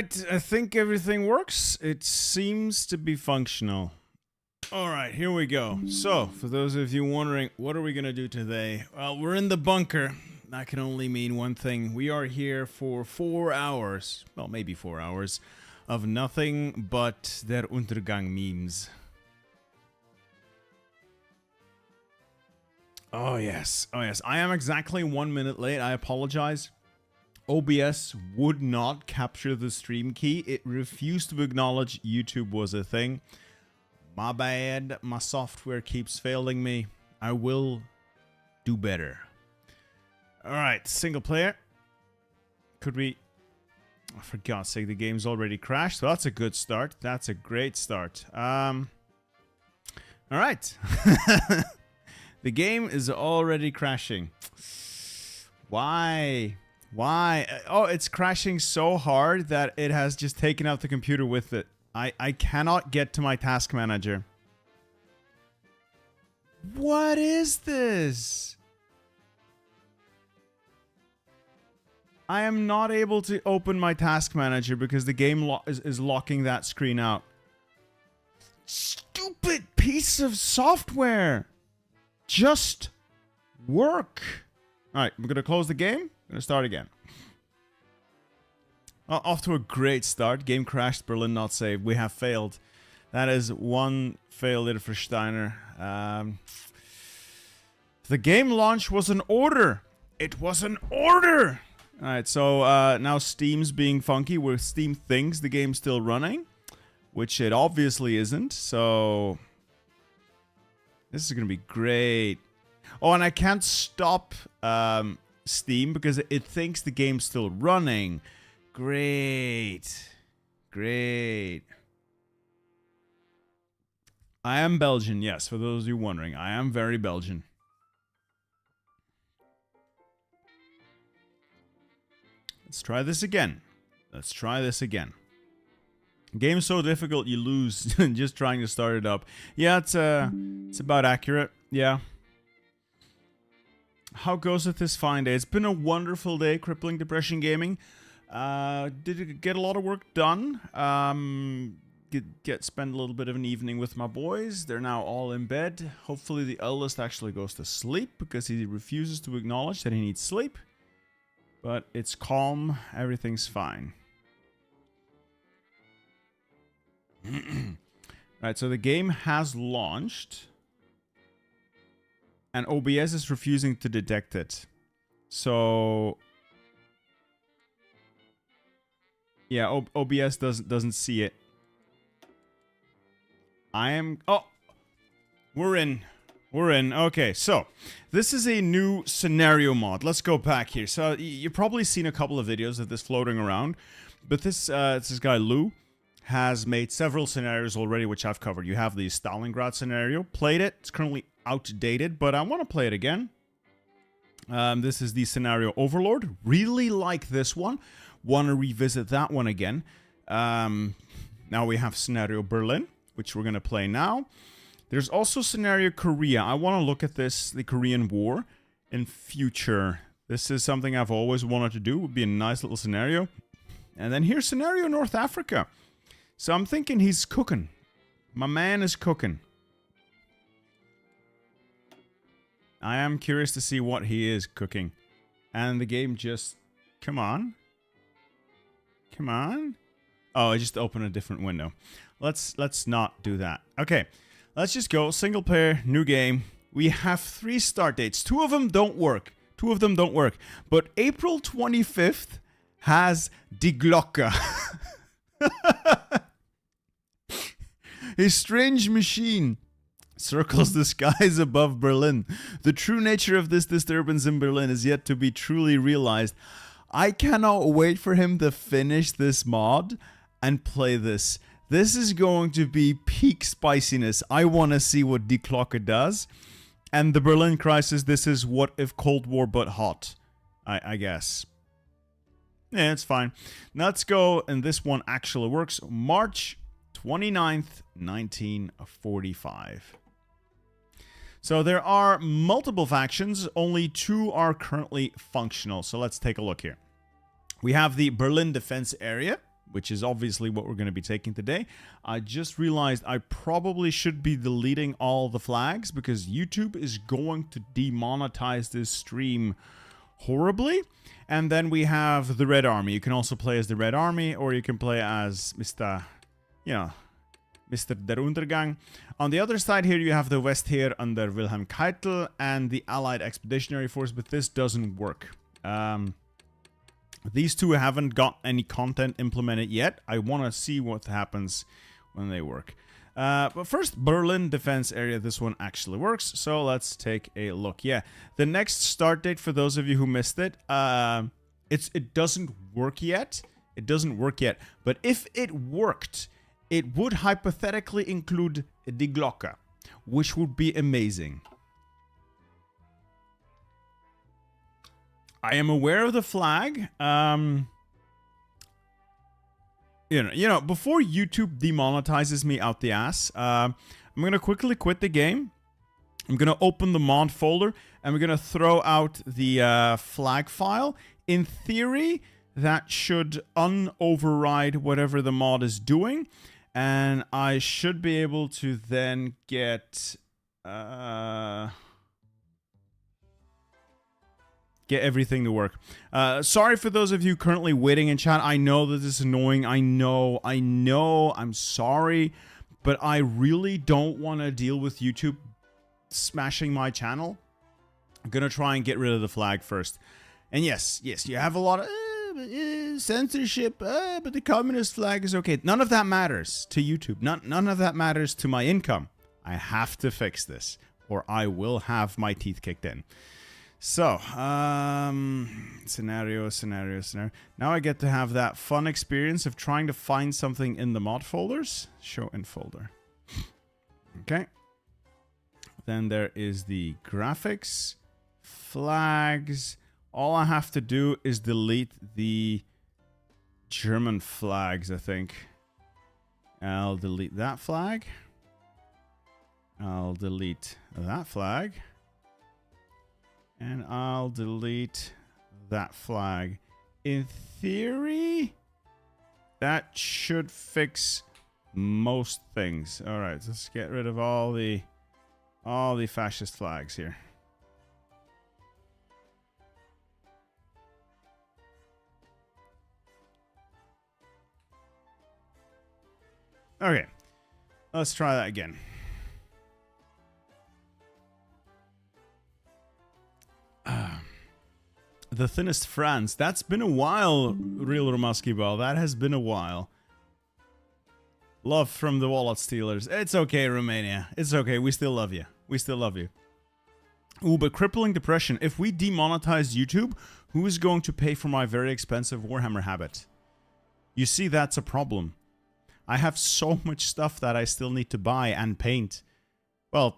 Alright, I think everything works. It seems to be functional. Alright, here we go. So, for those of you wondering, what are we gonna do today? Well, we're in the bunker. That can only mean one thing. We are here for 4 hours, well, maybe 4 hours, of nothing but Der Untergang memes. Oh yes, I am exactly 1 minute late. I apologize. OBS would not capture the stream key. It refused to acknowledge YouTube was a thing. My bad. My software keeps failing me. I will do better. Alright, single player. Could we... Oh, for God's sake, the game's already crashed. So that's a good start. That's a great start. Alright. The game is already crashing. Why? Why? Oh, it's crashing so hard that it has just taken out the computer with it. I cannot get to my task manager. What is this? I am not able to open my task manager because the game is locking that screen out. Stupid piece of software. Just work. Alright, we're going to close the game. Gonna start again. Off to a great start. Game crashed. Berlin not saved. We have failed. That is one failure for Steiner. The game launch was an order. It was an order. All right. So now Steam's being funky. Where Steam thinks the game's still running, which it obviously isn't. So this is gonna be great. Oh, and I can't stop. Steam because it thinks the game's still running. Great. Great. I am Belgian, yes, for those of you wondering. I am very Belgian. Let's try this again. Let's try this again. Game's so difficult you lose just trying to start it up. Yeah, it's about accurate. Yeah. How goes it this fine day? It's been a wonderful day, Crippling Depression Gaming. Did get a lot of work done. Spend a little bit of an evening with my boys. They're now all in bed. Hopefully the eldest actually goes to sleep because he refuses to acknowledge that he needs sleep. But it's calm. Everything's fine. Alright, so the game has launched. And OBS is refusing to detect it. So... yeah, OBS doesn't see it. Oh! We're in. We're in. Okay, so... this is a new scenario mod. Let's go back here. So, you've probably seen a couple of videos of this floating around. But this guy, Lou, has made several scenarios already, which I've covered. You have the Stalingrad scenario. Played it. It's currently outdated, but I want to play it again. This is the scenario Overlord. Really like this one. Want to revisit that one again. Now we have scenario Berlin, which we're going to play now. There's also scenario Korea. I want to look at this, the Korean War, in future. This is something I've always wanted to do. It would be a nice little scenario. And then here's scenario North Africa. So I'm thinking he's cooking. My man is cooking. I am curious to see what he is cooking. And the game just... come on. Come on. Oh, I just opened a different window. Let's not do that. Okay. Let's just go. Single player, new game. We have 3 start dates. 2 of them don't work. 2 of them don't work. But April 25th has Die Glocke. A strange machine circles the skies above Berlin. The true nature of this disturbance in Berlin is yet to be truly realized. I cannot wait for him to finish this mod and play this. This is going to be peak spiciness. I want to see what Die Glocke does. And the Berlin crisis, this is what if Cold War but hot. I guess. Yeah, it's fine. Let's go, and this one actually works. March 29th, 1945. So there are multiple factions, only 2 are currently functional. So let's take a look here. We have the Berlin defense area, which is obviously what we're going to be taking today. I just realized I probably should be deleting all the flags because YouTube is going to demonetize this stream horribly. And then we have the Red Army. You can also play as the Red Army, or you can play as Mr. Der Untergang. On the other side here, you have the Westheer under Wilhelm Keitel and the Allied Expeditionary Force, but this doesn't work. These two haven't got any content implemented yet. I want to see what happens when they work. But first, Berlin Defense Area. This one actually works, so let's take a look. Yeah, the next start date, for those of you who missed it, it doesn't work yet. It doesn't work yet. But if it worked, it would hypothetically include Die Glocke, which would be amazing. I am aware of the flag. You know, before YouTube demonetizes me out the ass, I'm going to quickly quit the game. I'm going to open the mod folder, and we're going to throw out the flag file. In theory, that should unoverride whatever the mod is doing, and I should be able to then get everything to work. Sorry for those of you currently waiting in chat. I know that this is annoying. I know. I'm sorry. But I really don't want to deal with YouTube smashing my channel. I'm going to try and get rid of the flag first. And yes, you have a lot of censorship, but the communist flag is okay. None of that matters to YouTube. None of that matters to my income. I have to fix this, or I will have my teeth kicked in. So, scenario. Now I get to have that fun experience of trying to find something in the mod folders. Show in folder. Okay. Then there is the graphics, flags. All I have to do is delete the German flags, I think. I'll delete that flag. I'll delete that flag. And I'll delete that flag. In theory, that should fix most things. All right, let's get rid of all the fascist flags here. Okay, let's try that again. The thinnest France. That's been a while, Real Romaski Ball. That has been a while. Love from the wallet stealers. It's okay, Romania. It's okay. We still love you. We still love you. Ooh, but crippling depression. If we demonetize YouTube, who is going to pay for my very expensive Warhammer habit? You see, that's a problem. I have so much stuff that I still need to buy and paint. Well,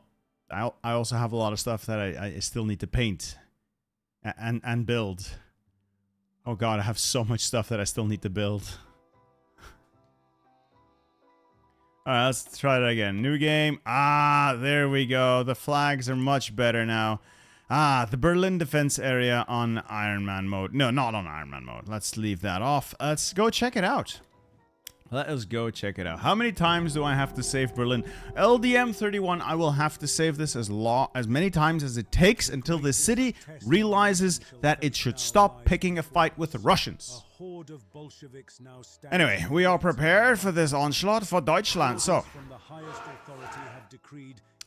I also have a lot of stuff that I still need to paint. And build. Oh god, I have so much stuff that I still need to build. Alright, let's try that again. New game. Ah, there we go. The flags are much better now. Ah, the Berlin Defense Area on Iron Man mode. No, not on Iron Man mode. Let's leave that off. Let's go check it out. Let us go check it out. How many times do I have to save Berlin? LDM31, I will have to save this as many times as it takes until the city realizes that it should stop picking a fight with the Russians. Anyway, we are prepared for this onslaught for Deutschland. So,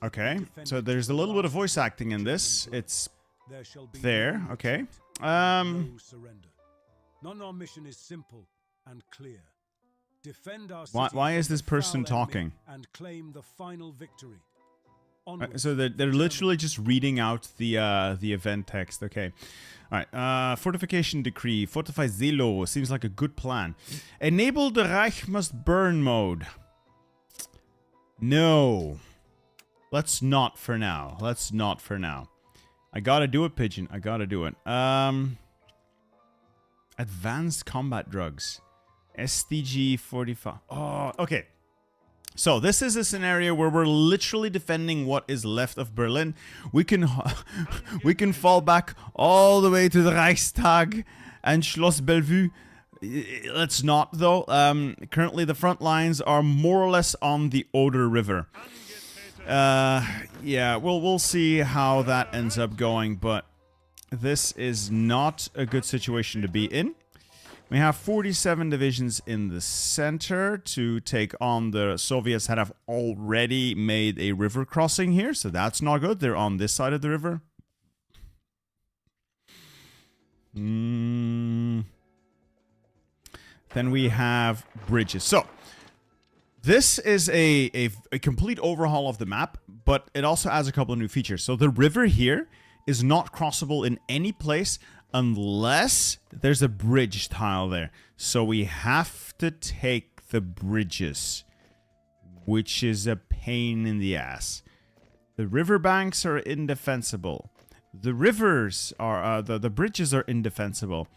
okay, so there's a little bit of voice acting in this. It's there, okay. Our mission is simple and clear. Defend our city Why is this person talking? And claim the final victory. So they're literally just reading out the event text. Okay, all right. Fortification decree. Fortify Zelo seems like a good plan. Enable the Reich must burn mode. No, let's not for now. Let's not for now. I gotta do it, Pigeon. I gotta do it. Advanced combat drugs. SDG 45. Oh, okay. So this is a scenario where we're literally defending what is left of Berlin. We can fall back all the way to the Reichstag and Schloss Bellevue. Let's not, though. Currently, the front lines are more or less on the Oder River. Yeah, we'll see how that ends up going, but this is not a good situation to be in. We have 47 divisions in the center to take on the Soviets that have already made a river crossing here, so that's not good. They're on this side of the river. Then we have bridges. So, this is a complete overhaul of the map, but it also adds a couple of new features. So, the river here is not crossable in any place unless there's a bridge tile there. So we have to take the bridges, which is a pain in the ass. The riverbanks are indefensible. The rivers are, the bridges are indefensible.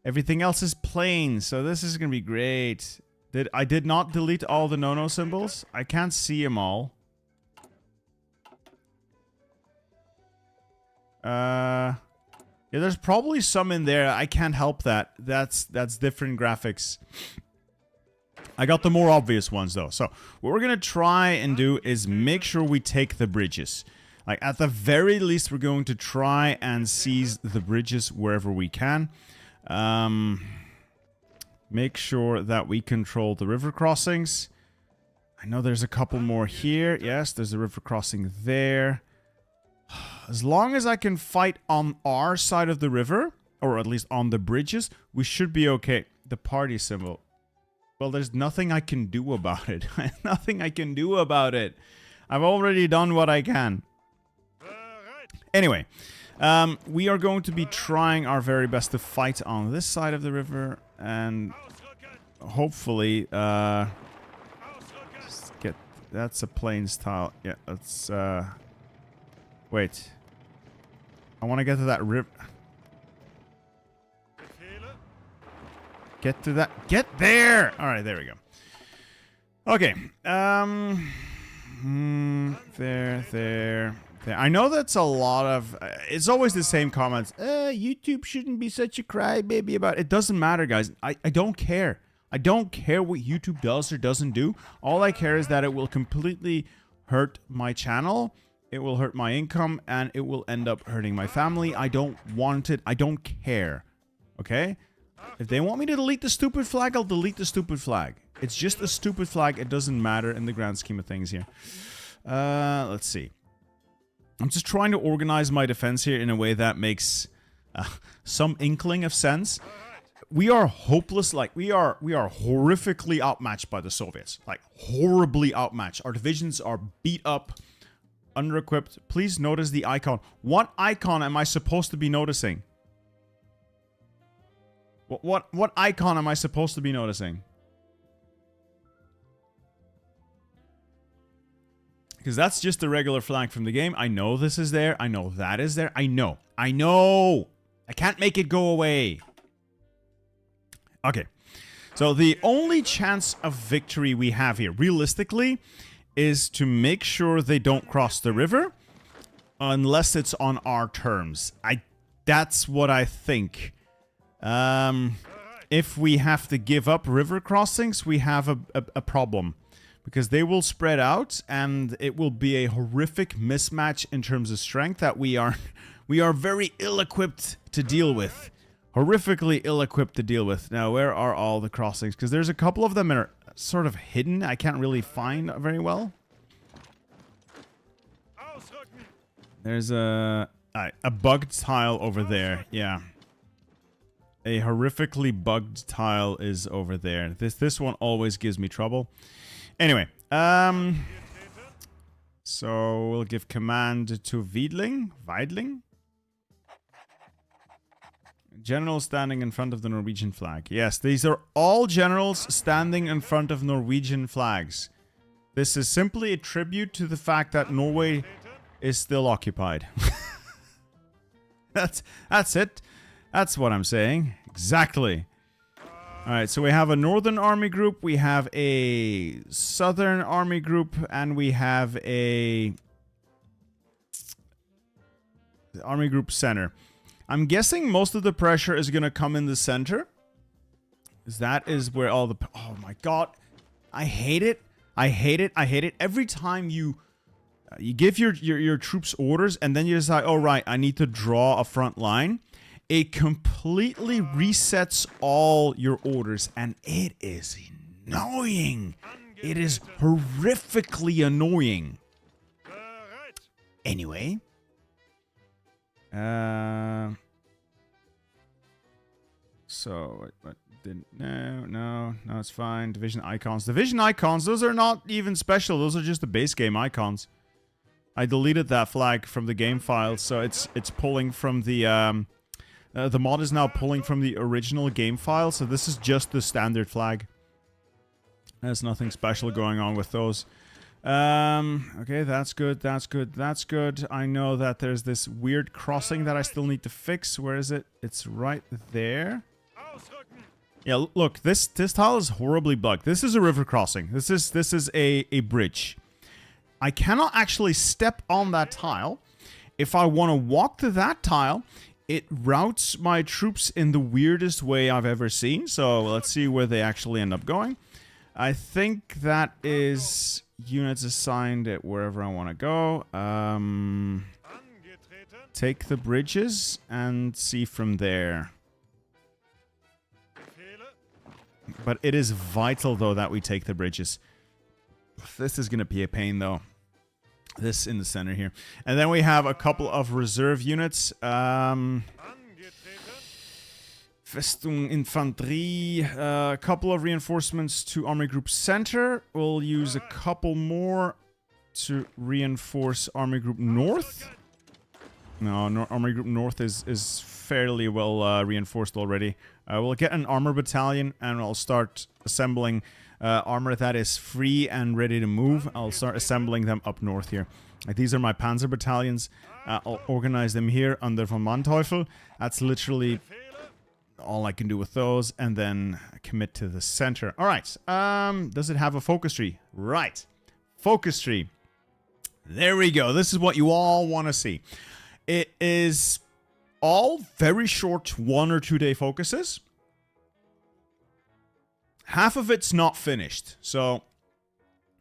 Everything else is plain, so this is going to be great. I did not delete all the no-no symbols. I can't see them all. Yeah, there's probably some in there. I can't help that. That's different graphics. I got the more obvious ones, though. So, what we're going to try and do is make sure we take the bridges. Like, at the very least, we're going to try and seize the bridges wherever we can. Make sure that we control the river crossings. I know there's a couple more here. Yes, there's a river crossing there. As long as I can fight on our side of the river, or at least on the bridges, we should be okay. The party symbol. Well, there's nothing I can do about it. Nothing I can do about it. I've already done what I can. Anyway, we are going to be trying our very best to fight on this side of the river, and hopefully, get... That's a plains tile. Yeah, let's, wait. I want to get to that rip. Get to that. Get there! Alright, there we go. Okay. There. I know that's a lot of... it's always the same comments. YouTube shouldn't be such a crybaby about it. It doesn't matter, guys. I don't care. I don't care what YouTube does or doesn't do. All I care is that it will completely hurt my channel. It will hurt my income, and it will end up hurting my family. I don't want it. I don't care. Okay? If they want me to delete the stupid flag, I'll delete the stupid flag. It's just a stupid flag. It doesn't matter in the grand scheme of things here. Let's see. I'm just trying to organize my defense here in a way that makes some inkling of sense. We are hopeless, like, we are horrifically outmatched by the Soviets. Like, horribly outmatched. Our divisions are beat up. Under-equipped. Please notice the icon. What icon am I supposed to be noticing? What icon am I supposed to be noticing? Because that's just the regular flag from the game. I know this is there. I know that is there. I know. I can't make it go away. Okay. So the only chance of victory we have here, realistically, is to make sure they don't cross the river unless it's on our terms. That's what I think. If we have to give up river crossings, we have a problem. Because they will spread out, and it will be a horrific mismatch in terms of strength that we are very ill-equipped to deal with. Horrifically ill-equipped to deal with. Now, where are all the crossings? Because there's a couple of them that are sort of hidden. I can't really find very well. There's a bugged tile over there. Yeah. A horrifically bugged tile is over there. This one always gives me trouble. Anyway, so we'll give command to Weidling. General standing in front of the Norwegian flag. Yes, these are all generals standing in front of Norwegian flags. This is simply a tribute to the fact that Norway is still occupied. That's it. That's what I'm saying. Exactly. Alright, so we have a Northern Army group, we have a Southern Army group, and we have a Army Group Center. I'm guessing most of the pressure is going to come in the center. That is where all the... Oh my god. I hate it. I hate it. I hate it. Every time you give your troops orders and then you decide, oh right, I need to draw a front line. It completely resets all your orders and it is annoying. It is horrifically annoying. Anyway. So, what didn't... No, it's fine. Division icons. Division icons, those are not even special. Those are just the base game icons. I deleted that flag from the game file, so it's pulling from the mod is now pulling from the original game file, so this is just the standard flag. There's nothing special going on with those. Okay, that's good, that's good, that's good. I know that there's this weird crossing that I still need to fix. Where is it? It's right there. Yeah, look, this tile is horribly bugged. This is a river crossing. This is a bridge. I cannot actually step on that tile. If I want to walk to that tile, it routes my troops in the weirdest way I've ever seen. So let's see where they actually end up going. I think that is units assigned at wherever I want to go. Take the bridges and see from there. But it is vital, though, that we take the bridges. This is going to be a pain, though. This in the center here. And then we have a couple of reserve units. Festung Infanterie. A couple of reinforcements to Army Group Center. We'll use a couple more to reinforce Army Group North. No, Army Group North is fairly well reinforced already. We'll get an armor battalion and I'll start assembling armor that is free and ready to move. I'll start assembling them up north here. These are my panzer battalions. I'll organize them here under von Manteuffel. That's literally all I can do with those, and then commit to the center. All right. Does it have a focus tree? Right. Focus tree. There we go. This is what you all want to see. It is all very short 1 or 2 day focuses. Half of it's not finished, so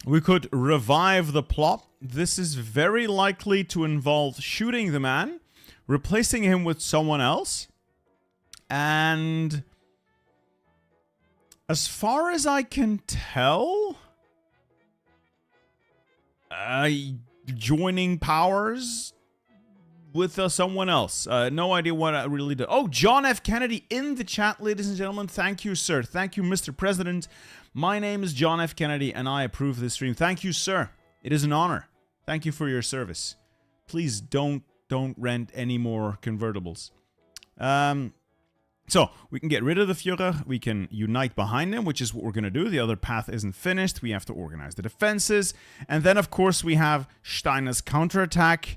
we could revive the plot. This is very likely to involve shooting the man, replacing him with someone else, and as far as I can tell, joining powers with someone else. No idea what I really do. Oh, John F. Kennedy in the chat, ladies and gentlemen. Thank you, sir. Thank you, Mr. President. My name is John F. Kennedy, and I approve this stream. Thank you, sir. It is an honor. Thank you for your service. Please don't rent any more convertibles. So, we can get rid of the Führer. We can unite behind him, which is what we're going to do. The other path isn't finished. We have to organize the defenses. And then, of course, we have Steiner's counterattack.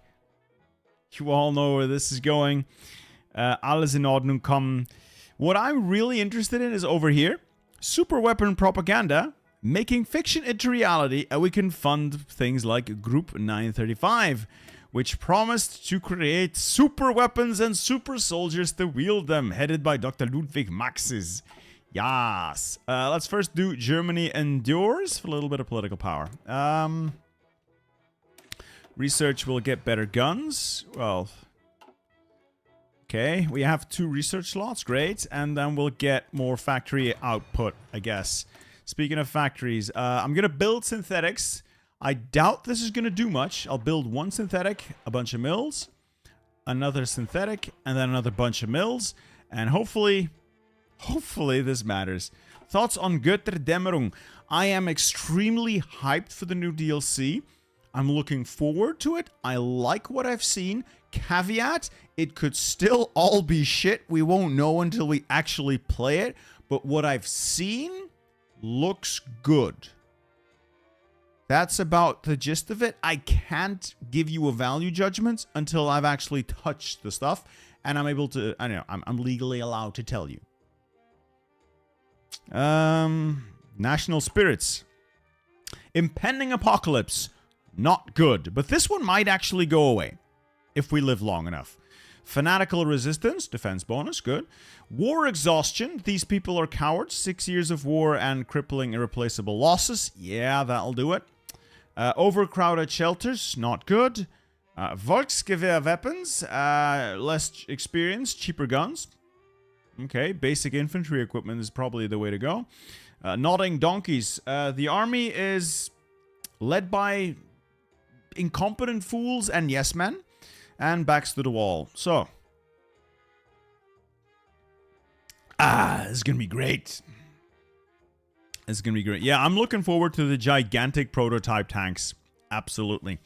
You all know where this is going. Alles in Ordnung kommen. What I'm really interested in is over here. Super weapon propaganda. Making fiction into reality. And we can fund things like Group 935. Which promised to create super weapons and super soldiers to wield them. Headed by Dr. Ludwig Maxis. Yes. Let's first do Germany endures for a little bit of political power. Research will get better guns. Well, okay. We have 2 research slots. Great. And then we'll get more factory output, I guess. Speaking of factories, I'm going to build synthetics. I doubt this is going to do much. I'll build 1 synthetic, a bunch of mills, another synthetic, and then another bunch of mills. And hopefully this matters. Thoughts on Götterdämmerung? I am extremely hyped for the new DLC. I'm looking forward to it. I like what I've seen. Caveat, it could still all be shit. We won't know until we actually play it. But what I've seen looks good. That's about the gist of it. I can't give you a value judgment until I've actually touched the stuff. And I'm able to, I don't know, I'm legally allowed to tell you. National spirits. Impending apocalypse. Not good. But this one might actually go away. If we live long enough. Fanatical resistance, defense bonus, good. War exhaustion, these people are cowards. 6 years of war and crippling irreplaceable losses. Yeah, that'll do it. Overcrowded shelters, not good. Volksgewehr weapons, less experience, cheaper guns. Okay, basic infantry equipment is probably the way to go. Nodding donkeys. The army is led by incompetent fools and yes men. And backs to the wall. So. This is going to be great. It's going to be great. Yeah, I'm looking forward to the gigantic prototype tanks. Absolutely.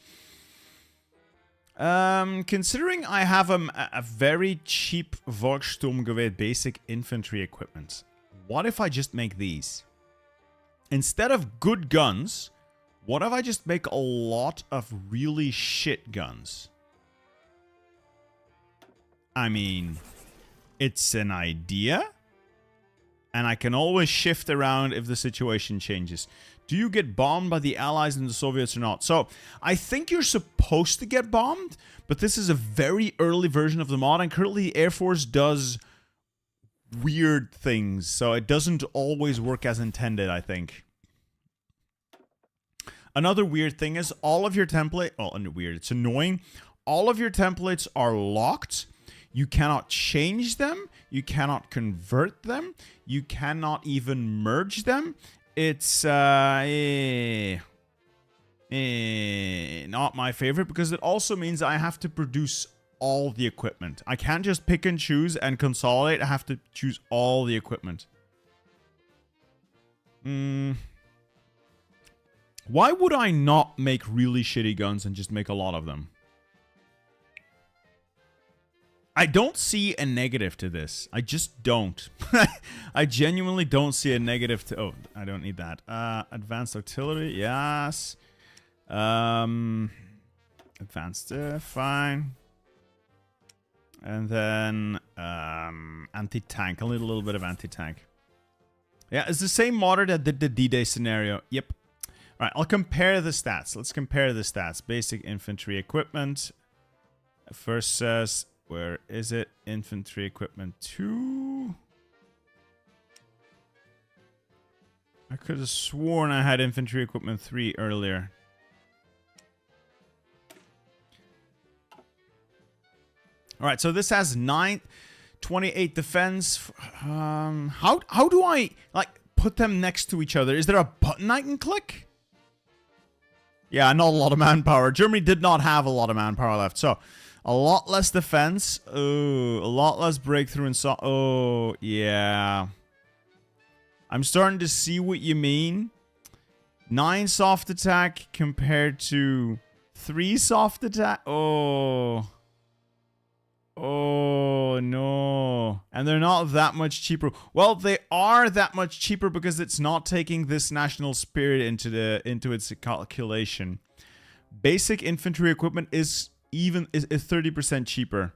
Considering I have a very cheap Volkssturmgewehr basic infantry equipment, what if I just make these? Instead of good guns, what if I just make a lot of really shit guns? I mean, it's an idea, and I can always shift around if the situation changes. Do you get bombed by the Allies and the Soviets or not? So, I think you're supposed to get bombed, but this is a very early version of the mod, and currently the Air Force does weird things, so it doesn't always work as intended, I think. Another weird thing is all of your template... Oh, weird. It's annoying. All of your templates are locked. You cannot change them. You cannot convert them. You cannot even merge them. It's not my favorite because it also means I have to produce all the equipment. I can't just pick and choose and consolidate. I have to choose all the equipment. Why would I not make really shitty guns and just make a lot of them? I don't see a negative to this. I just don't. I genuinely don't see a negative to... Oh, I don't need that. Advanced artillery, yes. Advanced, fine. And then anti-tank. Only a little bit of anti-tank. Yeah, it's the same modder that did the D-Day scenario. Yep. All right, I'll compare the stats. Let's compare the stats. Basic infantry equipment. First says... Where is it? Infantry equipment 2. I could have sworn I had infantry equipment 3 earlier. Alright, so this has 28 defense. How do I, like, put them next to each other? Is there a button I can click? Yeah, not a lot of manpower. Germany did not have a lot of manpower left, so... A lot less defense. Oh, a lot less breakthrough and so. Oh, yeah. I'm starting to see what you mean. 9 soft attack compared to 3 soft attack. Oh. Oh, no. And they're not that much cheaper. Well, they are that much cheaper because it's not taking this national spirit into its calculation. Basic infantry equipment is 30% cheaper.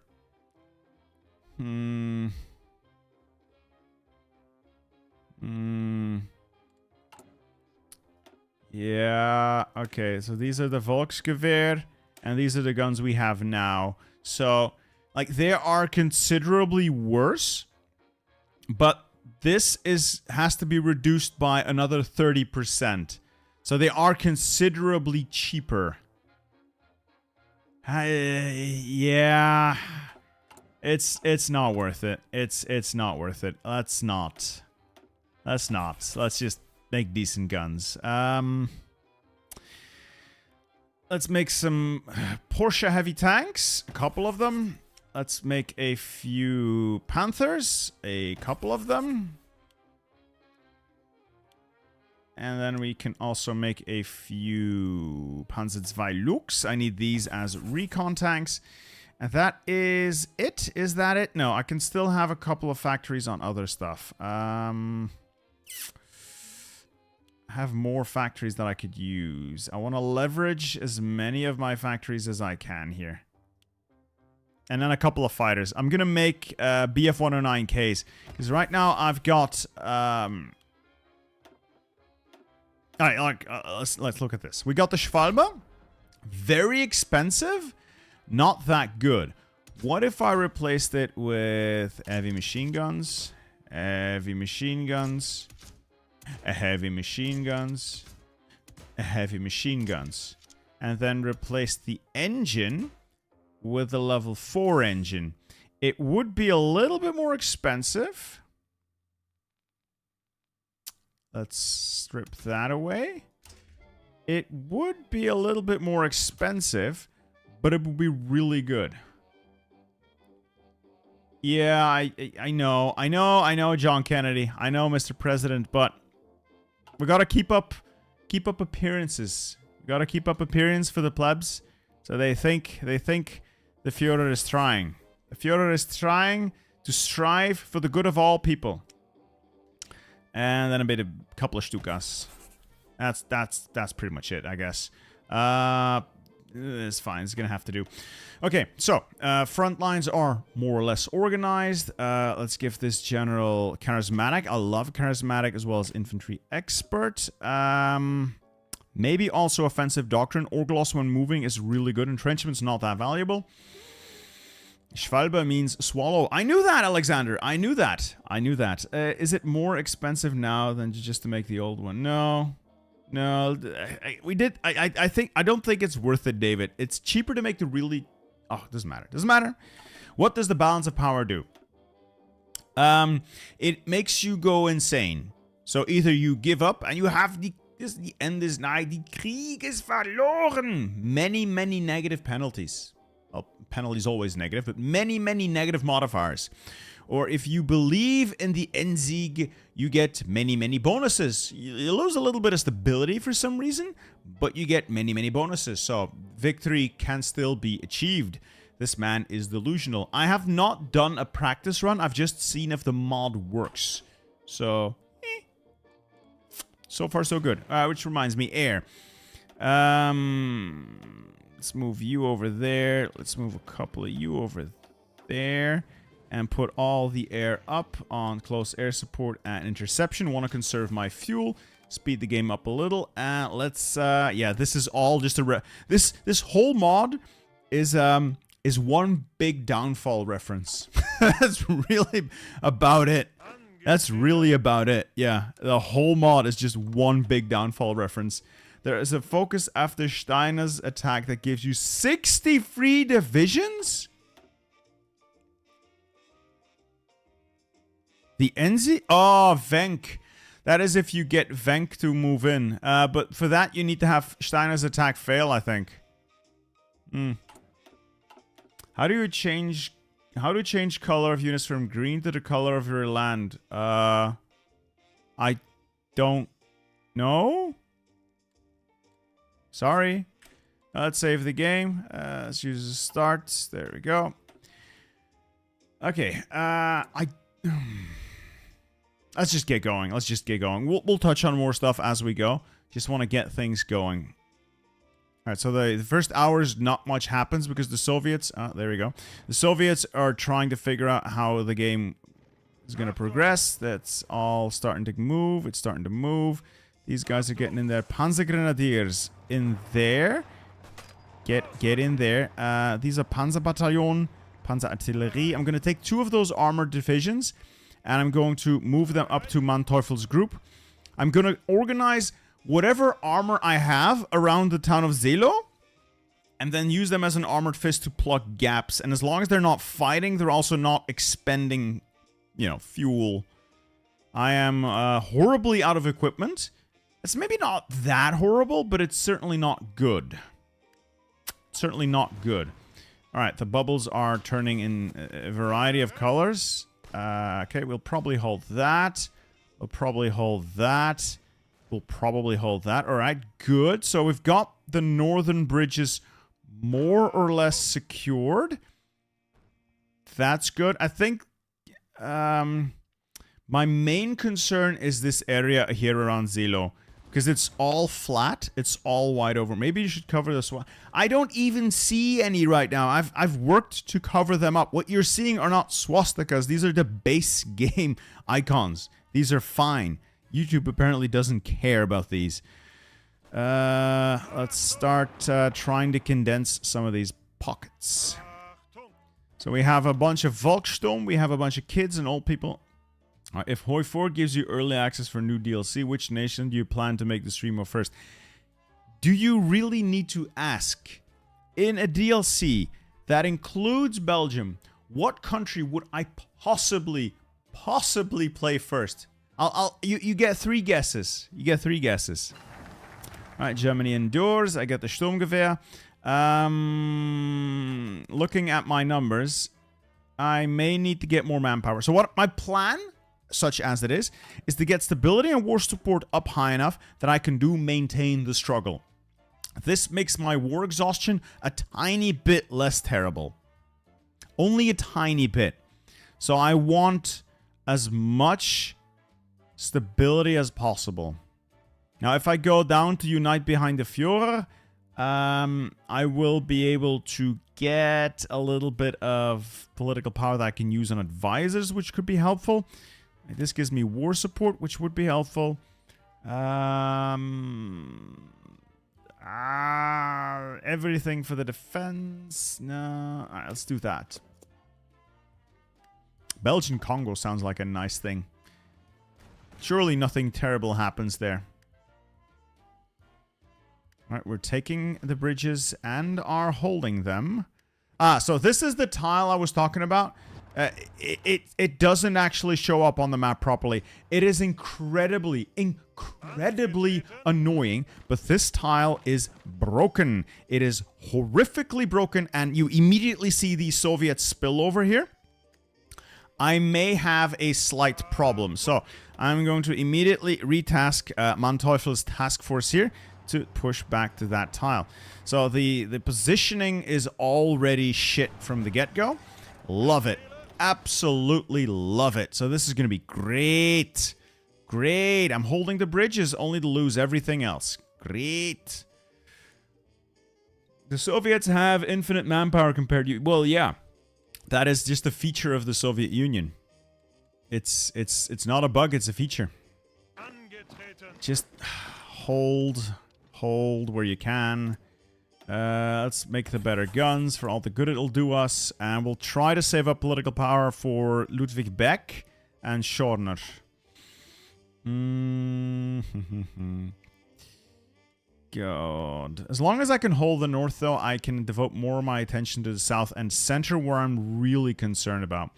Yeah, okay, so these are the Volksgewehr, and these are the guns we have now. So, like, they are considerably worse, but this has to be reduced by another 30%. So they are considerably cheaper. Yeah, it's not worth it. It's not worth it. Let's not. Let's just make decent guns. Let's make some Porsche heavy tanks. A couple of them. Let's make a few Panthers. A couple of them. And then we can also make a few Panzer II Lux. I need these as recon tanks. And that is it. Is that it? No, I can still have a couple of factories on other stuff. I have more factories that I could use. I want to leverage as many of my factories as I can here. And then a couple of fighters. I'm going to make BF-109Ks. Because right now I've got... Alright, let's look at this. We got the Schwalbe. Very expensive. Not that good. What if I replaced it with heavy machine guns, heavy machine guns, a heavy machine guns, a heavy machine guns, and then replaced the engine with a level 4 engine? It would be a little bit more expensive. Let's strip that away. It would be a little bit more expensive, but it would be really good. Yeah, I know, John Kennedy. I know, Mr. President, but we gotta keep up appearances. We gotta keep up appearance for the plebs. So they think the Führer is trying. The Führer is trying to strive for the good of all people. And then a couple of Stukas. That's pretty much it, I guess. It's fine. It's gonna have to do. Okay, so front lines are more or less organized. Let's give this general charismatic. I love charismatic as well as infantry expert. Maybe also offensive doctrine. Orglos when moving is really good. Entrenchment's not that valuable. Schwalbe means swallow. I knew that, Alexander. I knew that. Is it more expensive now than just to make the old one? No. No, I don't think it's worth it, David. It's cheaper to make the really... Oh, doesn't matter. Doesn't matter. What does the balance of power do? It makes you go insane. So either you give up and you have the end is nigh. Die Krieg ist verloren. Many negative penalties. Well, penalties always negative, but many negative modifiers. Or if you believe in the Endsieg, you get many bonuses. You lose a little bit of stability for some reason, but you get many bonuses. So victory can still be achieved. This man is delusional. I have not done a practice run. I've just seen if the mod works. So, so far so good. Which reminds me, air. Let's move you over there. Let's move a couple of you over there. And put all the air up on close air support and interception. Want to conserve my fuel. Speed the game up a little. Let's, yeah, this is all just a... This whole mod is one big downfall reference. That's really about it. That's really about it. Yeah, the whole mod is just one big downfall reference. There is a focus after Steiner's attack that gives you 60 free divisions? The Enzi? Oh, Venk. That is if you get Venk to move in. But for that, you need to have Steiner's attack fail, I think. How do you change color of units from green to the color of your land? I don't know. Sorry. Let's save the game. Let's use a start. There we go. Okay. Let's just get going. Let's just get going. We'll touch on more stuff as we go. Just want to get things going. Alright, so the first hours, not much happens because the Soviets... there we go. The Soviets are trying to figure out how the game is going to progress. That's all starting to move. It's starting to move. These guys are getting in there. Panzergrenadiers in there. Get in there. These are Panzerbataillon, Panzerartillerie. I'm going to take 2 of those armored divisions. And I'm going to move them up to Manteufel's group. I'm going to organize whatever armor I have around the town of Zelo. And then use them as an armored fist to plug gaps. And as long as they're not fighting, they're also not expending, you know, fuel. I am horribly out of equipment. It's maybe not that horrible, but it's certainly not good. Certainly not good. Alright, the bubbles are turning in a variety of colors. Okay, we'll probably hold that. We'll probably hold that. We'll probably hold that. Alright, good. So we've got the northern bridges more or less secured. That's good. I think my main concern is this area here around Zelo. Because it's all flat. It's all wide over. Maybe you should cover this one. I don't even see any right now. I've worked to cover them up. What you're seeing are not swastikas. These are the base game icons. These are fine. YouTube apparently doesn't care about these. Let's start trying to condense some of these pockets. So we have a bunch of Volksturm, we have a bunch of kids and old people. If Hoi 4 gives you early access for new DLC, which nation do you plan to make the stream of first? Do you really need to ask? In a DLC that includes Belgium, what country would I possibly play first? You get 3 guesses. You get 3 guesses. Alright, Germany endures. I get the Sturmgewehr. Looking at my numbers, I may need to get more manpower. So what my plan, such as it is to get stability and war support up high enough that I can maintain the struggle. This makes my war exhaustion a tiny bit less terrible. Only a tiny bit. So I want as much stability as possible. Now, if I go down to unite behind the Führer, I will be able to get a little bit of political power that I can use on advisors, which could be helpful. This gives me war support, which would be helpful. Everything for the defense. No, alright, let's do that. Belgian Congo sounds like a nice thing. Surely nothing terrible happens there. Alright, we're taking the bridges and are holding them. So this is the tile I was talking about. It doesn't actually show up on the map properly. It is incredibly annoying, but this tile is broken. It is horrifically broken, and you immediately see the Soviet spill over here. I may have a slight problem, so I'm going to immediately retask Manteufel's task force here to push back to that tile. So the positioning is already shit from the get-go. Love it. Absolutely love it. So this is going to be great. Great. I'm holding the bridges only to lose everything else. Great. The Soviets have infinite manpower compared to... Well, yeah. That is just a feature of the Soviet Union. It's not a bug, it's a feature. Just hold where you can. Let's make the better guns for all the good it'll do us. And we'll try to save up political power for Ludwig Beck and Schorner. God. As long as I can hold the north, though, I can devote more of my attention to the south and center, where I'm really concerned about.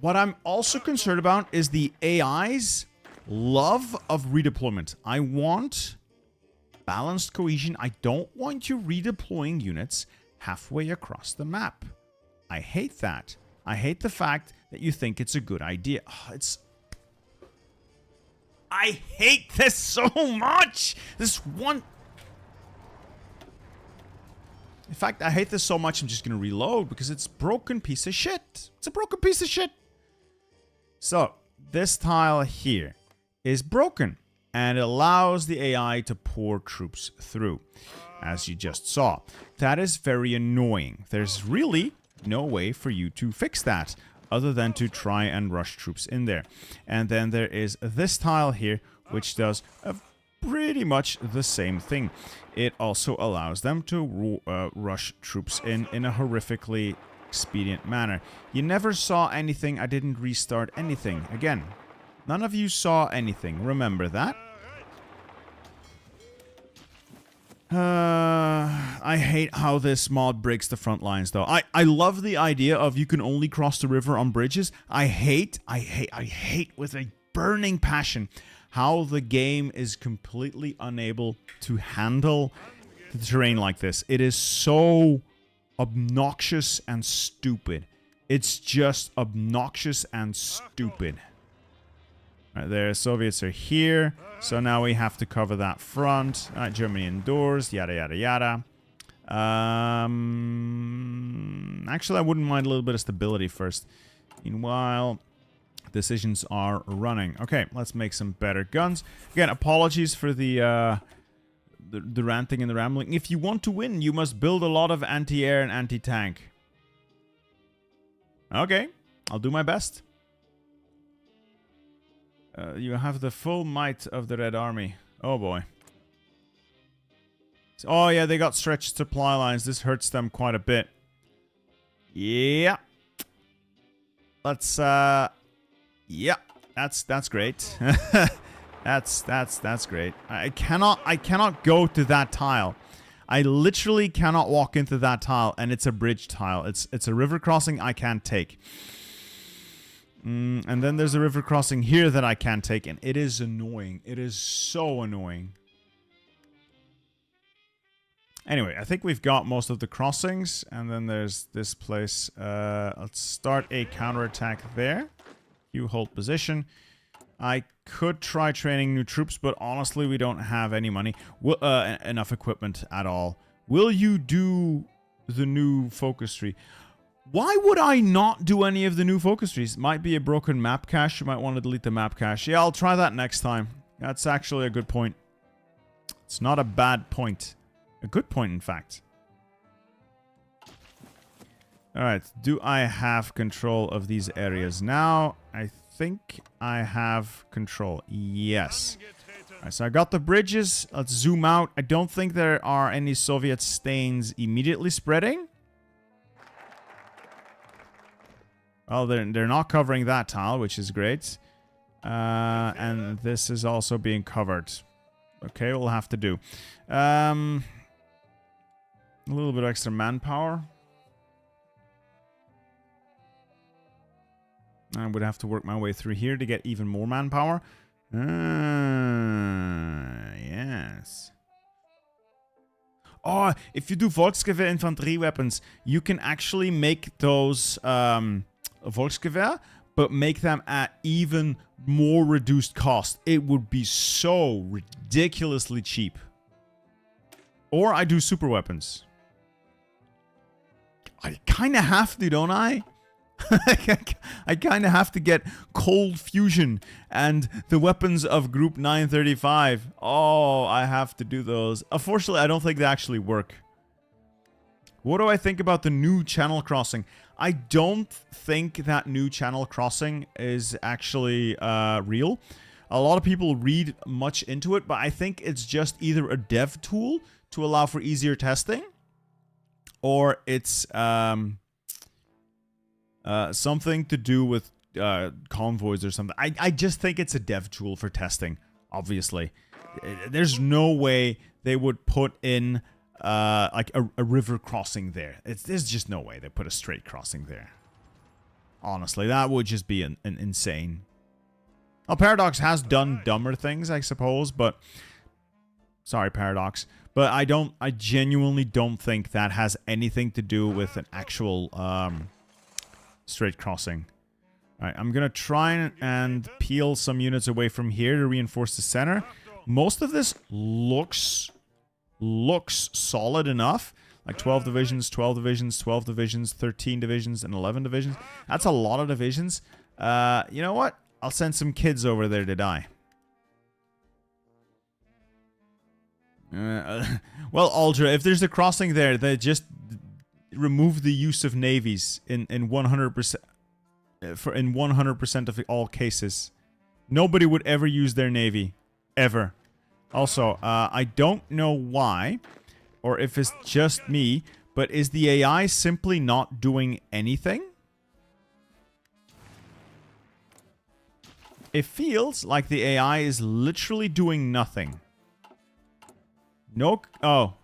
What I'm also concerned about is the AI's love of redeployment. I want balanced cohesion. I don't want you redeploying units halfway across the map. I hate that. I hate the fact that you think it's a good idea. I hate this so much! This one... In fact, I hate this so much, I'm just going to reload because it's a broken piece of shit. It's a broken piece of shit. So, this tile here is broken, and it allows the AI to pour troops through, as you just saw. That is very annoying. There's really no way for you to fix that, other than to try and rush troops in there. And then there is this tile here, which does pretty much the same thing. It also allows them to rush troops in a horrifically expedient manner. You never saw anything. I didn't restart anything. Again, none of you saw anything. Remember that. I hate how this mod breaks the front lines, though. I love the idea of you can only cross the river on bridges. I hate with a burning passion how the game is completely unable to handle the terrain like this. It is so obnoxious and stupid. It's just obnoxious and stupid. Right there, Soviets are here. So now we have to cover that front. Germany endures, yada, yada, yada. Actually, I wouldn't mind a little bit of stability first. Meanwhile, decisions are running. Okay, let's make some better guns. Again, apologies for the ranting and the rambling. If you want to win, you must build a lot of anti-air and anti-tank. Okay, I'll do my best. You have the full might of the Red Army. Oh boy. Oh yeah, they got stretched supply lines. This hurts them quite a bit. Yeah. let's, yeah, that's great. That's great. I cannot go to that tile. I literally cannot walk into that tile, and it's a bridge tile. It's a river crossing I can't take. And then there's a river crossing here that I can't take, and it is annoying. It is so annoying. Anyway, I think we've got most of the crossings, and then there's this place. Let's start a counterattack there. You hold position. I could try training new troops, but honestly, we don't have any money. Enough equipment at all. Will you do the new focus tree? Why would I not do any of the new focus trees? Might be a broken map cache. You might want to delete the map cache. Yeah, I'll try that next time. That's actually a good point. It's not a bad point. A good point, in fact. Alright, do I have control of these areas now? I think I have control. Yes. Alright, so I got the bridges. Let's zoom out. I don't think there are any Soviet stains immediately spreading. Well, they're not covering that tile, which is great. And this is also being covered. Okay, we'll have to do. A little bit extra manpower. I would have to work my way through here to get even more manpower. Yes. Oh, if you do Volksgewehr infantry weapons, you can actually make those Volksgewehr, but make them at even more reduced cost. It would be so ridiculously cheap. Or I do super weapons. I kind of have to, don't I? I kind of have to get cold fusion and the weapons of group 935. Oh, I have to do those. Unfortunately, I don't think they actually work. What do I think about the new channel crossing? I don't think that new channel crossing is actually real. A lot of people read much into it, but I think it's just either a dev tool to allow for easier testing, or it's something to do with convoys or something. I just think it's a dev tool for testing, obviously. There's no way they would put in like a river crossing there. There's just no way they put a straight crossing there. Honestly, that would just be an insane. Well, Paradox has done dumber things, I suppose, but... Sorry, Paradox. But I genuinely don't think that has anything to do with an actual straight crossing. Alright, I'm gonna try and peel some units away from here to reinforce the center. Most of this looks solid enough. Like 12 divisions, 12 divisions, 12 divisions, 13 divisions, and 11 divisions. That's a lot of divisions. You know what? I'll send some kids over there to die. Well, Aldra, if there's a crossing there, they just remove the use of navies in 100% in 100% of all cases. Nobody would ever use their navy, ever. Also, I don't know why, or if it's just me, but is the AI simply not doing anything? It feels like the AI is literally doing nothing. No... Oh.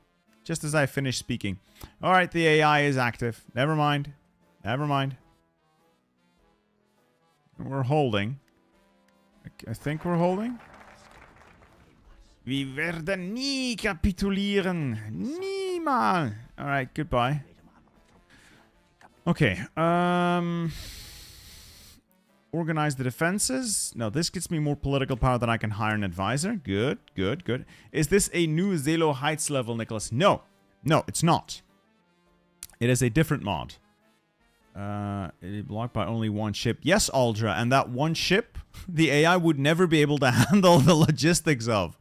Just as I finished speaking. Alright, the AI is active. Never mind. Never mind. We're holding. I think we're holding. We werden nie kapitulieren. Niemals. Alright, goodbye. Okay, organize the defenses. No, this gets me more political power than I can hire an advisor. Good, good, good. Is this a new Zelo Heights level, Nicholas? No. No, it's not. It is a different mod. It is blocked by only one ship. Yes, Aldra, and that one ship, the AI would never be able to handle the logistics of.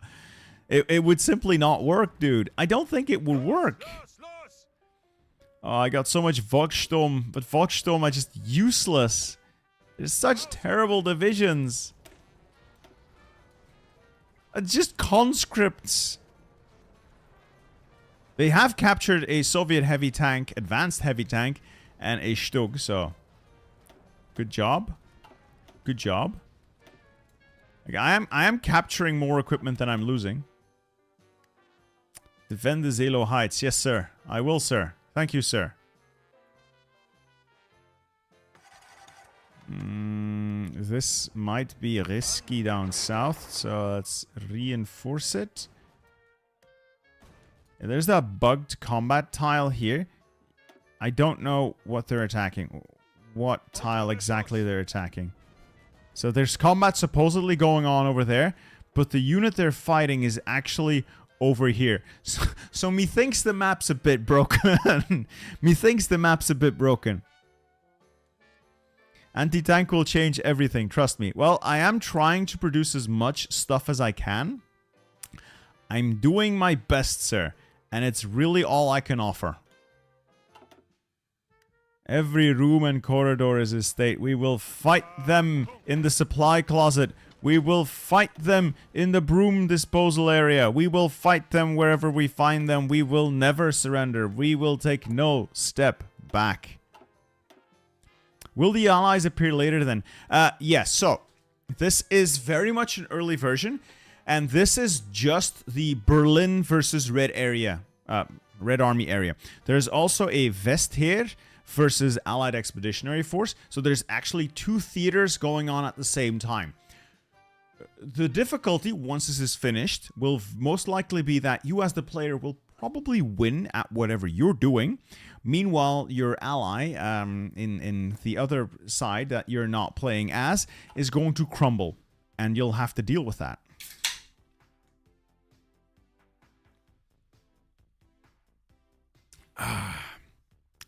It would simply not work, dude. I don't think it would work. Oh, I got so much Volkssturm, but Volkssturm are just useless. There's such terrible divisions. Just conscripts. They have captured a Soviet heavy tank, advanced heavy tank, and a Stug, so... Good job. Good job. Like, I am capturing more equipment than I'm losing. Defend the Zelo Heights. Yes, sir. I will, sir. Thank you, sir. This might be risky down south, so let's reinforce it. There's that bugged combat tile here. I don't know what they're attacking. What tile exactly they're attacking. So there's combat supposedly going on over there, but the unit they're fighting is actually over here. So methinks the map's a bit broken. Methinks the map's a bit broken. Anti-tank will change everything, trust me. Well, I am trying to produce as much stuff as I can. I'm doing my best, sir. And it's really all I can offer. Every room and corridor is a state. We will fight them in the supply closet. We will fight them in the broom disposal area. We will fight them wherever we find them. We will never surrender. We will take no step back. Will the allies appear later then? Yes, so this is very much an early version. And this is just the Berlin versus Red area. Red Army area. There's also a Westheer versus Allied Expeditionary Force. So there's actually two theaters going on at the same time. The difficulty, once this is finished, will most likely be that you as the player will probably win at whatever you're doing. Meanwhile, your ally in the other side that you're not playing as is going to crumble. And you'll have to deal with that.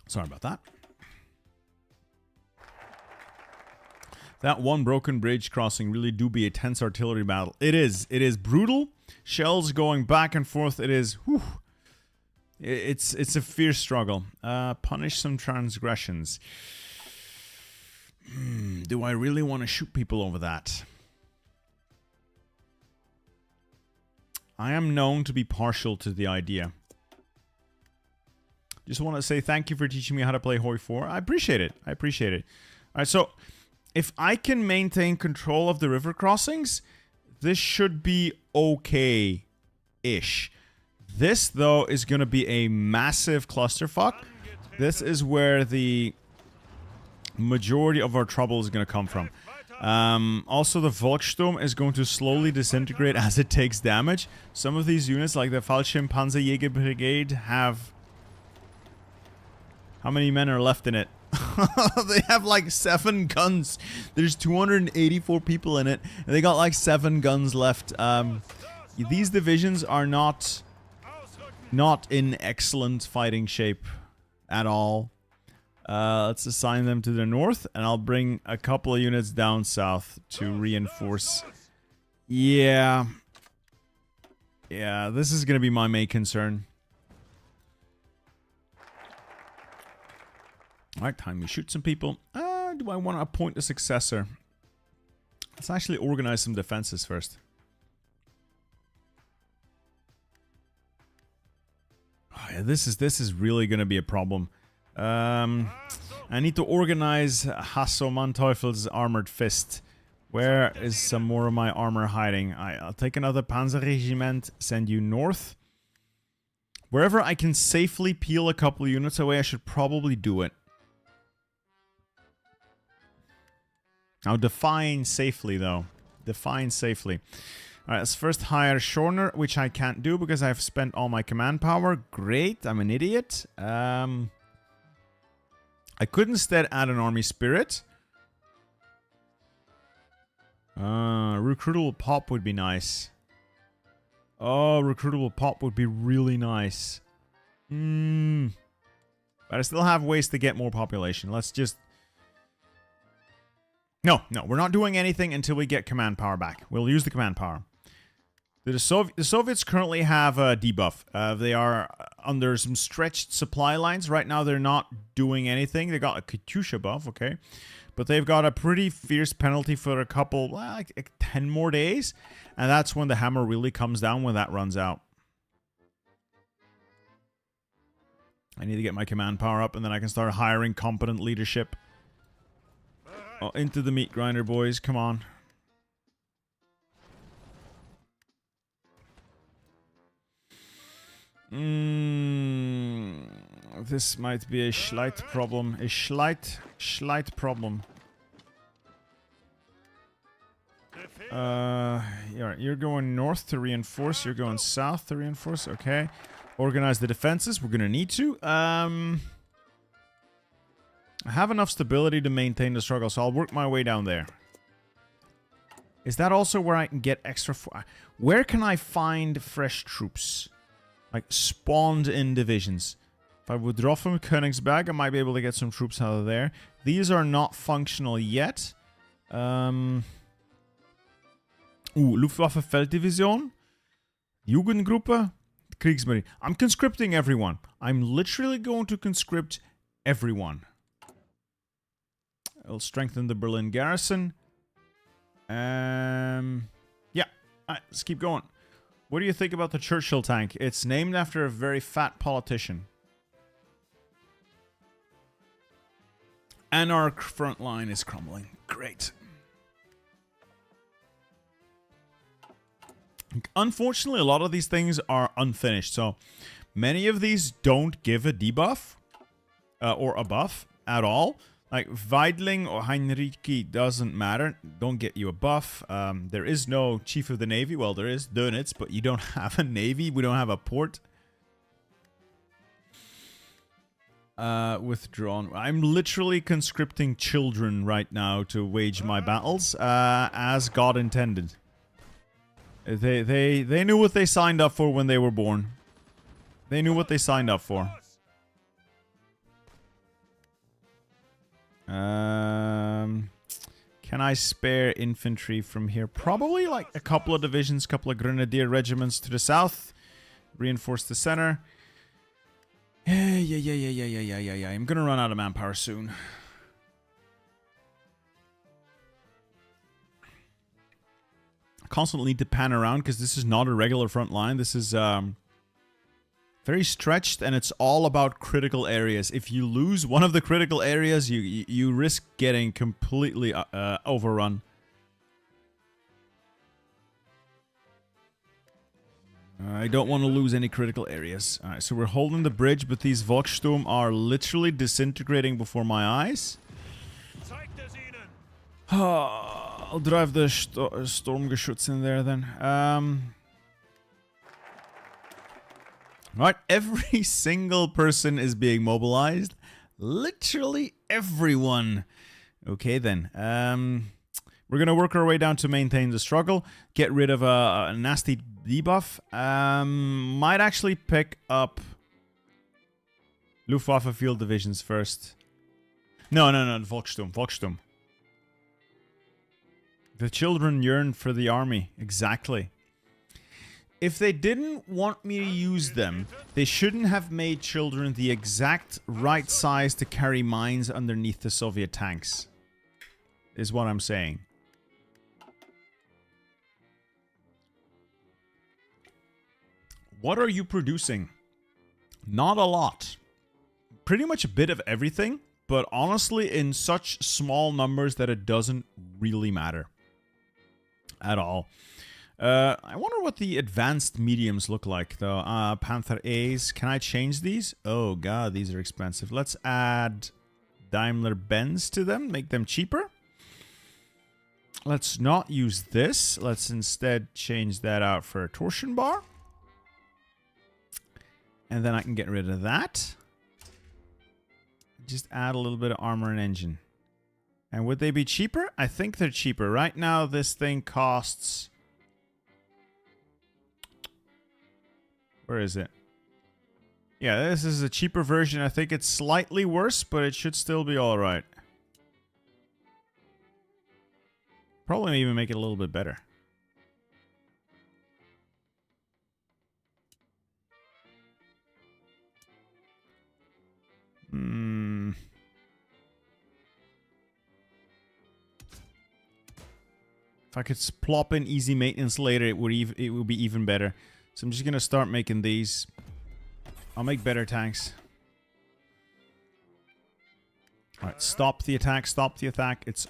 Sorry about that. That one broken bridge crossing really do be a tense artillery battle. It is. It is brutal. Shells going back and forth. It is. Whew. It's a fierce struggle. Punish some transgressions. Do I really want to shoot people over that? I am known to be partial to the idea. Just want to say thank you for teaching me how to play Hoi 4. I appreciate it. I appreciate it. Alright, so if I can maintain control of the river crossings, this should be okay-ish. This, though, is going to be a massive clusterfuck. This is where the majority of our trouble is going to come from. Also, the Volkssturm is going to slowly disintegrate as it takes damage. Some of these units, like the Fallschirmpanzerjäger Brigade, have... How many men are left in it? They have like 7 guns. There's 284 people in it. And they got like 7 guns left. These divisions are not in excellent fighting shape at all. Let's assign them to the north. And I'll bring a couple of units down south to reinforce. Yeah. Yeah, this is going to be my main concern. Alright, time we shoot some people. Do I want to appoint a successor? Let's actually organize some defenses first. Oh, yeah, this is really going to be a problem. I need to organize Hasso Manteufel's Armored Fist. Where is some more of my armor hiding? I'll take another Panzer Regiment, send you north. Wherever I can safely peel a couple units away, I should probably do it. Now, define safely, though. Define safely. Alright, let's first hire Schorner, which I can't do because I've spent all my command power. Great, I'm an idiot. I could instead add an army spirit. Recruitable pop would be nice. Oh, recruitable pop would be really nice. But I still have ways to get more population. Let's just... No, we're not doing anything until we get command power back. We'll use the command power. The Soviets currently have a debuff. They are under some stretched supply lines. Right now, they're not doing anything. They got a Katyusha buff, okay. But they've got a pretty fierce penalty for a couple, like 10 more days. And that's when the hammer really comes down, when that runs out. I need to get my command power up, and then I can start hiring competent leadership. Oh, into the meat grinder, boys. Come on. This might be a slight problem. A slight problem. You're going north to reinforce. You're going south to reinforce. Okay. Organize the defenses. We're gonna need to. I have enough stability to maintain the struggle, so I'll work my way down there. Is that also where I can get extra... Where can I find fresh troops? Like, spawned in divisions. If I withdraw from Königsberg, I might be able to get some troops out of there. These are not functional yet. Luftwaffe Felddivision. Jugendgruppe. Kriegsmarine. I'm conscripting everyone. I'm literally going to conscript everyone. I'll strengthen the Berlin garrison. Yeah. Alright, let's keep going. What do you think about the Churchill tank? It's named after a very fat politician. And our front line is crumbling. Great. Unfortunately, a lot of these things are unfinished. So, many of these don't give a debuff. Or a buff at all. Like, Weidling or Heinrichi doesn't matter. Don't get you a buff. There is no Chief of the Navy. Well, there is Dönitz, but you don't have a Navy. We don't have a port. Withdrawn. I'm literally conscripting children right now to wage my battles. As God intended. They knew what they signed up for when they were born. They knew what they signed up for. Can I spare infantry from here? Probably like a couple of divisions, couple of grenadier regiments to the south. Reinforce the center. Yeah. I'm gonna run out of manpower soon. I constantly need to pan around because this is not a regular front line. This is very stretched, and it's all about critical areas. If you lose one of the critical areas, you risk getting completely overrun. I don't want to lose any critical areas. Alright, so we're holding the bridge, but these Volkssturm are literally disintegrating before my eyes. I'll drive the Sturmgeschütz in there then. Right, every single person is being mobilized. Literally everyone. Okay then. We're gonna work our way down to maintain the struggle. Get rid of a nasty debuff. Might actually pick up Luftwaffe field divisions first. No, Volkssturm. The children yearn for the army. Exactly. If they didn't want me to use them, they shouldn't have made children the exact right size to carry mines underneath the Soviet tanks. Is what I'm saying. What are you producing? Not a lot. Pretty much a bit of everything, but honestly in such small numbers that it doesn't really matter. At all. I wonder what the advanced mediums look like, though. Panther A's. Can I change these? Oh, God, these are expensive. Let's add Daimler-Benz to them. Make them cheaper. Let's not use this. Let's instead change that out for a torsion bar. And then I can get rid of that. Just add a little bit of armor and engine. And would they be cheaper? I think they're cheaper. Right now, this thing costs... Where is it? Yeah, this is a cheaper version. I think it's slightly worse, but it should still be alright. Probably even make it a little bit better. If I could plop in easy maintenance later, it would be even better. So I'm just gonna start making these. I'll make better tanks. Alright, stop the attack, stop the attack. It's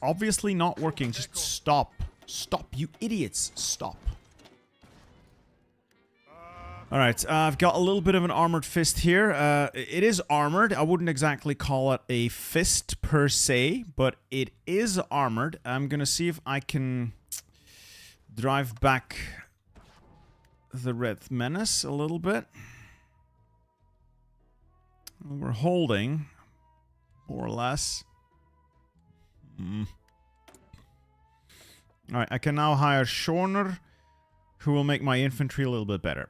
obviously not working. Just stop. Stop, you idiots. Stop. Alright, I've got a little bit of an armored fist here. It is armored. I wouldn't exactly call it a fist per se, but it is armored. I'm gonna see if I can drive back the Red Menace a little bit. We're holding, more or less. Alright, I can now hire Schorner, who will make my infantry a little bit better.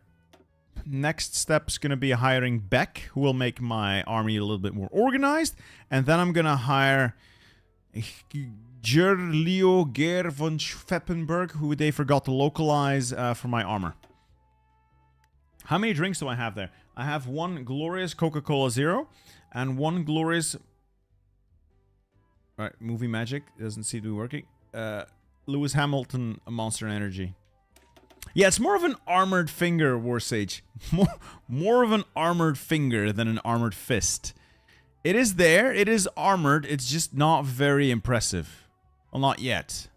Next step's gonna be hiring Beck, who will make my army a little bit more organized. And then I'm gonna hire Gerlio Ger von Schweppenberg, who they forgot to localize for my armor. How many drinks do I have there? I have one glorious Coca-Cola Zero and one glorious... Alright, movie magic doesn't seem to be working. Lewis Hamilton Monster Energy. Yeah, it's more of an armored finger, Warsage. More of an armored finger than an armored fist. It is there, it is armored, it's just not very impressive. Well, not yet.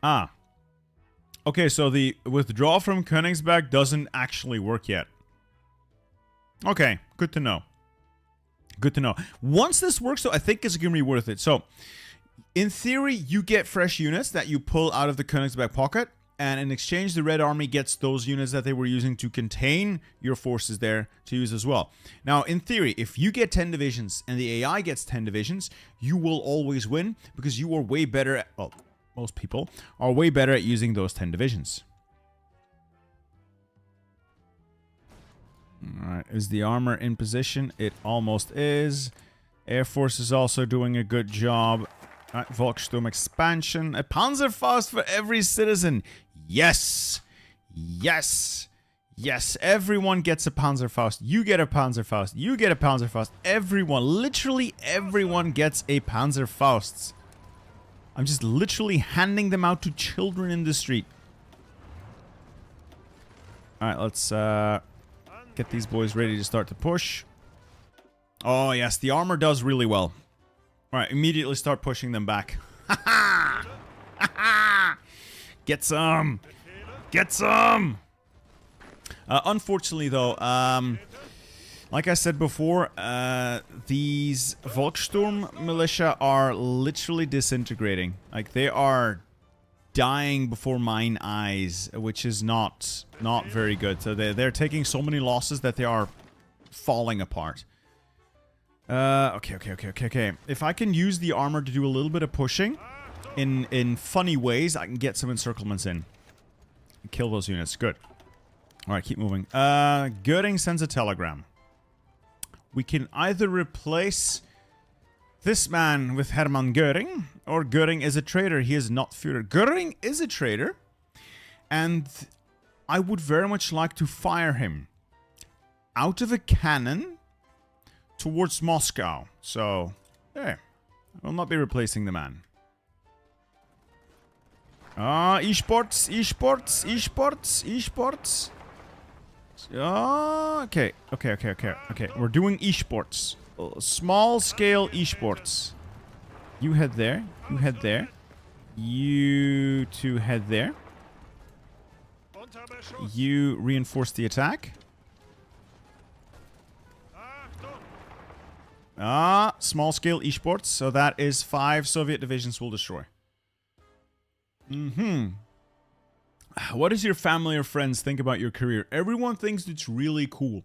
Ah. Okay, so the withdrawal from Königsberg doesn't actually work yet. Okay, good to know. Good to know. Once this works, though, I think it's going to be worth it. So, in theory, you get fresh units that you pull out of the Königsberg pocket, and in exchange, the Red Army gets those units that they were using to contain your forces there to use as well. Now, in theory, if you get 10 divisions and the AI gets 10 divisions, you will always win because you are way better at... Well, most people are way better at using those 10 divisions. Alright, is the armor in position? It almost is. Air Force is also doing a good job. Alright, Volkssturm expansion. A Panzerfaust for every citizen. Yes! Yes! Yes, everyone gets a Panzerfaust. You get a Panzerfaust. You get a Panzerfaust. Everyone, literally everyone gets a Panzerfaust. I'm just literally handing them out to children in the street. Alright, let's get these boys ready to start to push. Oh, yes, the armor does really well. Alright, immediately start pushing them back. Ha ha! Ha ha! Get some! Get some! Unfortunately, though, like I said before, these Volkssturm militia are literally disintegrating. Like, they are dying before mine eyes, which is not very good. So they're taking so many losses that they are falling apart. Okay. If I can use the armor to do a little bit of pushing in funny ways, I can get some encirclements in. Kill those units. Good. Alright, keep moving. Göring sends a telegram. We can either replace this man with Hermann Göring, or Göring is a traitor. He is not Führer. Göring is a traitor, and I would very much like to fire him out of a cannon towards Moscow. So, there. I will not be replacing the man. Esports. Okay. We're doing esports. Small scale esports. You head there. You head there. You two head there. You reinforce the attack. Small scale esports. So that is 5 Soviet divisions will destroy. What does your family or friends think about your career? Everyone thinks it's really cool.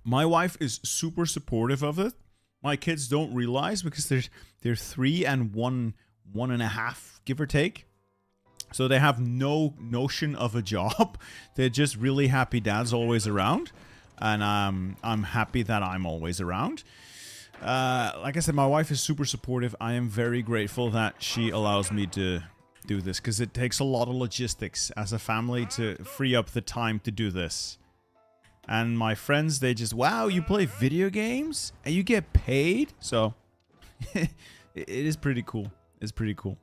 My wife is super supportive of it. My kids don't realize because they're 3 and 1.5, give or take. So they have no notion of a job. They're just really happy dad's always around. And I'm happy that I'm always around. Like I said, my wife is super supportive. I am very grateful that she allows me to do this, because it takes a lot of logistics as a family to free up the time to do this. And my friends, they just, wow, you play video games and you get paid? So it is pretty cool. It's pretty cool.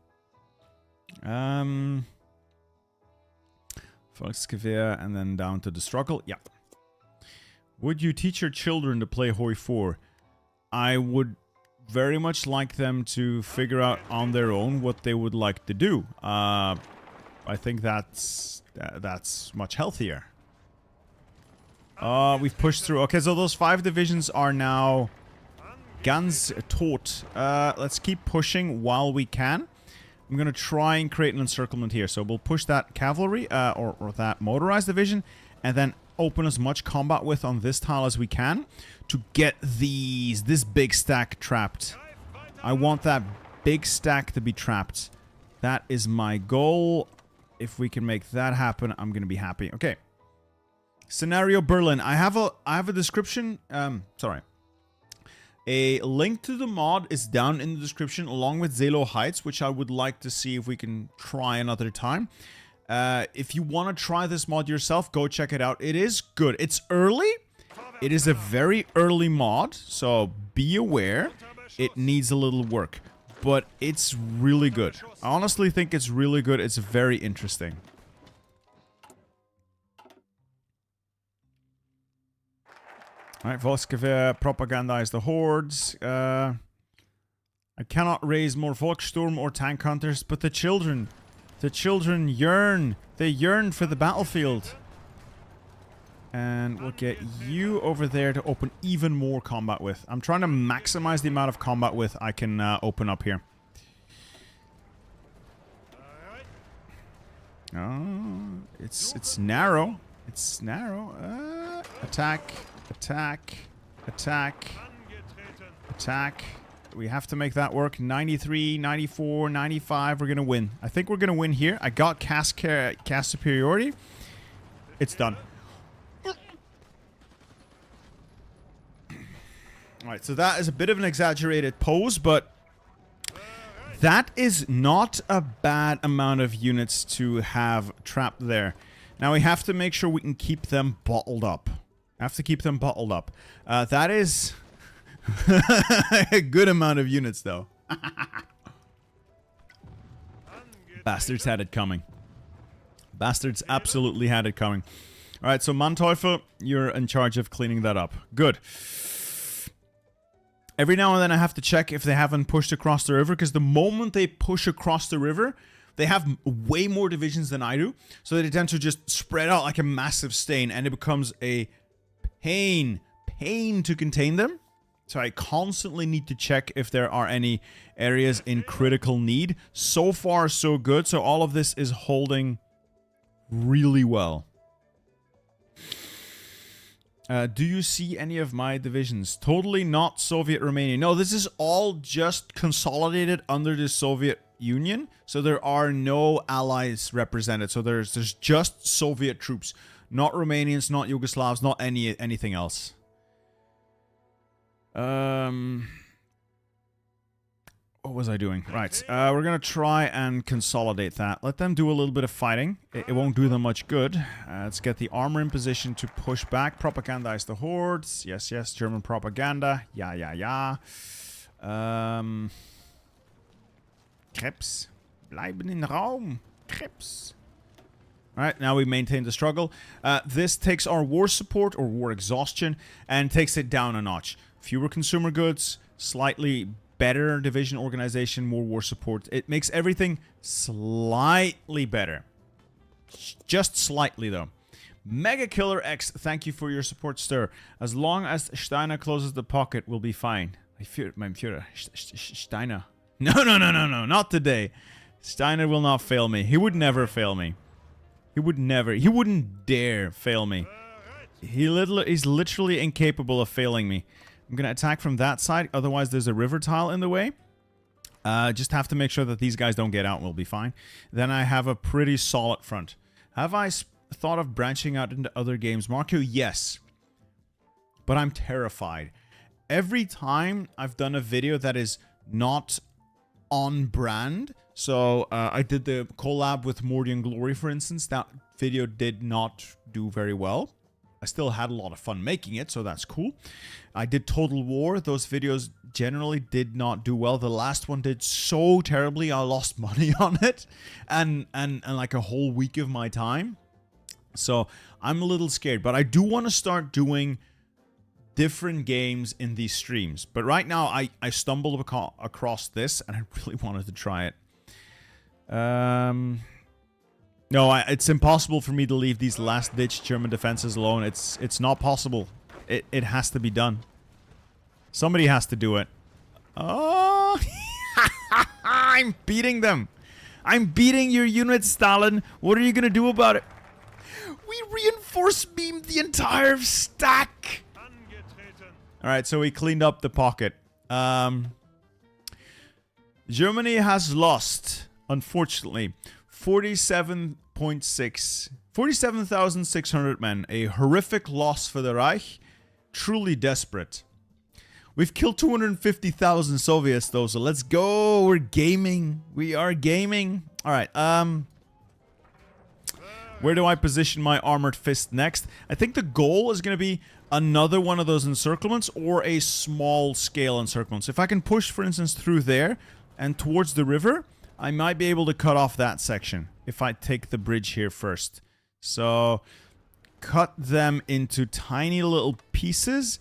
Volksgewehr and then down to the struggle. Yeah. Would you teach your children to play Hoi 4? I would very much like them to figure out on their own what they would like to do. I think that's much healthier. We've pushed through. Okay, so those 5 divisions are now ganz tot. Let's keep pushing while we can. I'm gonna try and create an encirclement here. So we'll push that cavalry or that motorized division, and then open as much combat width on this tile as we can to get this big stack trapped. I want that big stack to be trapped. That is my goal. If we can make that happen, I'm gonna be happy. Okay. Scenario Berlin. I have a description. Sorry. A link to the mod is down in the description along with Zelo Heights, which I would like to see if we can try another time. If you want to try this mod yourself, go check it out. It is good. It's early. It is a very early mod, so be aware. It needs a little work, but it's really good. I honestly think it's really good. It's very interesting. Alright, Volksgewehr, propagandize the hordes. I cannot raise more Volkssturm or tank hunters, but the children yearn. They yearn for the battlefield. And we'll get you over there to open even more combat width. I'm trying to maximize the amount of combat width I can open up here. Oh, it's narrow. It's narrow. Attack. Attack. Attack. Attack. We have to make that work. 93, 94, 95. We're going to win. I think we're going to win here. I got cast superiority. It's done. Alright, so that is a bit of an exaggerated pose, but that is not a bad amount of units to have trapped there. Now we have to make sure we can keep them bottled up. Have to keep them bottled up. That is a good amount of units, though. Bastards had it coming. Bastards absolutely had it coming. Alright, so Manteuffel, you're in charge of cleaning that up. Good. Every now and then I have to check if they haven't pushed across the river, because the moment they push across the river, they have way more divisions than I do. So they tend to just spread out like a massive stain, and it becomes a pain to contain them. So I constantly need to check if there are any areas in critical need. So far, so good. So all of this is holding really well. Do you see any of my divisions? Totally not Soviet Romania. No, this is all just consolidated under the Soviet Union. So there are no allies represented. So there's just Soviet troops. Not Romanians, not Yugoslavs, not anything else. What was I doing? Right, we're gonna try and consolidate that. Let them do a little bit of fighting. It won't do them much good. Let's get the armor in position to push back. Propagandize the hordes. Yes, yes, German propaganda. Yeah, yeah, yeah. Krebs. Bleiben in Raum. Krebs. Alright, now we maintain the struggle. This takes our war support, or war exhaustion, and takes it down a notch. Fewer consumer goods, slightly better division organization, more war support. It makes everything slightly better. Just slightly, though. Mega Killer X, thank you for your support, sir. As long as Steiner closes the pocket, we'll be fine. Mein Führer. Steiner. No, not today. Steiner will not fail me. He would never fail me. He wouldn't dare fail me. He's literally incapable of failing me. I'm going to attack from that side, otherwise there's a river tile in the way. Just have to make sure that these guys don't get out and we'll be fine. Then I have a pretty solid front. Have I thought of branching out into other games, Marco? Yes. But I'm terrified. Every time I've done a video that is not on brand, so I did the collab with Morty and Glory, for instance. That video did not do very well. I still had a lot of fun making it, so that's cool. I did Total War. Those videos generally did not do well. The last one did so terribly, I lost money on it. And like a whole week of my time. So I'm a little scared, but I do want to start doing different games in these streams. But right now, I stumbled across this, and I really wanted to try it. No, it's impossible for me to leave these last-ditch German defenses alone. It's not possible. It has to be done. Somebody has to do it. Oh, I'm beating them. I'm beating your unit, Stalin. What are you gonna do about it? We reinforce beamed the entire stack. Alright, so we cleaned up the pocket. Germany has lost, unfortunately, 47,600 men. A horrific loss for the Reich. Truly desperate. We've killed 250,000 Soviets, though, so let's go. We're gaming. We are gaming. Alright, where do I position my armored fist next? I think the goal is going to be another one of those encirclements or a small-scale encirclement. So if I can push, for instance, through there and towards the river, I might be able to cut off that section if I take the bridge here first. So cut them into tiny little pieces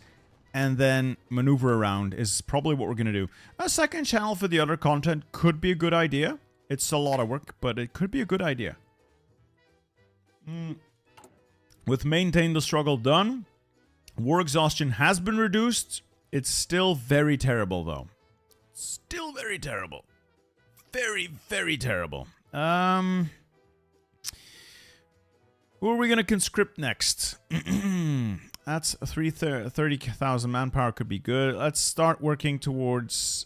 and then maneuver around is probably what we're going to do. A second channel for the other content could be a good idea. It's a lot of work, but it could be a good idea. With maintain the struggle done, war exhaustion has been reduced. It's still very terrible, though. Still very terrible. Very, very terrible. Who are we going to conscript next? That's 30,000 manpower could be good. Let's start working towards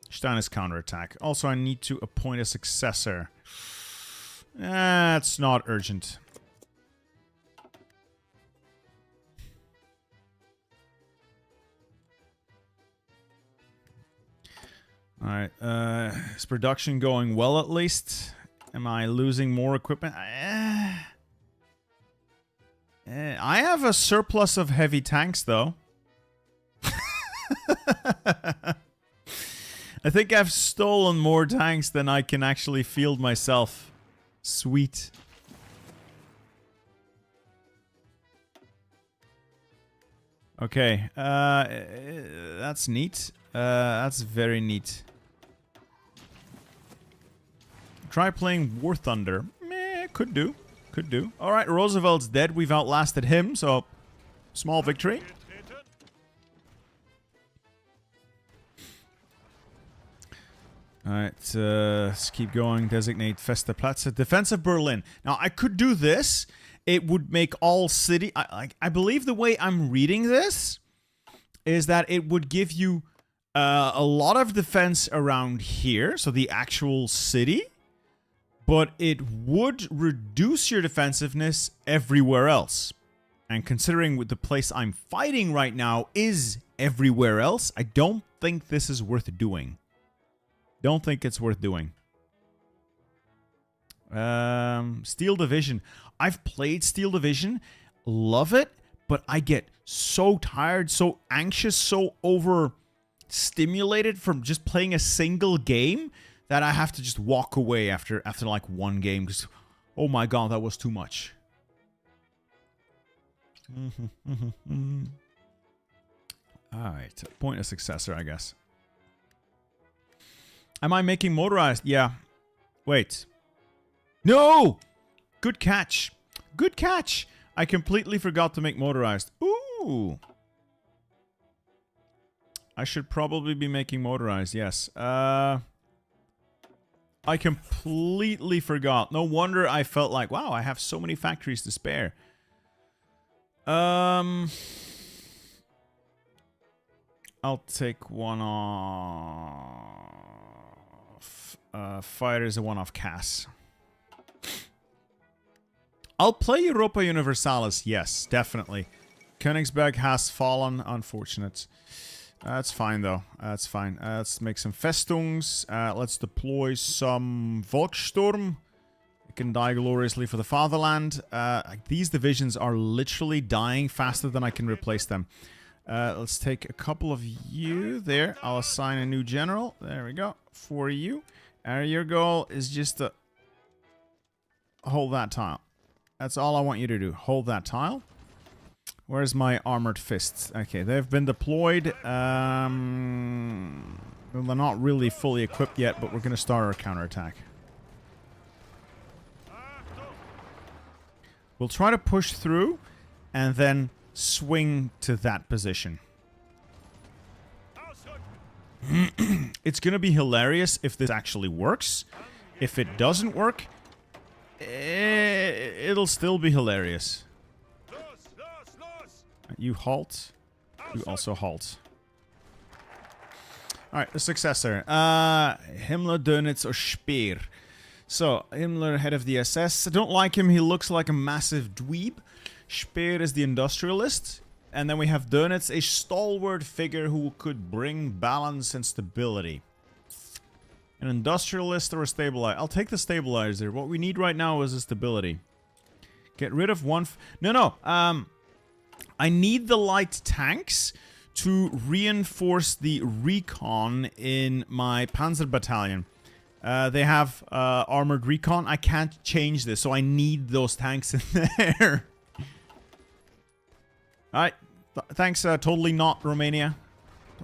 Stein's counterattack. Also, I need to appoint a successor. It's not urgent. Alright, is production going well at least? Am I losing more equipment? I have a surplus of heavy tanks, though. I think I've stolen more tanks than I can actually field myself. Sweet. Okay, that's neat. That's very neat. Try playing War Thunder. Meh, could do. Could do. Alright, Roosevelt's dead. We've outlasted him, so small victory. Alright, let's keep going. Designate Festeplatz. Defense of Berlin. Now, I could do this. It would make all city... I believe the way I'm reading this is that it would give you a lot of defense around here, so the actual city, but it would reduce your defensiveness everywhere else. And considering with the place I'm fighting right now is everywhere else, I don't think this is worth doing. Don't think it's worth doing. Steel Division. I've played Steel Division. Love it. But I get so tired, so anxious, so overstimulated from just playing a single game that I have to just walk away after like one game. Because, oh my god, that was too much. Alright. Point a successor, I guess. Am I making motorized? Yeah. Wait. No! Good catch. Good catch. I completely forgot to make motorized. Ooh. I should probably be making motorized, yes. I completely forgot. No wonder I felt like, wow, I have so many factories to spare. I'll take one off. Fighters, a one-off Cass. I'll play Europa Universalis, yes, definitely. Königsberg has fallen, unfortunate. That's fine, though. That's fine. Let's make some Festungs. Let's deploy some Volkssturm. It can die gloriously for the fatherland. These divisions are literally dying faster than I can replace them. Let's take a couple of you there. I'll assign a new general. There we go. For you. Your goal is just to hold that tile. That's all I want you to do. Hold that tile. Where's my armored fists? Okay, they've been deployed. Well, they're not really fully equipped yet, but we're going to start our counterattack. We'll try to push through and then swing to that position. It's going to be hilarious if this actually works. If it doesn't work, it'll still be hilarious. You halt. You also halt. Alright, the successor. Himmler, Dönitz, or Speer. So, Himmler, head of the SS. I don't like him. He looks like a massive dweeb. Speer is the industrialist. And then we have Dönitz, a stalwart figure who could bring balance and stability. An industrialist or a stabilizer? I'll take the stabilizer. What we need right now is a stability. Get rid of one... No. I need the light tanks to reinforce the recon in my panzer battalion. They have armored recon. I can't change this, so I need those tanks in there. Alright. Thanks, totally not Romania.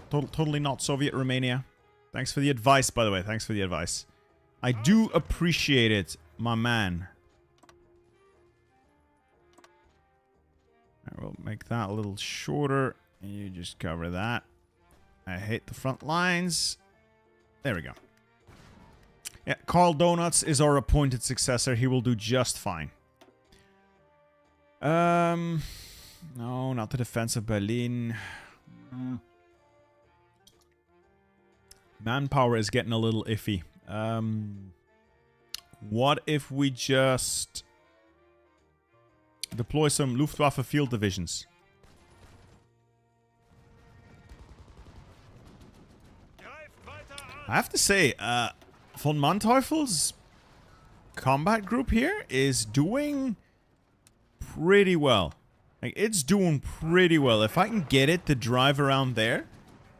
Totally not Soviet Romania. Thanks for the advice, by the way. Thanks for the advice. I do appreciate it, my man. Alright, we'll make that a little shorter. And you just cover that. I hate the front lines. There we go. Yeah, Karl Donuts is our appointed successor. He will do just fine. No, not the defense of Berlin. Manpower is getting a little iffy. What if we just deploy some Luftwaffe field divisions? I have to say, von Manteuffel's combat group here is doing pretty well. Like, it's doing pretty well. If I can get it to drive around there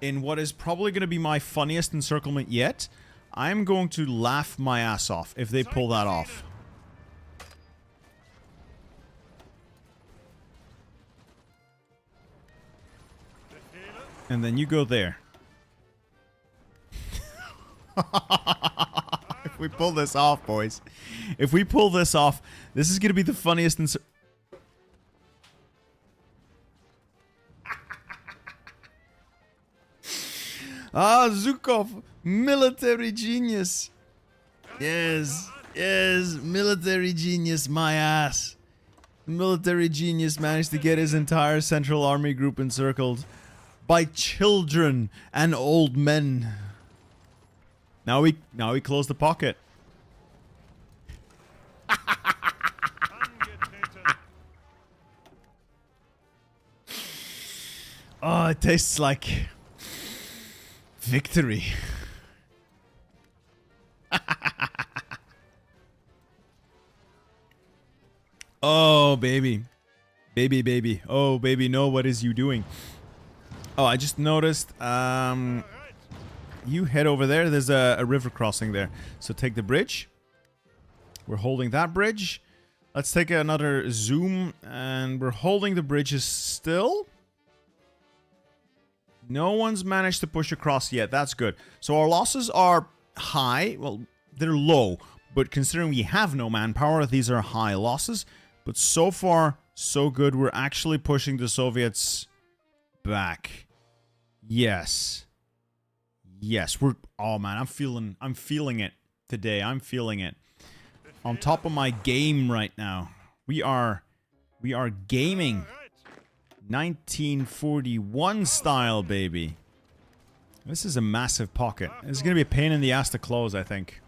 in what is probably going to be my funniest encirclement yet, I'm going to laugh my ass off if they pull that off. And then you go there. If we pull this off, boys. If we pull this off, this is going to be the funniest Ah, Zhukov, military genius. Yes, military genius, my ass. Military genius managed to get his entire Central Army group encircled by children and old men. Now we close the pocket. Oh, it tastes like victory. Oh, baby. Baby. Oh, baby, no, what is you doing? Oh, I just noticed, you head over there. There's a river crossing there. So take the bridge. We're holding that bridge. Let's take another zoom. And we're holding the bridges still. No one's managed to push across yet. That's good. So our losses are high. Well, they're low. But considering we have no manpower, these are high losses. But so far, so good. We're actually pushing the Soviets back. Yes. Yes, we're... Oh, man, I'm feeling it today. I'm feeling it. On top of my game right now. We are gaming. 1941 style, baby. This is a massive pocket. It's going to be a pain in the ass to close, I think.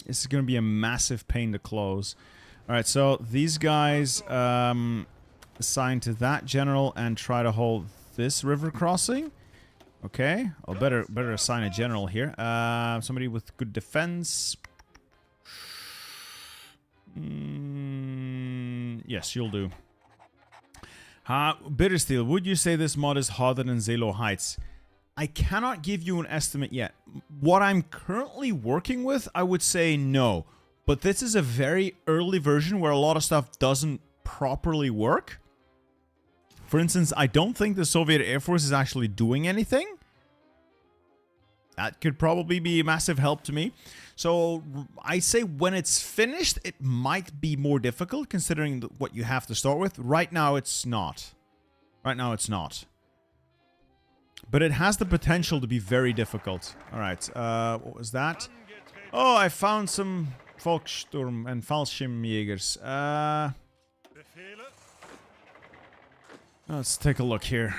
This is going to be a massive pain to close. Alright, so these guys assign to that general and try to hold this river crossing. Okay, I'll better assign a general here. Somebody with good defense. Yes, you'll do. Bittersteel, would you say this mod is harder than Zelo Heights? I cannot give you an estimate yet. What I'm currently working with, I would say no. But this is a very early version where a lot of stuff doesn't properly work. For instance, I don't think the Soviet Air Force is actually doing anything. That could probably be a massive help to me. So I say when it's finished, it might be more difficult considering what you have to start with. Right now, it's not. Right now, it's not. But it has the potential to be very difficult. All right, what was that? Oh, I found some Volkssturm and Fallschirmjägers. Let's take a look here.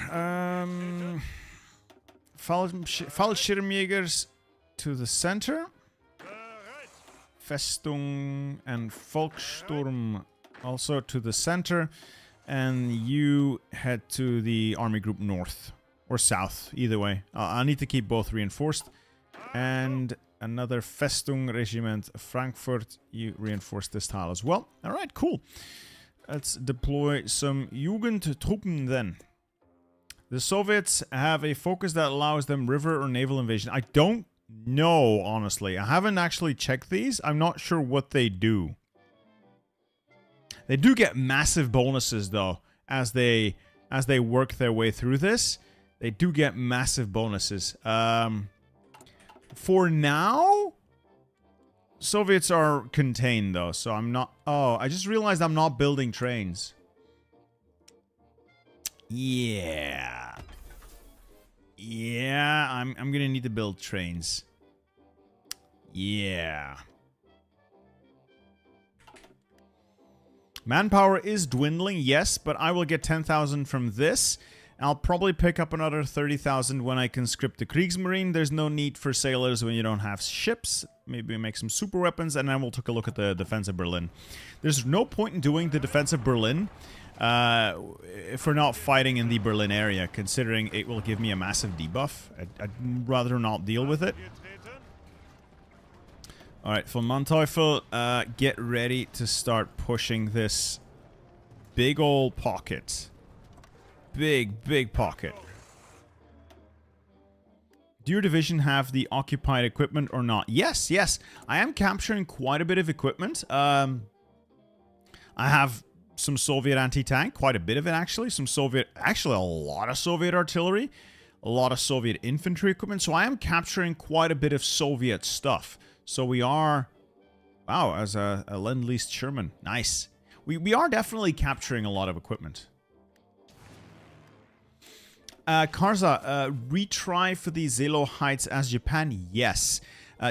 Fallschirmjägers to the center. Festung and Volkssturm also to the center. And you head to the army group north. Or south, either way. I need to keep both reinforced. And another Festung Regiment Frankfurt. You reinforce this tile as well. Alright, cool. Let's deploy some Jugendtruppen then. The Soviets have a focus that allows them river or naval invasion. I don't know, honestly. I haven't actually checked these. I'm not sure what they do. They do get massive bonuses, though, as they work their way through this. They do get massive bonuses. For now, Soviets are contained, though, so I'm not... Oh, I just realized I'm not building trains. Yeah. Yeah, I'm gonna need to build trains. Yeah. Manpower is dwindling, yes, but I will get 10,000 from this. I'll probably pick up another 30,000 when I conscript the Kriegsmarine. There's no need for sailors when you don't have ships. Maybe make some super weapons, and then we'll take a look at the defense of Berlin. There's no point in doing the defense of Berlin if we're not fighting in the Berlin area, considering it will give me a massive debuff. I'd rather not deal with it. Alright, von Manteuffel, get ready to start pushing this big old pocket. Big pocket. Do your division have the occupied equipment or not? Yes. I am capturing quite a bit of equipment. I have some Soviet anti-tank, quite a bit of it actually. Some Soviet, actually a lot of Soviet artillery, a lot of Soviet infantry equipment. So I am capturing quite a bit of Soviet stuff. So we are, wow, as a Lend-Lease Sherman. Nice. We are definitely capturing a lot of equipment. Karza, retry for the Zelo Heights as Japan? Yes.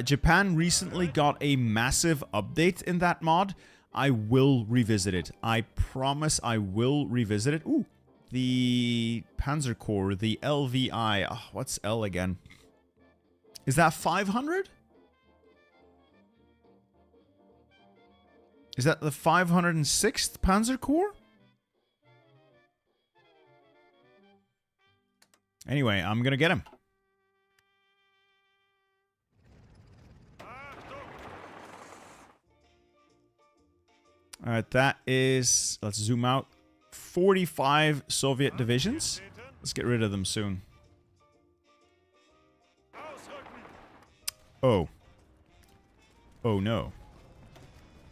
Japan recently got a massive update in that mod. I will revisit it. I promise I will revisit it. Ooh, the Panzer Corps, the LVI. Oh, what's L again? Is that 500? Is that the 506th Panzer Corps? Anyway, I'm gonna get him. Alright, that is... Let's zoom out. 45 Soviet divisions. Let's get rid of them soon. Oh. Oh no.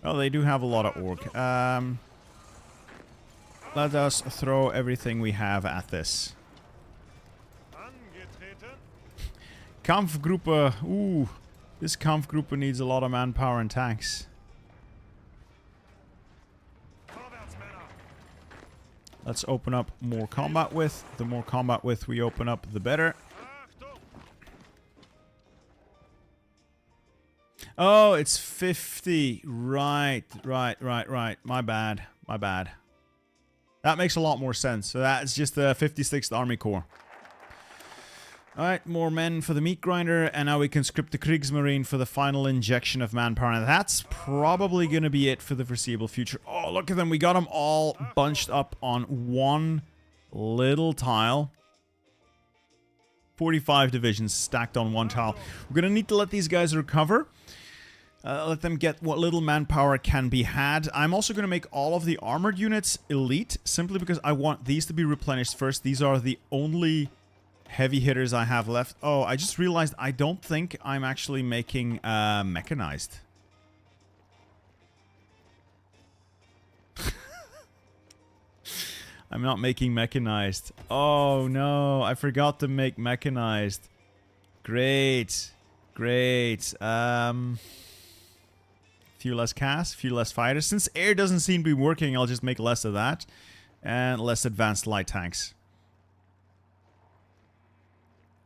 Well, they do have a lot of orc. Let us throw everything we have at this. Kampfgruppe. Ooh. This Kampfgruppe needs a lot of manpower and tanks. Let's open up more combat width. The more combat width we open up, the better. Oh, it's 50. Right. My bad. That makes a lot more sense. So that's just the 56th Army Corps. Alright, more men for the meat grinder, and now we conscript the Kriegsmarine for the final injection of manpower. And that's probably going to be it for the foreseeable future. Oh, look at them. We got them all bunched up on one little tile. 45 divisions stacked on one tile. We're going to need to let these guys recover. Let them get what little manpower can be had. I'm also going to make all of the armored units elite, simply because I want these to be replenished first. These are the only heavy hitters I have left. Oh, I just realized I don't think I'm actually making mechanized. I'm not making mechanized. Oh no, I forgot to make mechanized. Great. Great. Few less cast, few less fighters. Since air doesn't seem to be working, I'll just make less of that. And less advanced light tanks.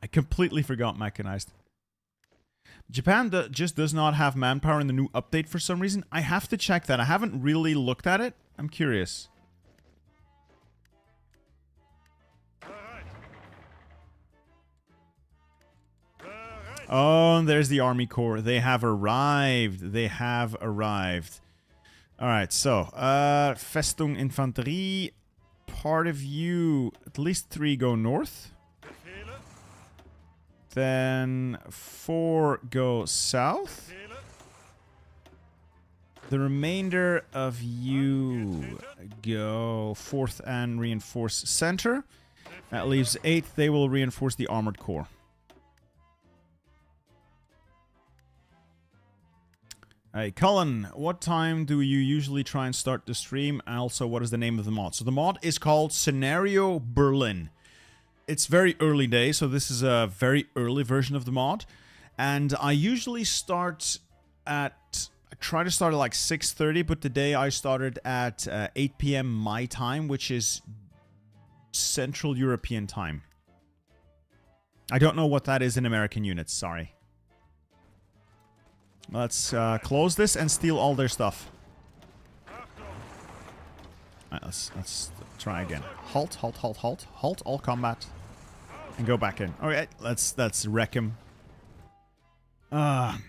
I completely forgot mechanized. Japan just does not have manpower in the new update for some reason. I have to check that. I haven't really looked at it. I'm curious. Oh, and there's the Army Corps. They have arrived. They have arrived. Alright, so, Festung Infanterie. Part of you, at least 3 go north. Then 4 go south. The remainder of you go 4th and reinforce center. That leaves 8th. They will reinforce the armored core. Hey, Cullen, what time do you usually try and start the stream? And also, what is the name of the mod? So the mod is called Scenario Berlin. It's very early days, so this is a very early version of the mod. And I usually start at... I try to start at like 6:30, but today I started at 8 PM my time, which is Central European time. I don't know what that is in American units, sorry. Let's close this and steal all their stuff. Alright, let's try again. Halt, halt, halt, halt. Halt all combat. And go back in. Alright, let's wreck him.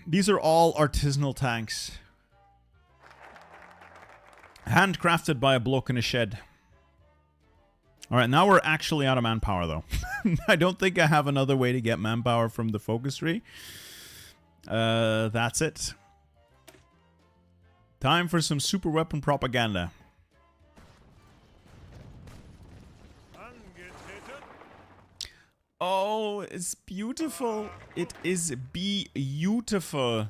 These are all artisanal tanks. Handcrafted by a bloke in a shed. Alright, now we're actually out of manpower though. I don't think I have another way to get manpower from the focus tree. That's it. Time for some super weapon propaganda. Oh, it's beautiful. It is beautiful.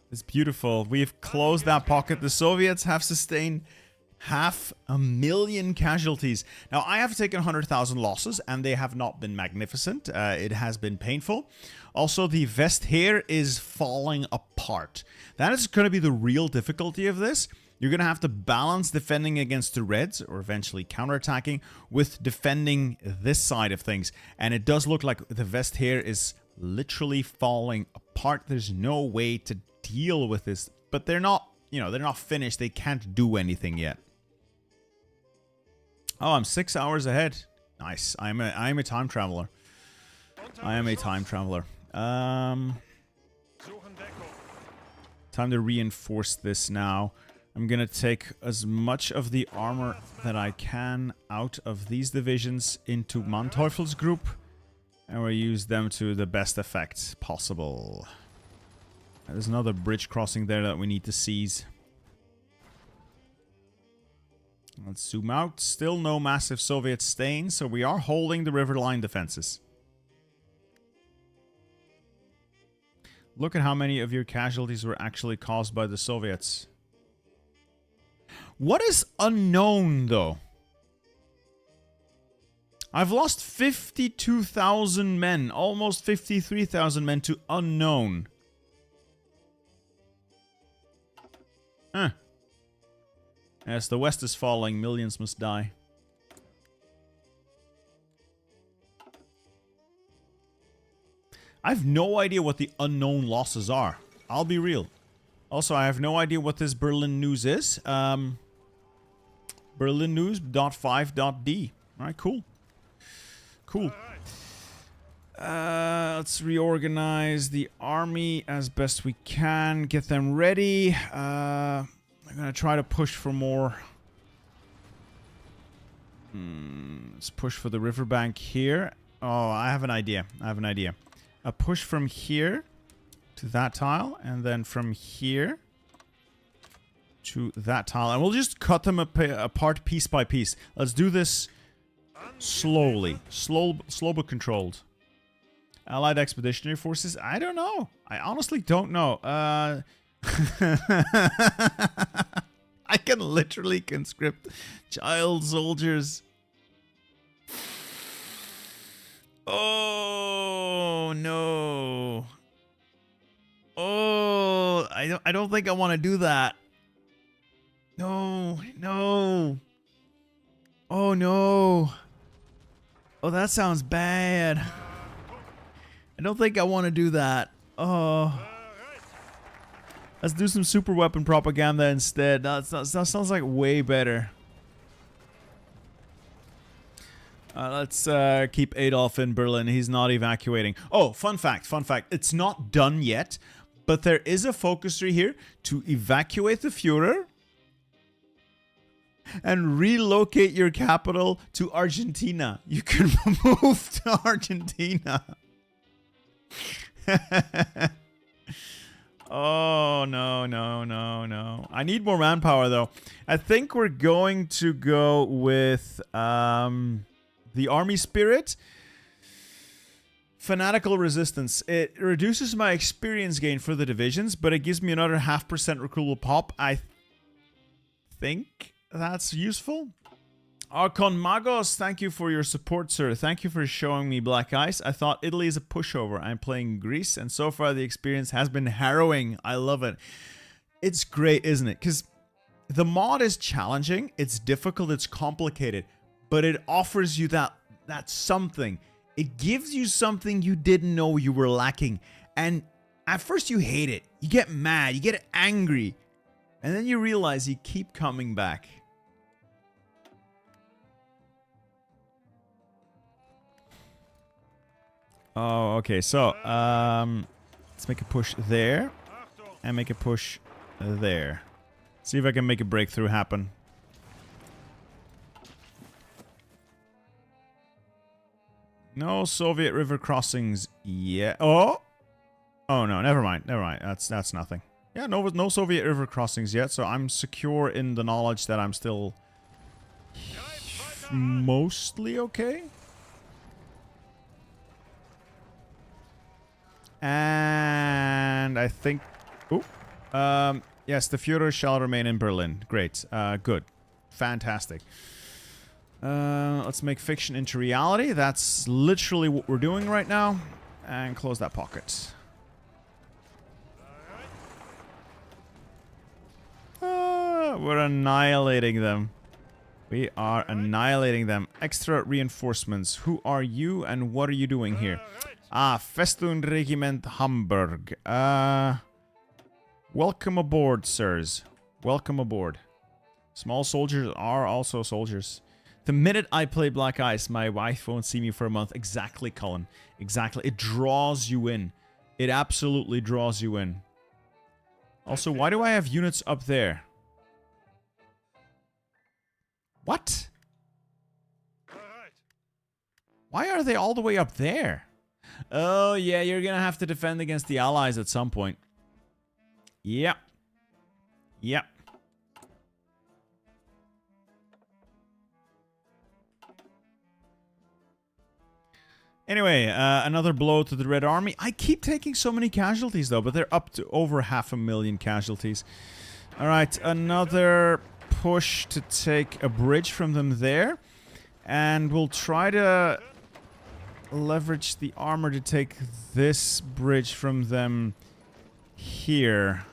It's beautiful. We've closed that pocket. The Soviets have sustained 500,000 casualties. Now, I have taken 100,000 losses, and they have not been magnificent. It has been painful. Also, the West here is falling apart. That is going to be the real difficulty of this. You're going to have to balance defending against the Reds, or eventually counterattacking, with defending this side of things. And it does look like the West here is literally falling apart. There's no way to deal with this. But they're not, you know, they're not finished. They can't do anything yet. Oh, I'm 6 hours ahead. Nice. I'm a time traveler. I am a time traveler. Time to reinforce this now. I'm gonna take as much of the armor that I can out of these divisions into Manteuffel's group, and we'll use them to the best effect possible. There's another bridge crossing there that we need to seize. Let's zoom out. Still no massive Soviet stain, so we are holding the river line defenses. Look at how many of your casualties were actually caused by the Soviets. What is unknown, though? I've lost 52,000 men, almost 53,000 men to unknown. Huh. As the West is falling, millions must die. I have no idea what the unknown losses are. I'll be real. Also, I have no idea what this Berlin news is. Berlin news.5.d. Alright, cool. Cool. Let's reorganize the army as best we can. Get them ready. I'm gonna try to push for more. Let's push for the riverbank here. Oh, I have an idea. A push from here to that tile, and then from here to that tile. And we'll just cut them apart piece by piece. Let's do this slowly. Slow but controlled. Allied Expeditionary Forces? I don't know. I honestly don't know. I can literally conscript child soldiers. Oh no. Oh, I don't think I want to do that. No, no. Oh no. Oh, that sounds bad. I don't think I want to do that. Oh. Let's do some super weapon propaganda instead. That sounds like way better. Let's keep Adolf in Berlin. He's not evacuating. Oh, fun fact, fun fact. It's not done yet, but there is a focuser here to evacuate the Führer and relocate your capital to Argentina. You can move to Argentina. Oh, no, no, no, no. I need more manpower, though. I think we're going to go with the army spirit. Fanatical resistance. It reduces my experience gain for the divisions, but it gives me another 0.5% recruitable pop. I think that's useful. Archon Magos, thank you for your support, sir. Thank you for showing me Black Ice. I thought Italy is a pushover. I'm playing Greece, and so far the experience has been harrowing. I love it. It's great, isn't it? Because the mod is challenging, it's difficult, it's complicated, but it offers you that something. It gives you something you didn't know you were lacking. And at first you hate it. You get mad, you get angry, and then you realize you keep coming back. Oh, okay. So, let's make a push there. And make a push there. See if I can make a breakthrough happen. No Soviet river crossings yet. Oh! Oh, no. Never mind. Never mind. That's nothing. Yeah, no Soviet river crossings yet. So I'm secure in the knowledge that I'm still mostly okay. And I think... Oh. Yes, the Führer shall remain in Berlin. Great. Good. Fantastic. Let's make fiction into reality. That's literally what we're doing right now. And close that pocket. We're annihilating them. We are annihilating them. Extra reinforcements. Who are you and what are you doing here? Ah, Festung Regiment Hamburg. Welcome aboard, sirs. Welcome aboard. Small soldiers are also soldiers. The minute I play Black Ice, my wife won't see me for a month. Exactly, Colin. Exactly. It draws you in. It absolutely draws you in. Also, why do I have units up there? What? Why are they all the way up there? Oh, yeah, you're gonna have to defend against the Allies at some point. Yep. Yep. Anyway, another blow to the Red Army. I keep taking so many casualties, though, but they're up to over 500,000 casualties. Alright, another push to take a bridge from them there. And we'll try to leverage the armor to take this bridge from them here.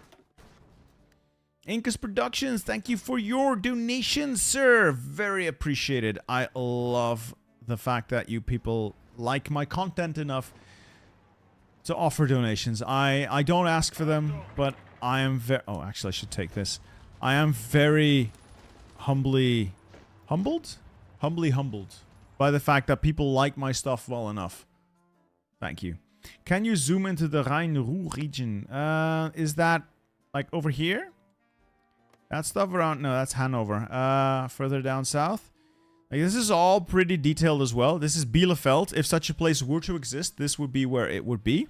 Incas Productions, thank you for your donation, sir. Very appreciated. I love the fact that you people like my content enough to offer donations. I don't ask for them, but I am very... Oh, actually, I should take this. I am very humbly... Humbled? Humbly humbled by the fact that people like my stuff well enough. Thank you. Can you zoom into the Rhine-Ruhr region? Is that, like, over here? That stuff around... No, that's Hanover. Further down south? Like, this is all pretty detailed as well. This is Bielefeld. If such a place were to exist, this would be where it would be.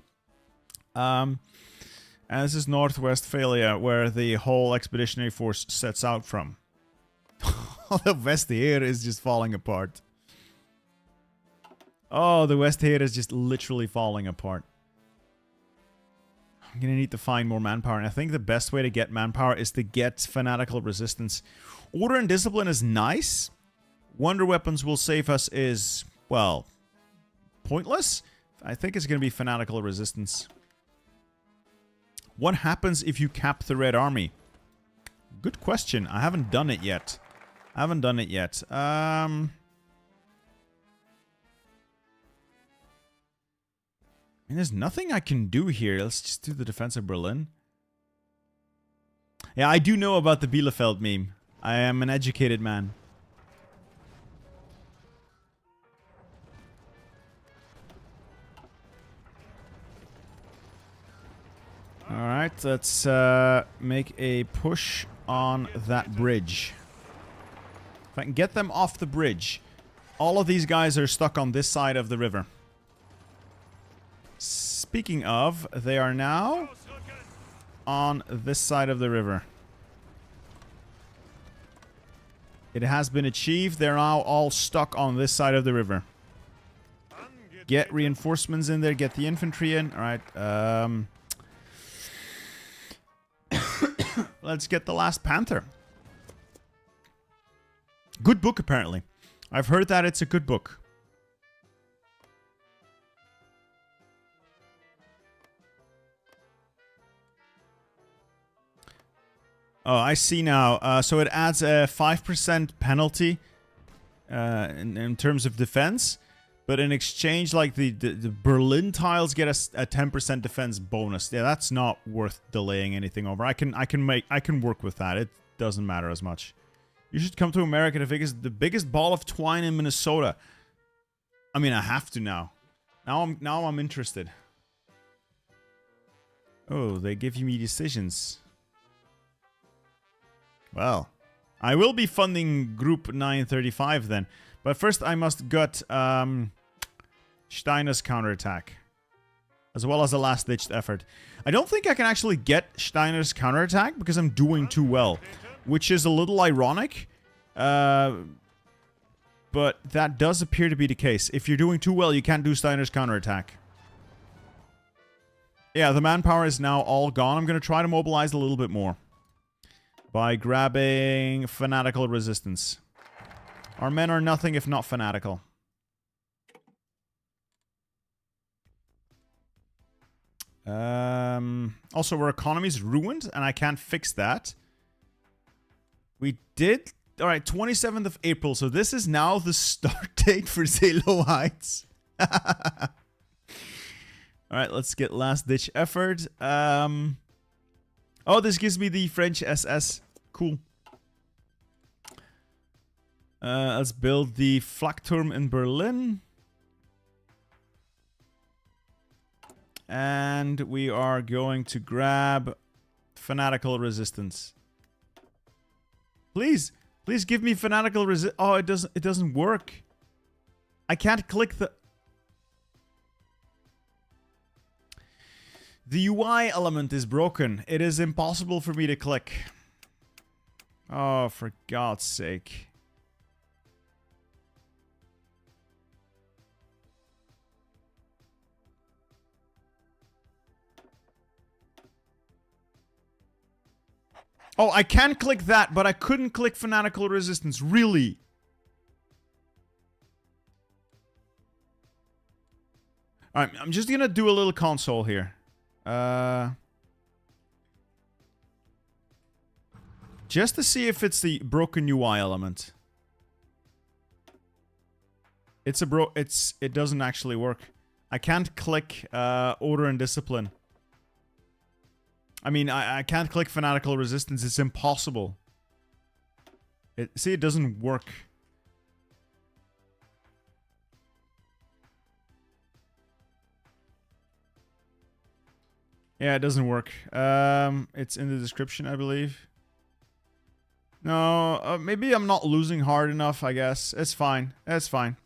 And this is North Westphalia, where the whole expeditionary force sets out from. The Westheer is just falling apart. Oh, the Westheer is just literally falling apart. I'm gonna need to find more manpower, and I think the best way to get manpower is to get fanatical resistance. Order and discipline is nice. Wonder weapons will save us is, well, pointless. I think it's gonna be fanatical resistance. What happens if you cap the Red Army? Good question. I haven't done it yet. And there's nothing I can do here. Let's just do the defense of Berlin. Yeah, I do know about the Bielefeld meme. I am an educated man. Alright, let's make a push on that bridge. If I can get them off the bridge. All of these guys are stuck on this side of the river. Speaking of, they are now on this side of the river. It has been achieved. They're now all stuck on this side of the river. Get reinforcements in there. Get the infantry in. Alright. Let's get the Last Panther. Good book, apparently. I've heard that it's a good book. Oh, I see now. So it adds a 5% penalty in terms of defense. But in exchange, like the Berlin tiles get a 10% defense bonus. Yeah, that's not worth delaying anything over. I can work with that. It doesn't matter as much. You should come to America. The biggest ball of twine in Minnesota. I mean, I have to now. Now I'm interested. Oh, they give me decisions. Well, I will be funding Group 935 then. But first I must gut Steiner's counterattack. As well as a last-ditched effort. I don't think I can actually get Steiner's counterattack because I'm doing too well. Which is a little ironic. But that does appear to be the case. If you're doing too well, you can't do Steiner's counterattack. Yeah, the manpower is now all gone. I'm going to try to mobilize a little bit more. By grabbing fanatical resistance. Our men are nothing if not fanatical. Also, our economy's ruined, and I can't fix that. We did... Alright, 27th of April, so this is now the start date for Zelo Heights. Alright, let's get last-ditch effort. Oh, this gives me the French SS. Cool. Let's build the Flakturm in Berlin. And we are going to grab fanatical resistance. Please, please give me fanatical resistance. Oh, it doesn't work. I can't click the... The UI element is broken. It is impossible for me to click. Oh, for God's sake. Oh, I can click that, but I couldn't click fanatical resistance. Really? Alright, I'm just gonna do a little console here. Just to see if it's the broken UI element. It doesn't actually work. I can't click order and discipline. I mean, I can't click fanatical resistance. It's impossible. See, it doesn't work. Yeah, it doesn't work. It's in the description, I believe. No, maybe I'm not losing hard enough, I guess. It's fine. It's fine.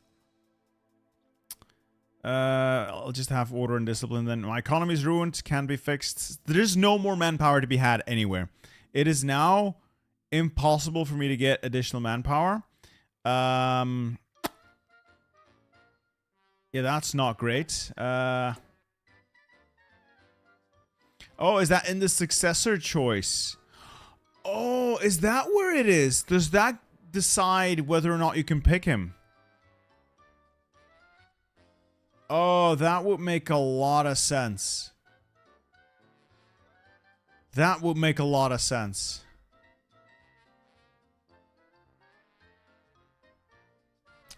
I'll just have order and discipline then. My economy's ruined. Can be fixed. There's no more manpower to be had anywhere. It is now impossible for me to get additional manpower. Yeah, that's not great. Oh, is that in the successor choice? Oh, is that where it is? Does that decide whether or not you can pick him? Oh, that would make a lot of sense. That would make a lot of sense.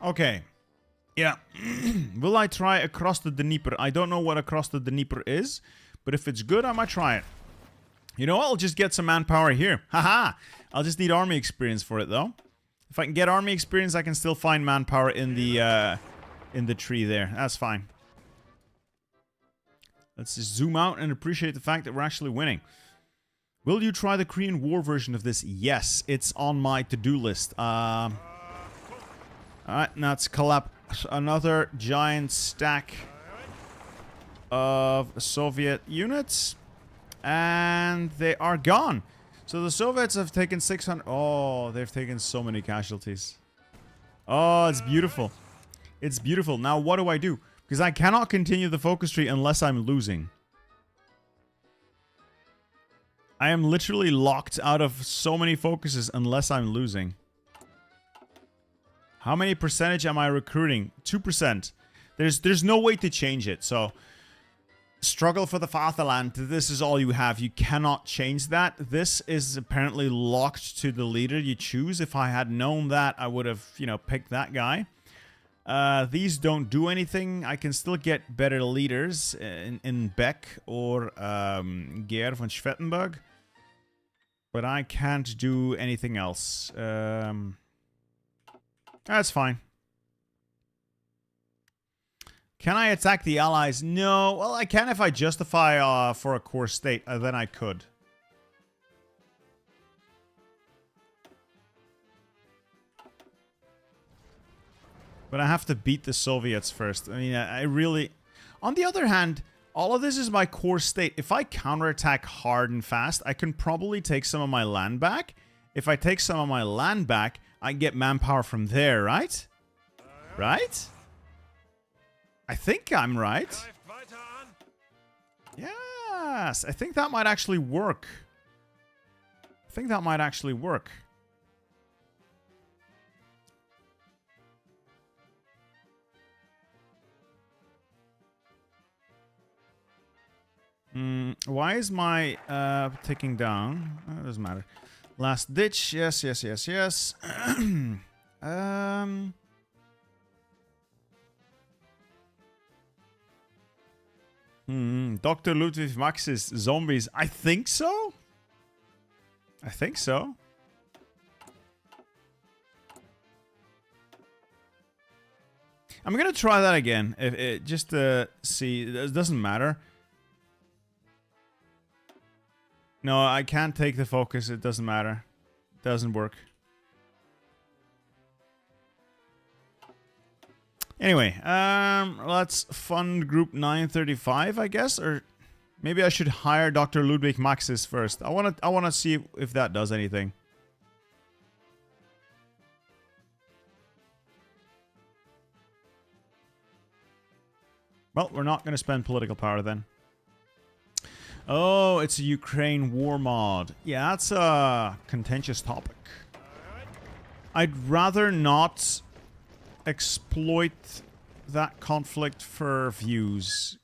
Okay. Yeah. Will I try across the Dnieper? I don't know what across the Dnieper is, but if it's good, I might try it. You know what? I'll just get some manpower here. Haha! I'll just need army experience for it, though. If I can get army experience, I can still find manpower in the tree there. That's fine. Let's just zoom out and appreciate the fact that we're actually winning. Will you try the Korean War version of this? Yes, it's on my to-do list. Alright, now let's collapse another giant stack of Soviet units. And they are gone. So the Soviets have taken 600... Oh, they've taken so many casualties. Oh, it's beautiful. It's beautiful. Now, what do I do? Because I cannot continue the focus tree unless I'm losing. I am literally locked out of so many focuses unless I'm losing. How many percentage am I recruiting? 2%. There's no way to change it, so... Struggle for the fatherland. This is all you have. You cannot change that. This is apparently locked to the leader you choose. If I had known that, I would have, you know, picked that guy. These don't do anything. I can still get better leaders in Beck or Geer von Schwettenberg. But I can't do anything else. That's fine. Can I attack the allies? No. Well, I can if I justify for a core state. Then I could. But I have to beat the Soviets first. I mean, I really... On the other hand, all of this is my core state. If I counterattack hard and fast, I can probably take some of my land back. If I take some of my land back, I get manpower from there, right? Right? I think I'm right. Yes, I think that might actually work. I think that might actually work. Why is my ticking down? It doesn't matter. Last ditch. Yes, yes, yes, yes. Dr. Ludwig Max's zombies. I think so. I think so. I'm gonna try that again. Just to see. It doesn't matter. No, I can't take the focus. It doesn't matter. It doesn't work. Anyway, let's fund group 935, I guess, or maybe I should hire Dr. Ludwig Maxis first. I wanna see if that does anything. Well, we're not gonna spend political power then. Oh, it's a Ukraine war mod. Yeah, that's a contentious topic. I'd rather not exploit that conflict for views.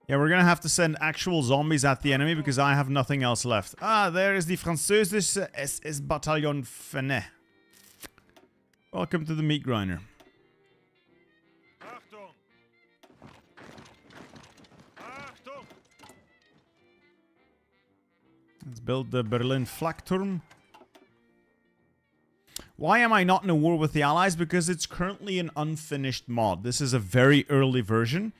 Yeah, we're gonna have to send actual zombies at the enemy because I have nothing else left. Ah, there is the Französische SS Bataillon Fenet. Welcome to the meat grinder. Let's build the Berlin Flakturm. Why am I not in a war with the Allies? Because it's currently an unfinished mod. This is a very early version,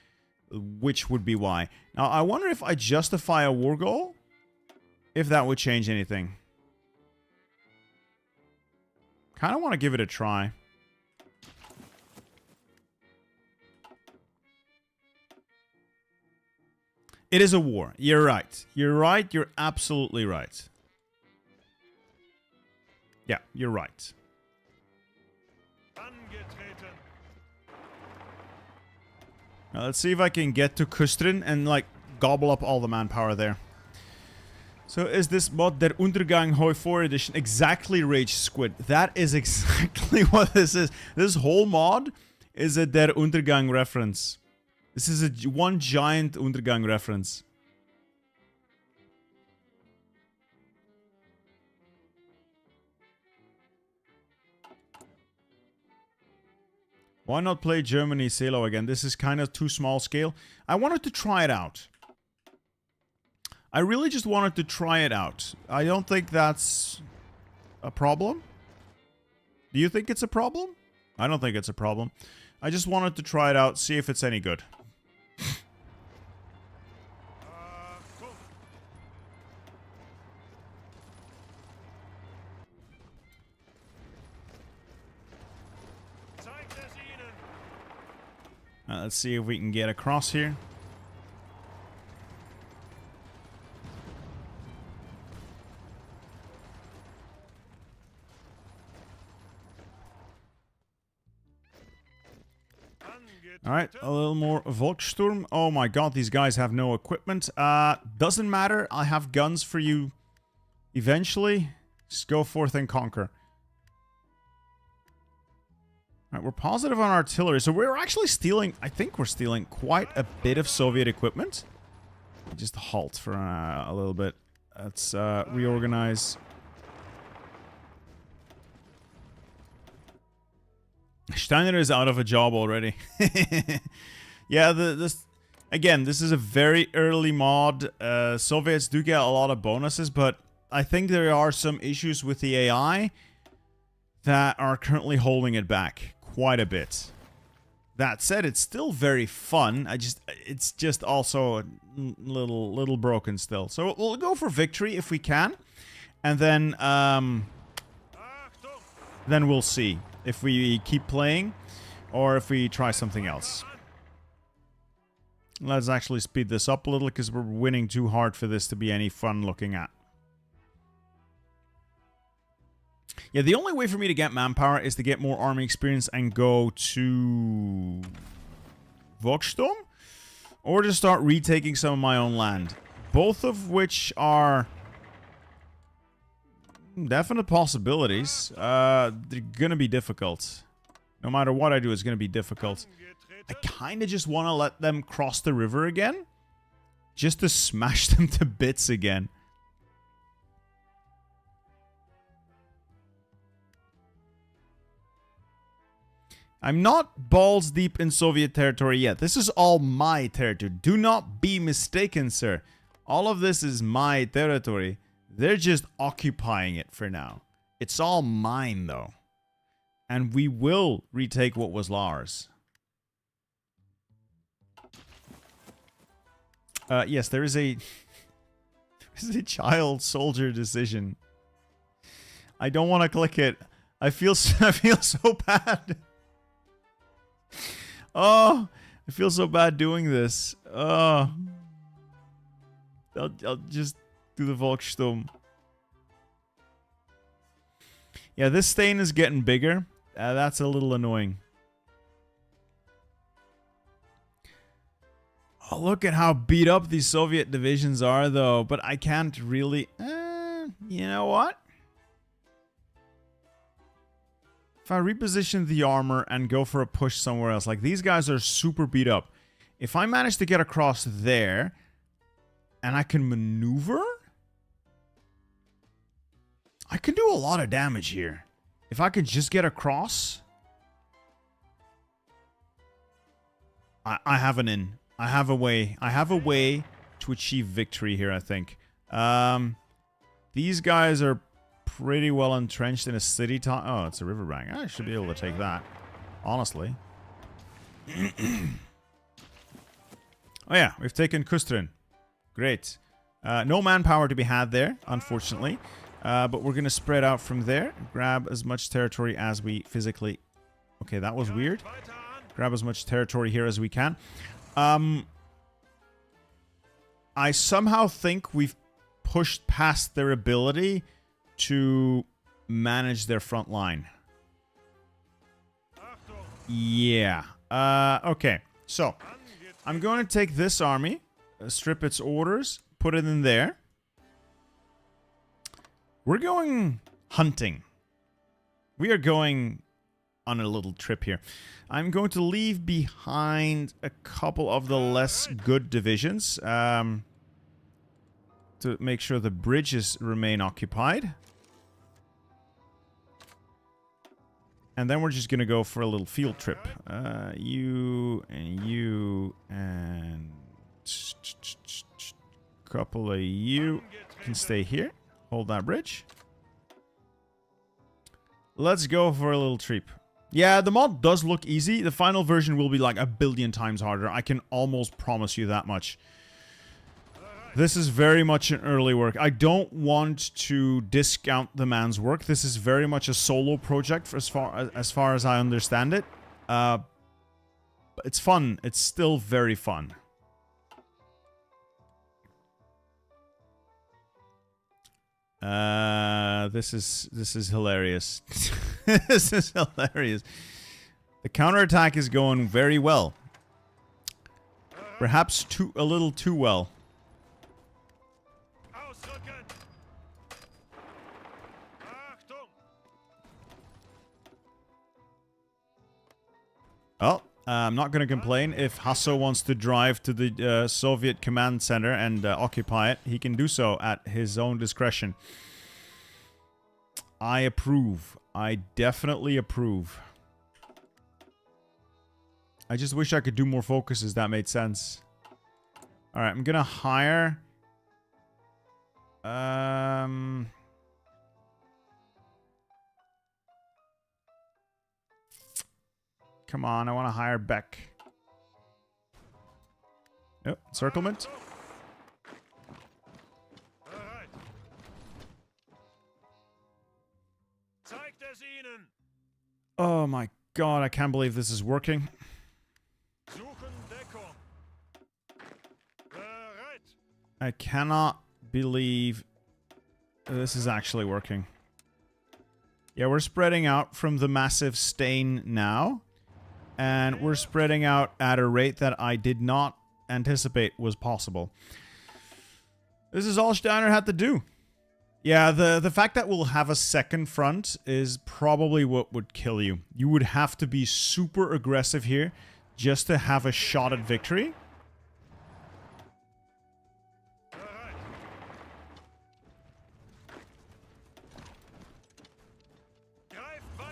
which would be why. Now, I wonder if I justify a war goal, if that would change anything. Kind of want to give it a try. It is a war. You're right. You're right. You're absolutely right. Yeah, you're right. Now, let's see if I can get to Kustrin and, like, gobble up all the manpower there. So is this mod Der Untergang Hoi 4 edition exactly Rage Squid? That is exactly what this is. This whole mod is a Der Untergang reference. This is a one giant Untergang reference. Why not play Germany Salo again? This is kind of too small scale. I wanted to try it out. I really just wanted to try it out. I don't think that's a problem. Do you think it's a problem? I don't think it's a problem. I just wanted to try it out, see if it's any good. Let's see if we can get across here. Alright, a little more Volkssturm. Oh my god, these guys have no equipment. Doesn't matter, I have guns for you eventually. Just go forth and conquer. Alright, we're positive on artillery, so we're actually stealing, I think we're stealing quite a bit of Soviet equipment. Just halt for a little bit. Let's reorganize. Steiner is out of a job already. Yeah, this is a very early mod. Soviets do get a lot of bonuses, but I think there are some issues with the AI that are currently holding it back quite a bit. That said, it's still very fun. It's just also a little broken still. So we'll go for victory if we can, and then we'll see if we keep playing or if we try something else. Let's actually speed this up a little because we're winning too hard for this to be any fun looking at. Yeah, the only way for me to get manpower is to get more army experience and go to Volkssturm, or to start retaking some of my own land. Both of which are definite possibilities. They're gonna be difficult. No matter what I do, it's gonna be difficult. I kind of just want to let them cross the river again, just to smash them to bits again. I'm not balls deep in Soviet territory yet. This is all my territory. Do not be mistaken, sir. All of this is my territory. They're just occupying it for now. It's all mine, though. And we will retake what was ours. Yes, there is a... There's a child soldier decision. I don't want to click it. I feel so bad. Oh, I feel so bad doing this. Oh. I'll just do the Volkssturm. Yeah, this stain is getting bigger. That's a little annoying. Oh, look at how beat up these Soviet divisions are, though. But I can't really... you know what? If I reposition the armor and go for a push somewhere else, like these guys are super beat up. If I manage to get across there, and I can maneuver, I can do a lot of damage here. If I could just get across, I have an in. I have a way. I have a way to achieve victory here, I think. These guys are pretty well entrenched in a city town. Oh, it's a riverbank. I should be able to take that, honestly. Oh yeah, we've taken Kustrin. Great. No manpower to be had there, unfortunately. But we're going to spread out from there. Grab as much territory as we physically... Okay, that was weird. Grab as much territory here as we can. I somehow think we've pushed past their ability to manage their front line. Yeah. Okay. So, I'm going to take this army, strip its orders, put it in there. We're going hunting. We are going on a little trip here. I'm going to leave behind a couple of the less good divisions to make sure the bridges remain occupied. And then we're just going to go for a little field trip. You and couple of you can stay here. Hold that bridge. Let's go for a little trip. Yeah, the mod does look easy. The final version will be like 1 billion times harder. I can almost promise you that much. This is very much an early work. I don't want to discount the man's work. This is very much a solo project for as far as I understand it. But it's fun. It's still very fun. This is hilarious. This is hilarious. The counterattack is going very well. Perhaps a little too well. Well, I'm not going to complain. If Hasso wants to drive to the Soviet command center and occupy it, he can do so at his own discretion. I approve. I definitely approve. I just wish I could do more focuses. That made sense. Alright, I'm going to hire... Come on, I want to hire Beck. Oh, encirclement. Oh my god, I can't believe this is working. I cannot believe this is actually working. Yeah, we're spreading out from the massive stain now. And we're spreading out at a rate that I did not anticipate was possible. This is all Steiner had to do. Yeah, the fact that we'll have a second front is probably what would kill you. You would have to be super aggressive here just to have a shot at victory.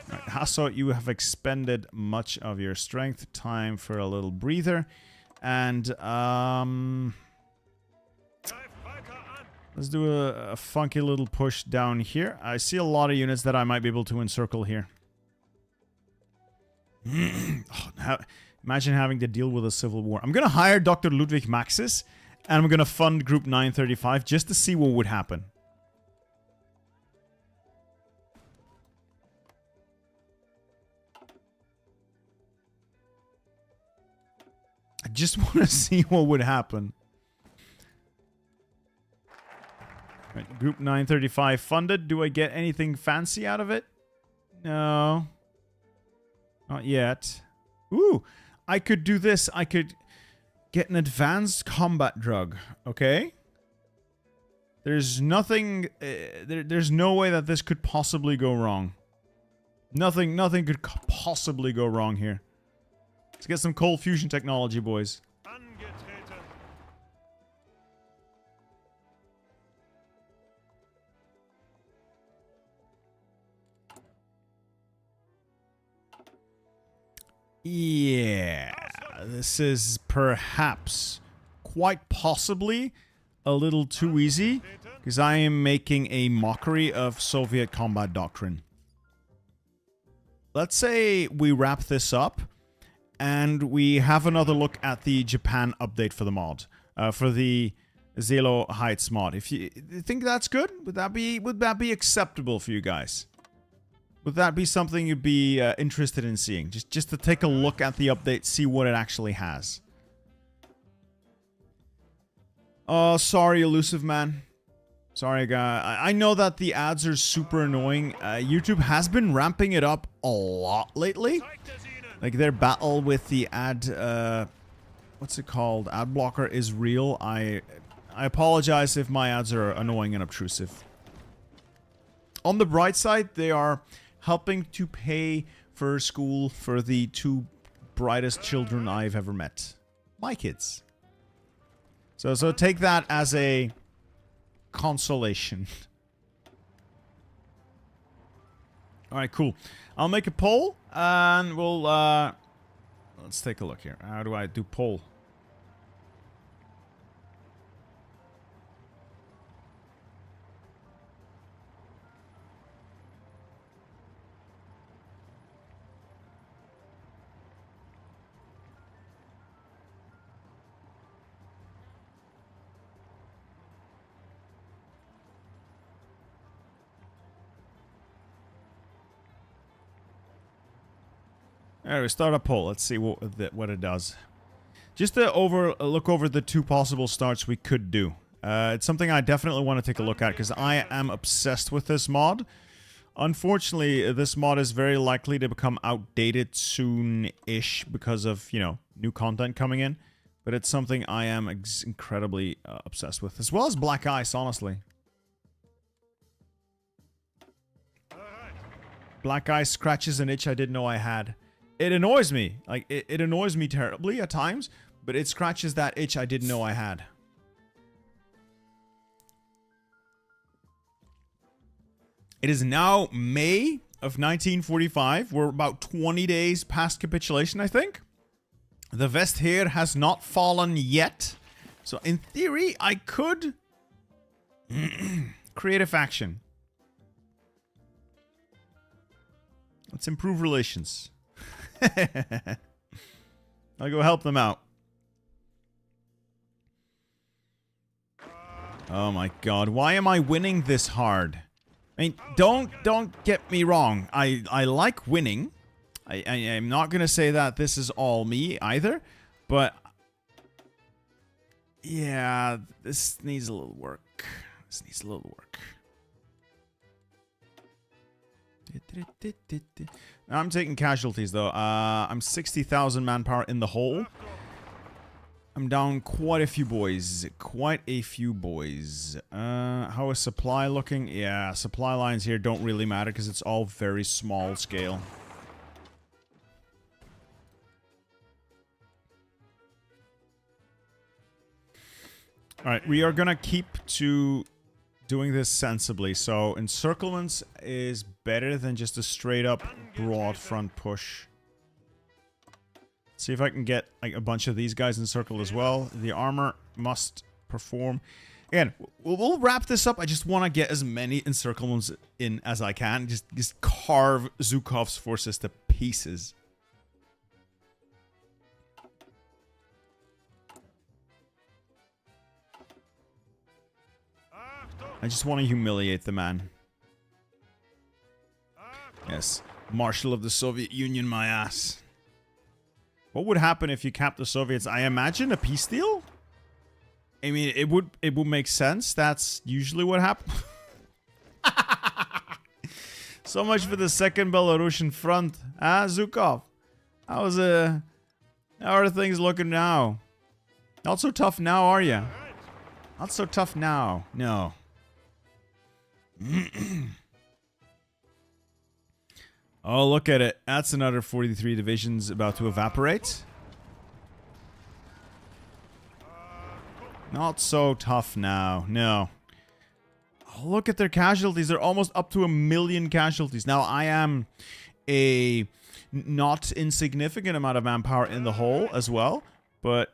Hasso, you have expended much of your strength. Time for a little breather. And, let's do a funky little push down here. I see a lot of units that I might be able to encircle here. Imagine having to deal with a civil war. I'm going to hire Dr. Ludwig Maxis, and I'm going to fund Group 935 just to see what would happen. I just want to see what would happen. Right, Group 935 funded. Do I get anything fancy out of it? No. Not yet. Ooh, I could do this. I could get an advanced combat drug. Okay. There's nothing... there's no way that this could possibly go wrong. Nothing could possibly go wrong here. Let's get some cold fusion technology, boys. Yeah, this is perhaps, quite possibly, a little too easy, because I am making a mockery of Soviet combat doctrine. Let's say we wrap this up. And we have another look at the Japan update for the mod, for the Zelo Heights mod. If you think that's good, would that be acceptable for you guys? Would that be something you'd be interested in seeing? Just to take a look at the update, see what it actually has. Oh, sorry, elusive man. Sorry, guy. I know that the ads are super annoying. YouTube has been ramping it up a lot lately. Like their battle with the ad what's it called? Ad blocker is real. I apologize if my ads are annoying and obtrusive. On the bright side, they are helping to pay for school for the 2 brightest children I've ever met. My kids. So take that as a consolation. Alright, cool. I'll make a poll, and we'll, let's take a look here. How do I do poll? Alright, start a poll. Let's see what it does. Just to look over the 2 possible starts we could do. It's something I definitely want to take a look at because I am obsessed with this mod. Unfortunately, this mod is very likely to become outdated soon-ish because of, you know, new content coming in. But it's something I am incredibly obsessed with, as well as Black Ice, honestly. Black Ice scratches an itch I didn't know I had. It annoys me. Like, it annoys me terribly at times, but it scratches that itch I didn't know I had. It is now May of 1945. We're about 20 days past capitulation, I think. The Vestheer has not fallen yet. So, in theory, I could create a faction. Let's improve relations. I'll go help them out. Oh my god, why am I winning this hard? I mean, don't get me wrong. I like winning. I'm not gonna say that this is all me either, but yeah, this needs a little work. This needs a little work. I'm taking casualties though. I'm 60,000 manpower in the hole. I'm down quite a few boys. Quite a few boys. How is supply looking? Yeah, supply lines here don't really matter because it's all very small scale. Alright, we are gonna keep to doing this sensibly. So encirclements is better than just a straight up broad front push. See if I can get like a bunch of these guys encircled as well. The armor must perform. Again, we'll wrap this up. I just want to get as many encirclements in as I can. Just carve Zhukov's forces to pieces. I just want to humiliate the man. Yes. Marshal of the Soviet Union, my ass. What would happen if you capped the Soviets? I imagine a peace deal? I mean, it would make sense. That's usually what happens. So much for the Second Belarusian Front. Ah, Zhukov. How are things looking now? Not so tough now, are you? Not so tough now. No. Oh, look at it. That's another 43 divisions about to evaporate. Not so tough now. No. Oh, look at their casualties. They're almost up to 1 million casualties. Now, I am a not insignificant amount of manpower in the hole as well, but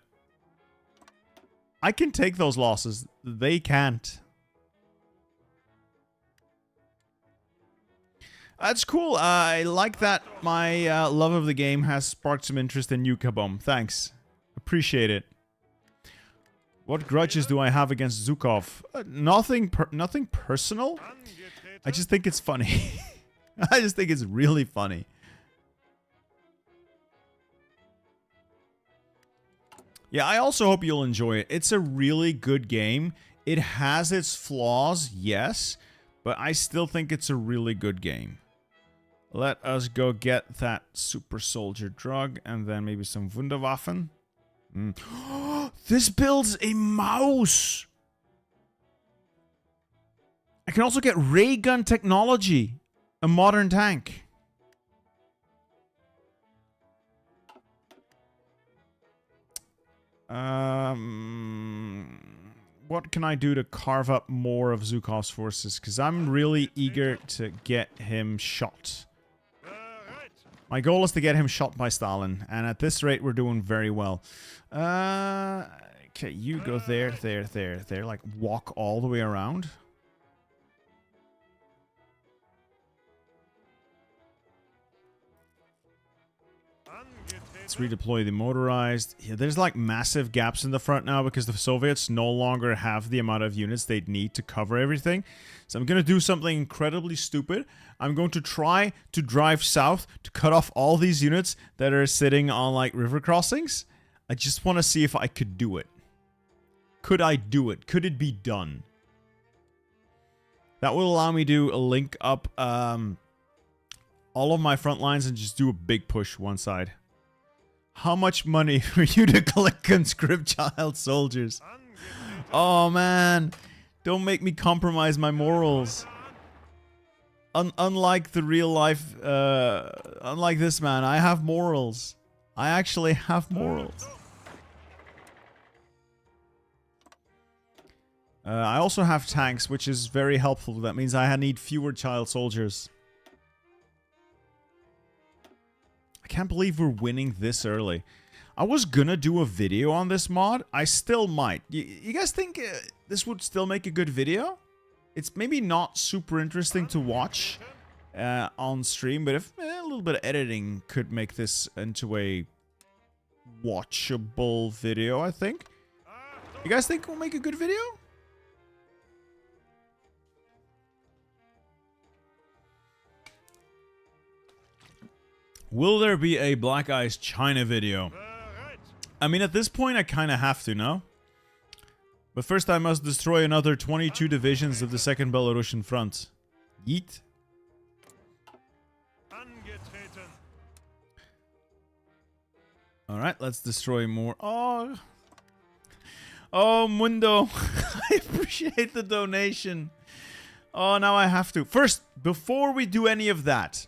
I can take those losses. They can't. That's cool. I like that my love of the game has sparked some interest in you, Kabom. Thanks. Appreciate it. What grudges do I have against Zhukov? Nothing personal. I just think it's funny. I just think it's really funny. Yeah, I also hope you'll enjoy it. It's a really good game. It has its flaws, yes, but I still think it's a really good game. Let us go get that super soldier drug and then maybe some Wunderwaffen. This builds a mouse. I can also get ray gun technology. A modern tank. What can I do to carve up more of Zhukov's forces? Because I'm really eager to get him shot. My goal is to get him shot by Stalin. And at this rate, we're doing very well. Okay, you go there, there, there, there. Like, walk all the way around. Let's redeploy the motorized. Yeah, there's like massive gaps in the front now because the Soviets no longer have the amount of units they'd need to cover everything. So I'm going to do something incredibly stupid. I'm going to try to drive south to cut off all these units that are sitting on like river crossings. I just want to see if I could do it. Could I do it? Could it be done? That will allow me to link up all of my front lines and just do a big push one side. How much money for you to collect conscript child soldiers? Oh man, don't make me compromise my morals. Unlike the real life, unlike this man, I have morals. I actually have morals. I also have tanks, which is very helpful. That means I need fewer child soldiers. I can't believe we're winning this early. I was gonna do a video on this mod. I still might. You guys think this would still make a good video? It's maybe not super interesting to watch on stream, but if a little bit of editing could make this into a watchable video, I think. You guys think we'll make a good video? Will there be a Black Eyes China video? I mean, at this point, I kind of have to, no? But first, I must destroy another 22 divisions of the Second Belarusian Front. Yeet. Alright, let's destroy more. Oh. Oh, Mundo. I appreciate the donation. Oh, now I have to. First, before we do any of that,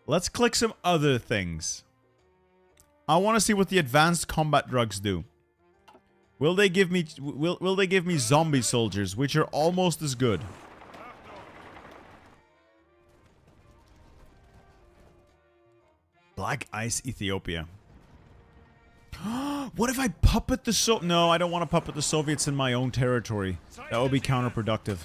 let's click some other things. I want to see what the advanced combat drugs do. Will they give me will they give me zombie soldiers, which are almost as good? Black Ice Ethiopia. What if I puppet the No, I don't want to puppet the Soviets in my own territory. That would be counterproductive.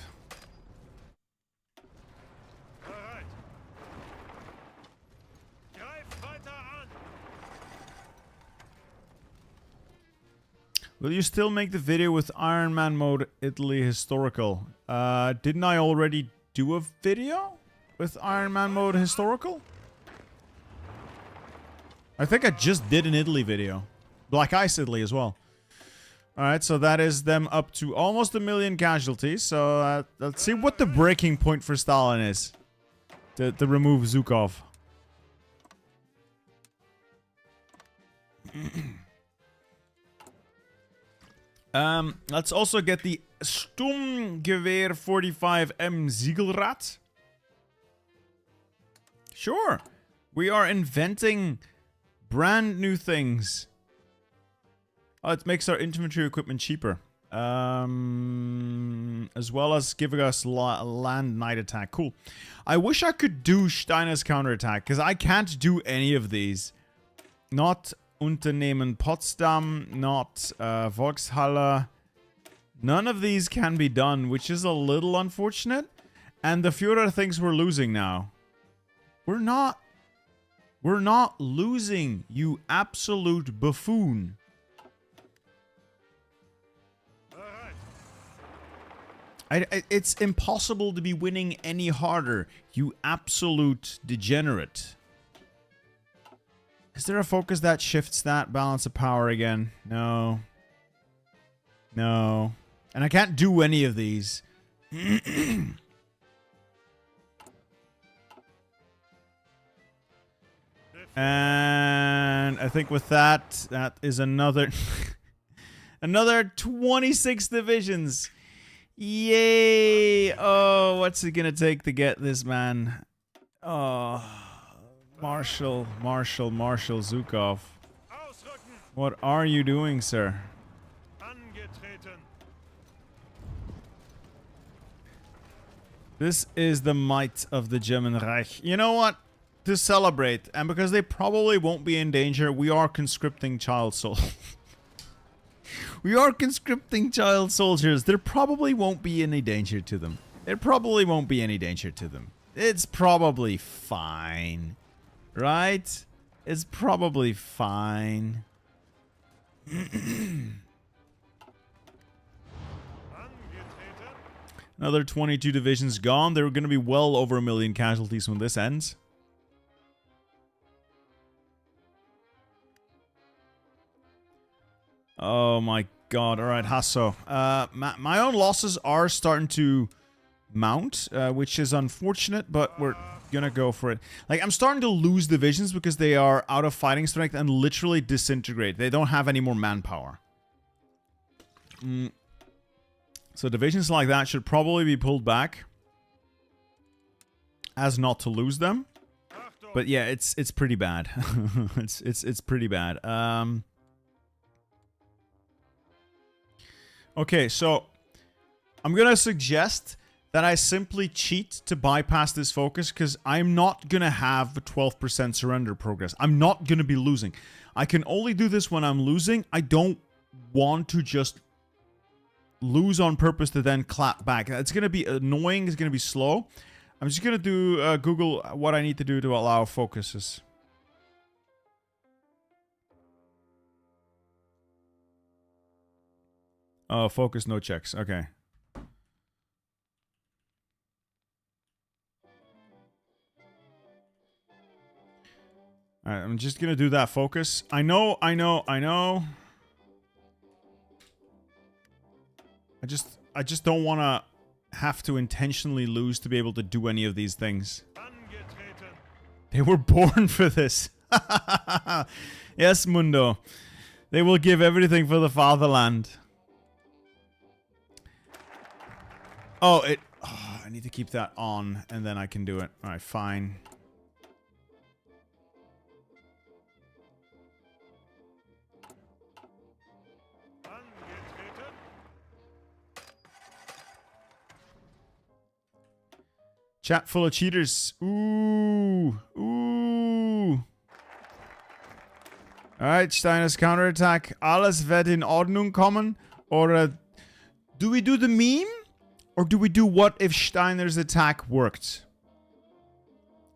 Will you still make the video with Iron Man mode Italy historical? Didn't I already do a video with Iron Man mode historical? I think I just did an Italy video. Black Ice Italy as well. Alright, so that is them up to almost 1 million casualties. So let's see what the breaking point for Stalin is. To remove Zhukov. Let's also get the Sturmgewehr 45M Ziegelrat. Sure. We are inventing brand new things. Oh, it makes our infantry equipment cheaper. As well as giving us land night attack. Cool. I wish I could do Steiner's counterattack, because I can't do any of these. Not Unternehmen Potsdam, not Volkshalle. None of these can be done, which is a little unfortunate. And the Führer thinks we're losing now. We're not. We're not losing, you absolute buffoon. It's impossible to be winning any harder, you absolute degenerate. Is there a focus that shifts that balance of power again? No. No. And I can't do any of these. And I think with that, that is another another 26 divisions. Yay! Oh, what's it gonna take to get this man? Oh, Marshal Zukov. What are you doing, sir? This is the might of the German Reich. You know what? To celebrate, and because they probably won't be in danger, we are conscripting child soldiers. We are conscripting child soldiers. There probably won't be any danger to them. There probably won't be any danger to them. It's probably fine. Right? It's probably fine. Another 22 divisions gone. There are going to be well over 1 million casualties when this ends. Oh my god. Alright, Hasso. My own losses are starting to mount, which is unfortunate, but we're gonna go for it. Like, I'm starting to lose divisions because they are out of fighting strength and literally disintegrate. They don't have any more manpower. So divisions like that should probably be pulled back as not to lose them. But yeah, it's pretty bad. it's pretty bad. Okay, so I'm gonna suggest that I simply cheat to bypass this focus because I'm not gonna have a 12% surrender progress. I'm not gonna be losing. I can only do this when I'm losing. I don't want to just lose on purpose to then clap back. It's gonna be annoying. It's gonna be slow. I'm just gonna do Google what I need to do to allow focuses. Oh, focus, no checks. Okay. Alright, I'm just gonna do that focus. I know. I just don't wanna have to intentionally lose to be able to do any of these things. They were born for this. Yes, Mundo. They will give everything for the fatherland. Oh, I need to keep that on, and then I can do it. Alright, fine. Chat full of cheaters. Ooh. Ooh. Alright, Steiner's counterattack. Alles wird in Ordnung kommen? Or do we do the meme? Or do we do what if Steiner's attack worked?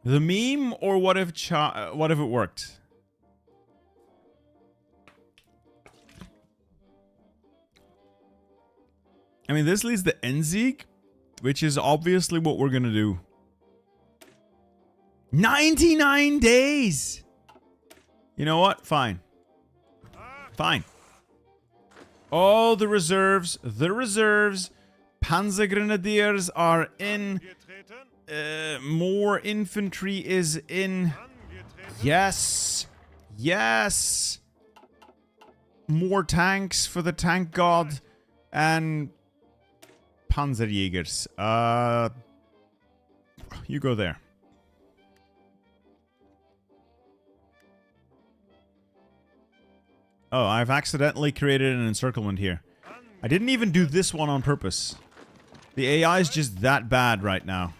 The meme or what if it worked? I mean, this leads to Endsieg, which is obviously what we're gonna do. 99 days! You know what? Fine. Fine. Oh, the reserves. The reserves. Panzer Grenadiers are in. More infantry is in. Yes. Yes. More tanks for the tank god. And Panzerjägers. You go there. Oh, I've accidentally created an encirclement here. I didn't even do this one on purpose. The AI is just that bad right now.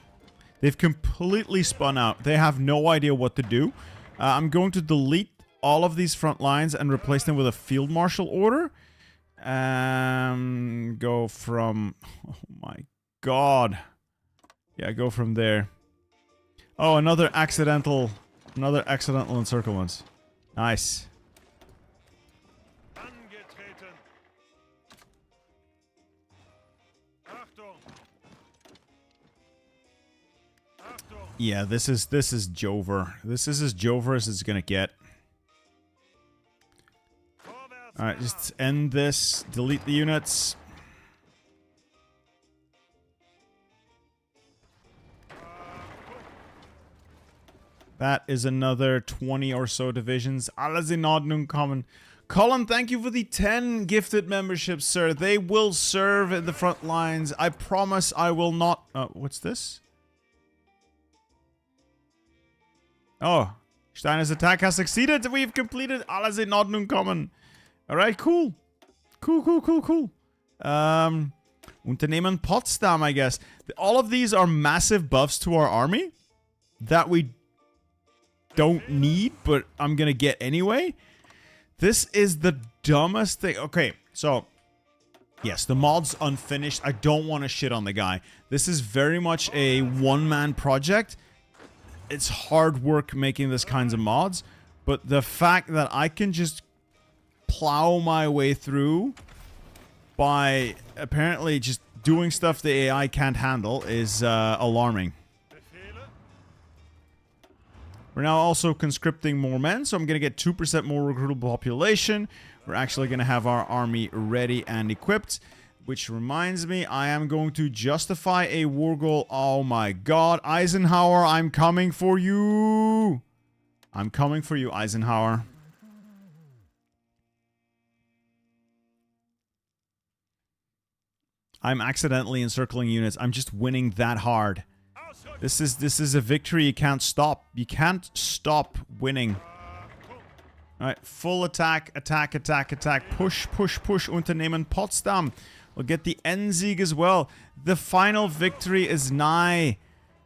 They've completely spun out. They have no idea what to do. I'm going to delete all of these front lines and replace them with a field marshal order. Go from... Oh my god. Yeah, go from there. Oh, another accidental encirclement. Nice. Yeah, this is Jover. This is as Jover as it's gonna get. Alright, just end this. Delete the units. That is another 20 or so divisions. Alles in Ordnung kommen. Colin, thank you for the 10 gifted memberships, sir. They will serve in the front lines. I promise I will not... what's this? Oh, Steiner's attack has succeeded. We've completed Alles in Ordnung kommen. Alright, cool. Cool. Unternehmen Potsdam, I guess. All of these are massive buffs to our army that we don't need, but I'm gonna get anyway. This is the dumbest thing. Okay, so yes, the mod's unfinished. I don't want to shit on the guy. This is very much a one-man project. It's hard work making this kinds of mods, but the fact that I can just plow my way through by apparently just doing stuff the AI can't handle is alarming. We're now also conscripting more men, so I'm going to get 2% more recruitable population. We're actually going to have our army ready and equipped. Which reminds me, I am going to justify a war goal. Oh my god, Eisenhower, I'm coming for you! I'm coming for you, Eisenhower. I'm accidentally encircling units. I'm just winning that hard. This is a victory you can't stop. You can't stop winning. Alright, full attack. Push. Unternehmen Potsdam. We'll get the Endsieg as well. The final victory is nigh.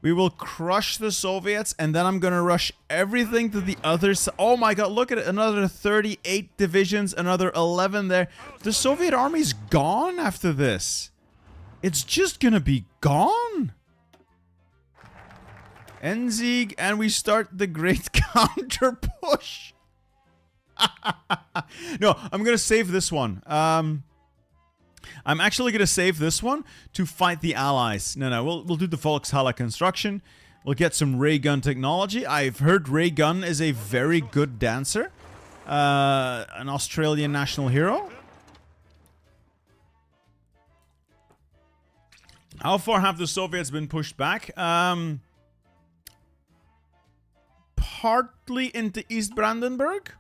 We will crush the Soviets, and then I'm gonna rush everything to the other side. Oh my god, look at it. Another 38 divisions, another 11 there. The Soviet army's gone after this. It's just gonna be gone. Endsieg, and we start the great counter push. No, I'm gonna save this one. I'm actually gonna save this one to fight the Allies. No, we'll do the Volkshalle construction. We'll get some ray gun technology. I've heard ray gun is a very good dancer. An Australian national hero. How far have the Soviets been pushed back? Partly into East Brandenburg.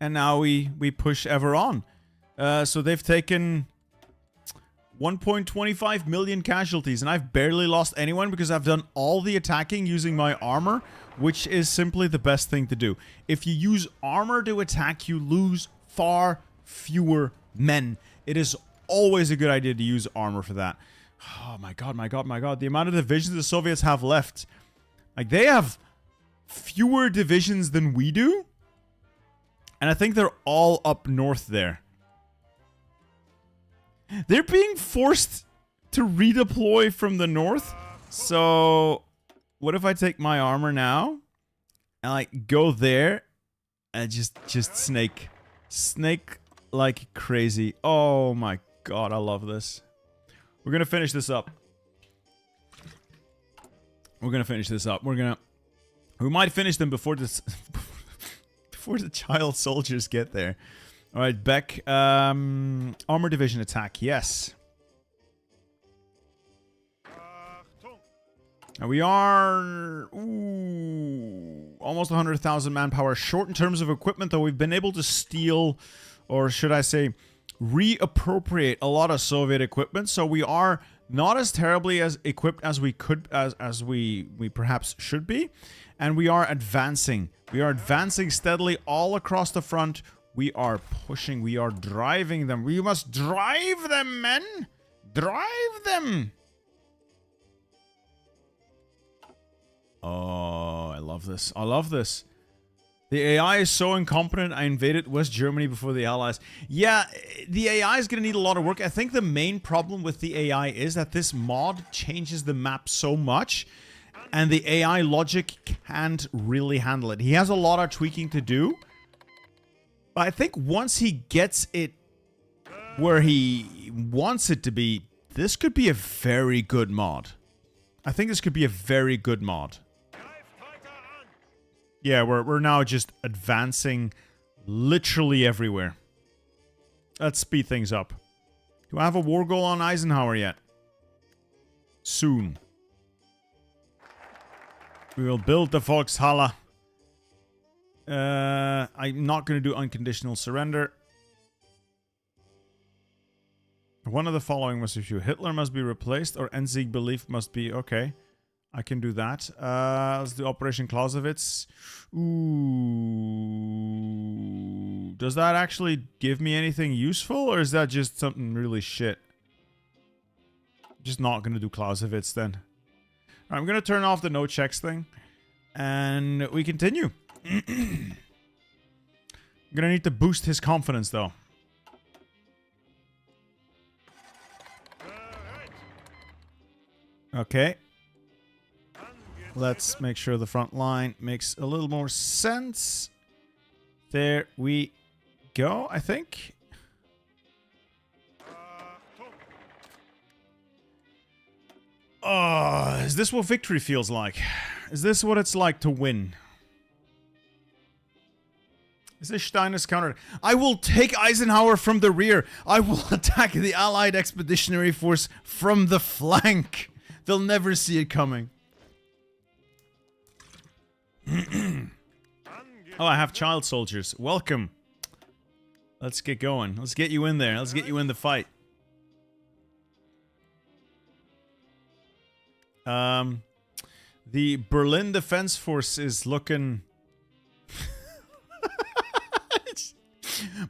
And now we push ever on. So they've taken 1.25 million casualties, and I've barely lost anyone because I've done all the attacking using my armor, which is simply the best thing to do. If you use armor to attack, you lose far fewer men. It is always a good idea to use armor for that. Oh my god. The amount of divisions the Soviets have left. Like, they have fewer divisions than we do. And I think they're all up north there. They're being forced to redeploy from the north. So, what if I take my armor now and, like, go there and just snake like crazy. Oh my god, I love this. We're gonna finish this up. We might finish them before this before the child soldiers get there. All right, Beck. Armor division attack. Yes. Now we are almost 100,000 manpower short in terms of equipment, though we've been able to steal, or should I say, reappropriate a lot of Soviet equipment. So we are not as terribly as equipped as we could, as we perhaps should be, and we are advancing. We are advancing steadily all across the front. We are pushing. We are driving them. We must drive them, men. Drive them. Oh, I love this. I love this. The AI is so incompetent, I invaded West Germany before the Allies. Yeah, the AI is going to need a lot of work. I think the main problem with the AI is that this mod changes the map so much, and the AI logic can't really handle it. He has a lot of tweaking to do. But I think once he gets it where he wants it to be, this could be a very good mod. I think this could be a very good mod. Yeah, we're now just advancing literally everywhere. Let's speed things up. Do I have a war goal on Eisenhower yet? soon. We will build the Volkshalle. I'm not going to do unconditional surrender. One of the following must be true. Hitler must be replaced or Enzig belief must be... Okay. I can do that. Let's do Operation Clausewitz. Ooh. Does that actually give me anything useful or is that just something really shit? Just not going to do Clausewitz then. Right, I'm going to turn off the no checks thing. And we continue. I'm going to need to boost his confidence though. Okay. Let's make sure the front line makes a little more sense. There we go, I think. Oh, is this what victory feels like? Is this what it's like to win? Is this Steiner's counter? I will take Eisenhower from the rear. I will attack the Allied Expeditionary Force from the flank. They'll never see it coming. Oh, I have child soldiers. Welcome. Let's get going. Let's get you in there. Let's get you in the fight. The Berlin Defense Force is looking...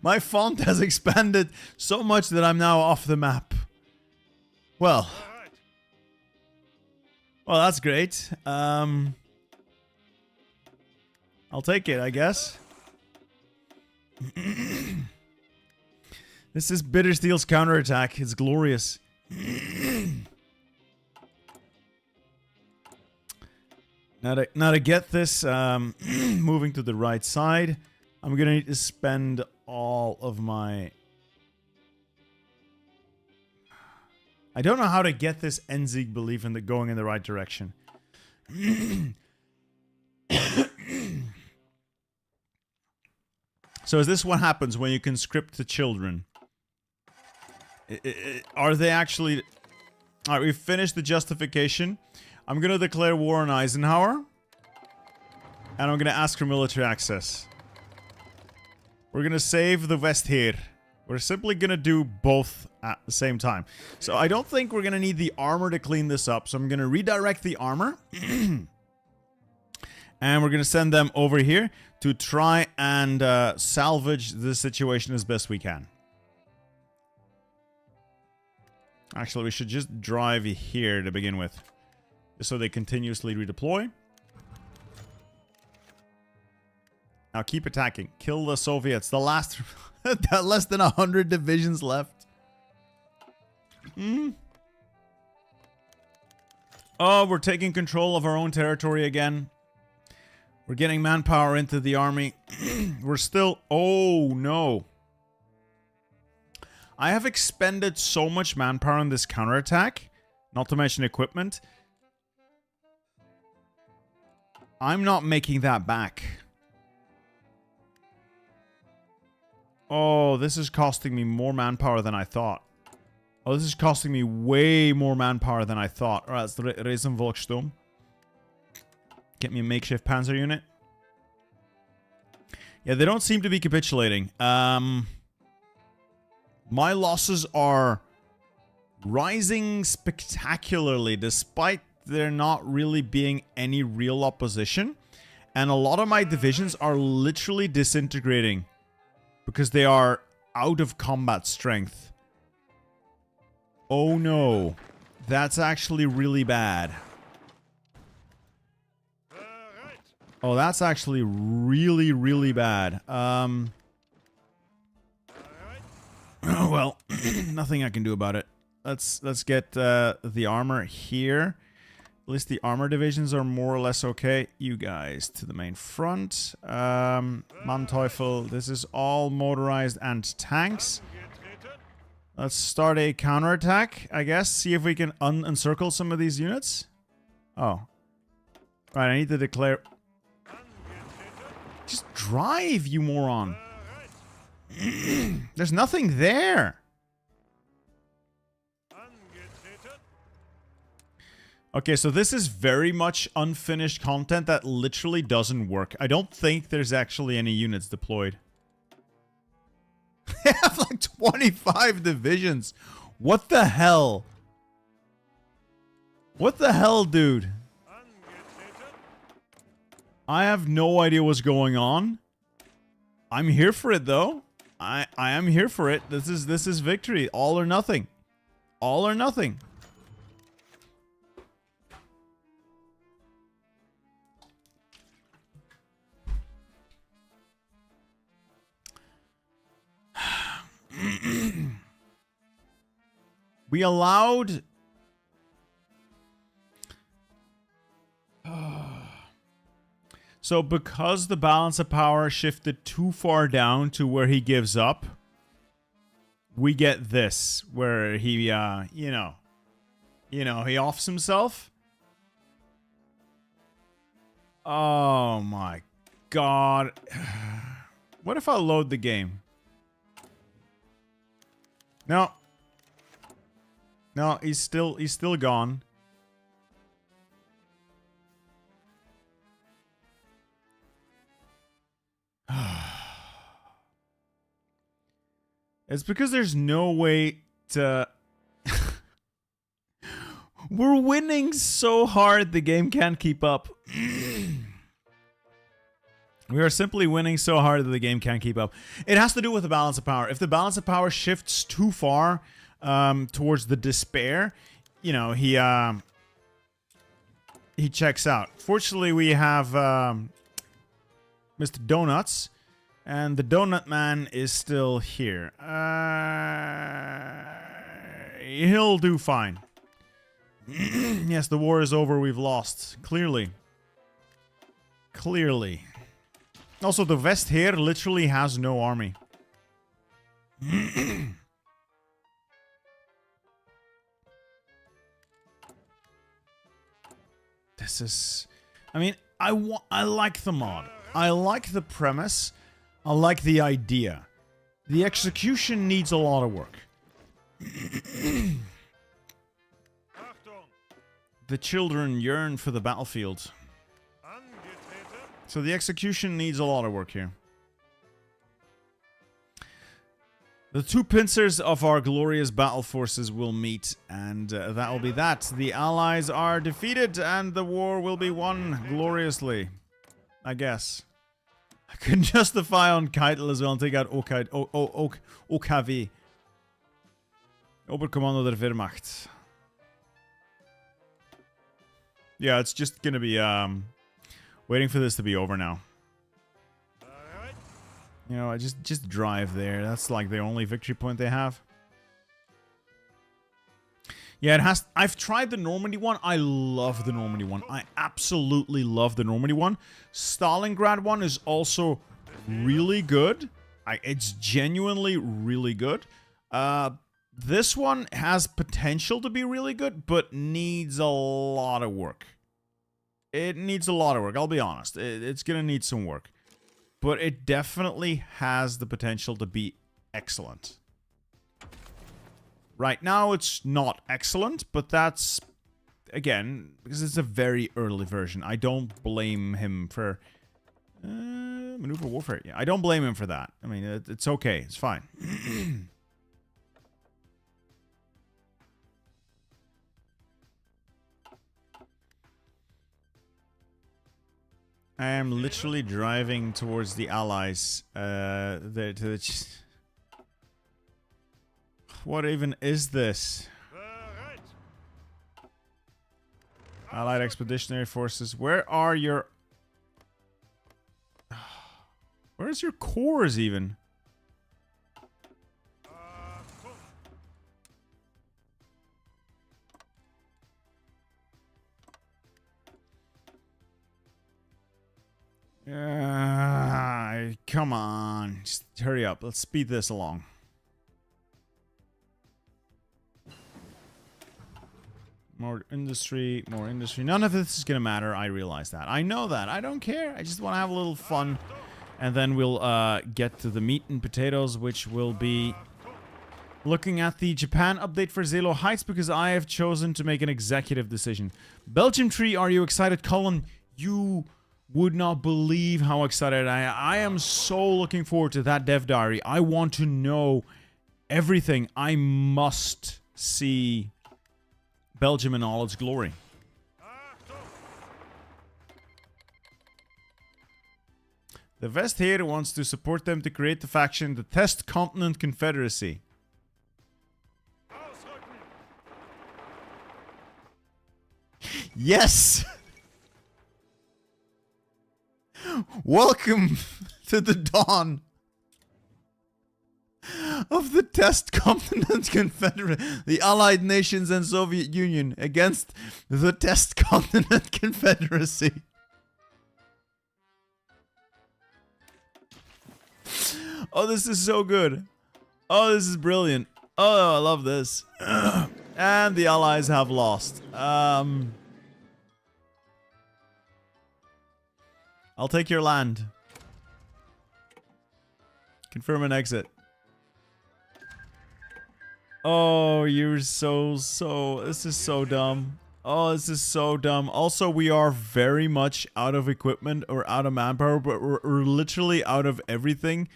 My font has expanded so much that I'm now off the map. Well, that's great. I'll take it, I guess. This is Bittersteel's counterattack. It's glorious. Now to get this moving to the right side, I'm gonna need to spend all of my... I don't know how to get this Enzig belief in going in the right direction. So is this what happens when you conscript the children? Are they actually... Alright, we've finished the justification. I'm gonna declare war on Eisenhower. And I'm gonna ask for military access. We're gonna save the West here. We're simply gonna do both at the same time. So I don't think we're gonna need the armor to clean this up. So I'm gonna redirect the armor. And we're gonna send them over here to try and salvage the situation as best we can. Actually, we should just drive here to begin with. Just so they continuously redeploy. Now keep attacking. Kill the Soviets. The last... less than 100 divisions left. Oh, we're taking control of our own territory again. We're getting manpower into the army. We're still... Oh, no. I have expended so much manpower on this counterattack. Not to mention equipment. I'm not making that back. Oh, this is costing me more manpower than I thought. Oh, this is costing me way more manpower than I thought. Alright, let's Reisenvolkssturm. Get me a makeshift panzer unit. Yeah, they don't seem to be capitulating. My losses are rising spectacularly despite there not really being any real opposition. And a lot of my divisions are literally disintegrating. Because they are out of combat strength. Oh no. That's actually really bad. Oh, that's actually really, really bad. Well, nothing I can do about it. Let's get the armor here. At least the armor divisions are more or less okay. You guys to the main front. Manteuffel, this is all motorized and tanks. Let's start a counterattack, I guess. See if we can unencircle some of these units. Oh. Right, I need to declare... Just drive, you moron. There's nothing there. Okay, so this is very much unfinished content that literally doesn't work. I don't think there's actually any units deployed. They have like 25 divisions. What the hell? What the hell, dude? I have no idea what's going on. I'm here for it, though. I am here for it. This is victory. All or nothing. All or nothing. We allowed... So because the balance of power shifted too far down to where he gives up, we get this, where he, you know, he offs himself. Oh my god. What if I load the game? No. No, he's still gone. It's because there's no way to... We're winning so hard the game can't keep up. We are simply winning so hard that the game can't keep up. It has to do with the balance of power. If the balance of power shifts too far towards the despair, you know, he checks out. Fortunately, we have Mr. Donuts. And the Donut Man is still here. He'll do fine. Yes, the war is over. We've lost. Clearly. Clearly. Also, the West here literally has no army. This is... I mean, I like the mod. I like the premise. I like the idea. The execution needs a lot of work. The children yearn for the battlefield. So the execution needs a lot of work here. The two pincers of our glorious battle forces will meet, and that will be that. The allies are defeated, and the war will be won gloriously. I guess. I can justify on Keitel as well and take out OKW. Oberkommando der Wehrmacht. Yeah, it's just gonna be, waiting for this to be over now. You know, I just drive there. That's like the only victory point they have. Yeah, it has... I've tried the Normandy one. I love the Normandy one. I absolutely love the Normandy one. Stalingrad one is also really good. It's genuinely really good. This one has potential to be really good, but needs a lot of work. It needs a lot of work, I'll be honest. It's gonna need some work. But it definitely has the potential to be excellent. Right now, it's not excellent, but that's, again, because it's a very early version. I don't blame him for... maneuver warfare. Yeah, I don't blame him for that. I mean, it's okay. It's fine. I am literally driving towards the allies. What even is this? Allied Expeditionary Forces. Where are your... Where's your cores even? Come on. Just hurry up. Let's speed this along. More industry, more industry. None of this is going to matter. I realize that. I know that. I don't care. I just want to have a little fun. And then we'll get to the meat and potatoes, which will be Looking at the Japan update for Zelo Heights because I have chosen to make an executive decision. Belgium Tree, are you excited? Colin, you would not believe how excited I am so looking forward to that dev diary. I want to know everything. I must see Belgium in all its glory. The West here wants to support them to create the faction, the Test Continent Confederacy. Yes! Welcome to the dawn of the Test Continent Confederacy. The Allied Nations and Soviet Union against the Test Continent Confederacy. Oh, this is so good. Oh, this is brilliant. Oh, I love this. And the Allies have lost. I'll take your land. Confirm an exit. Oh, you're so... This is so dumb. Oh, this is so dumb. Also, we are very much out of equipment or out of manpower, but we're literally out of everything.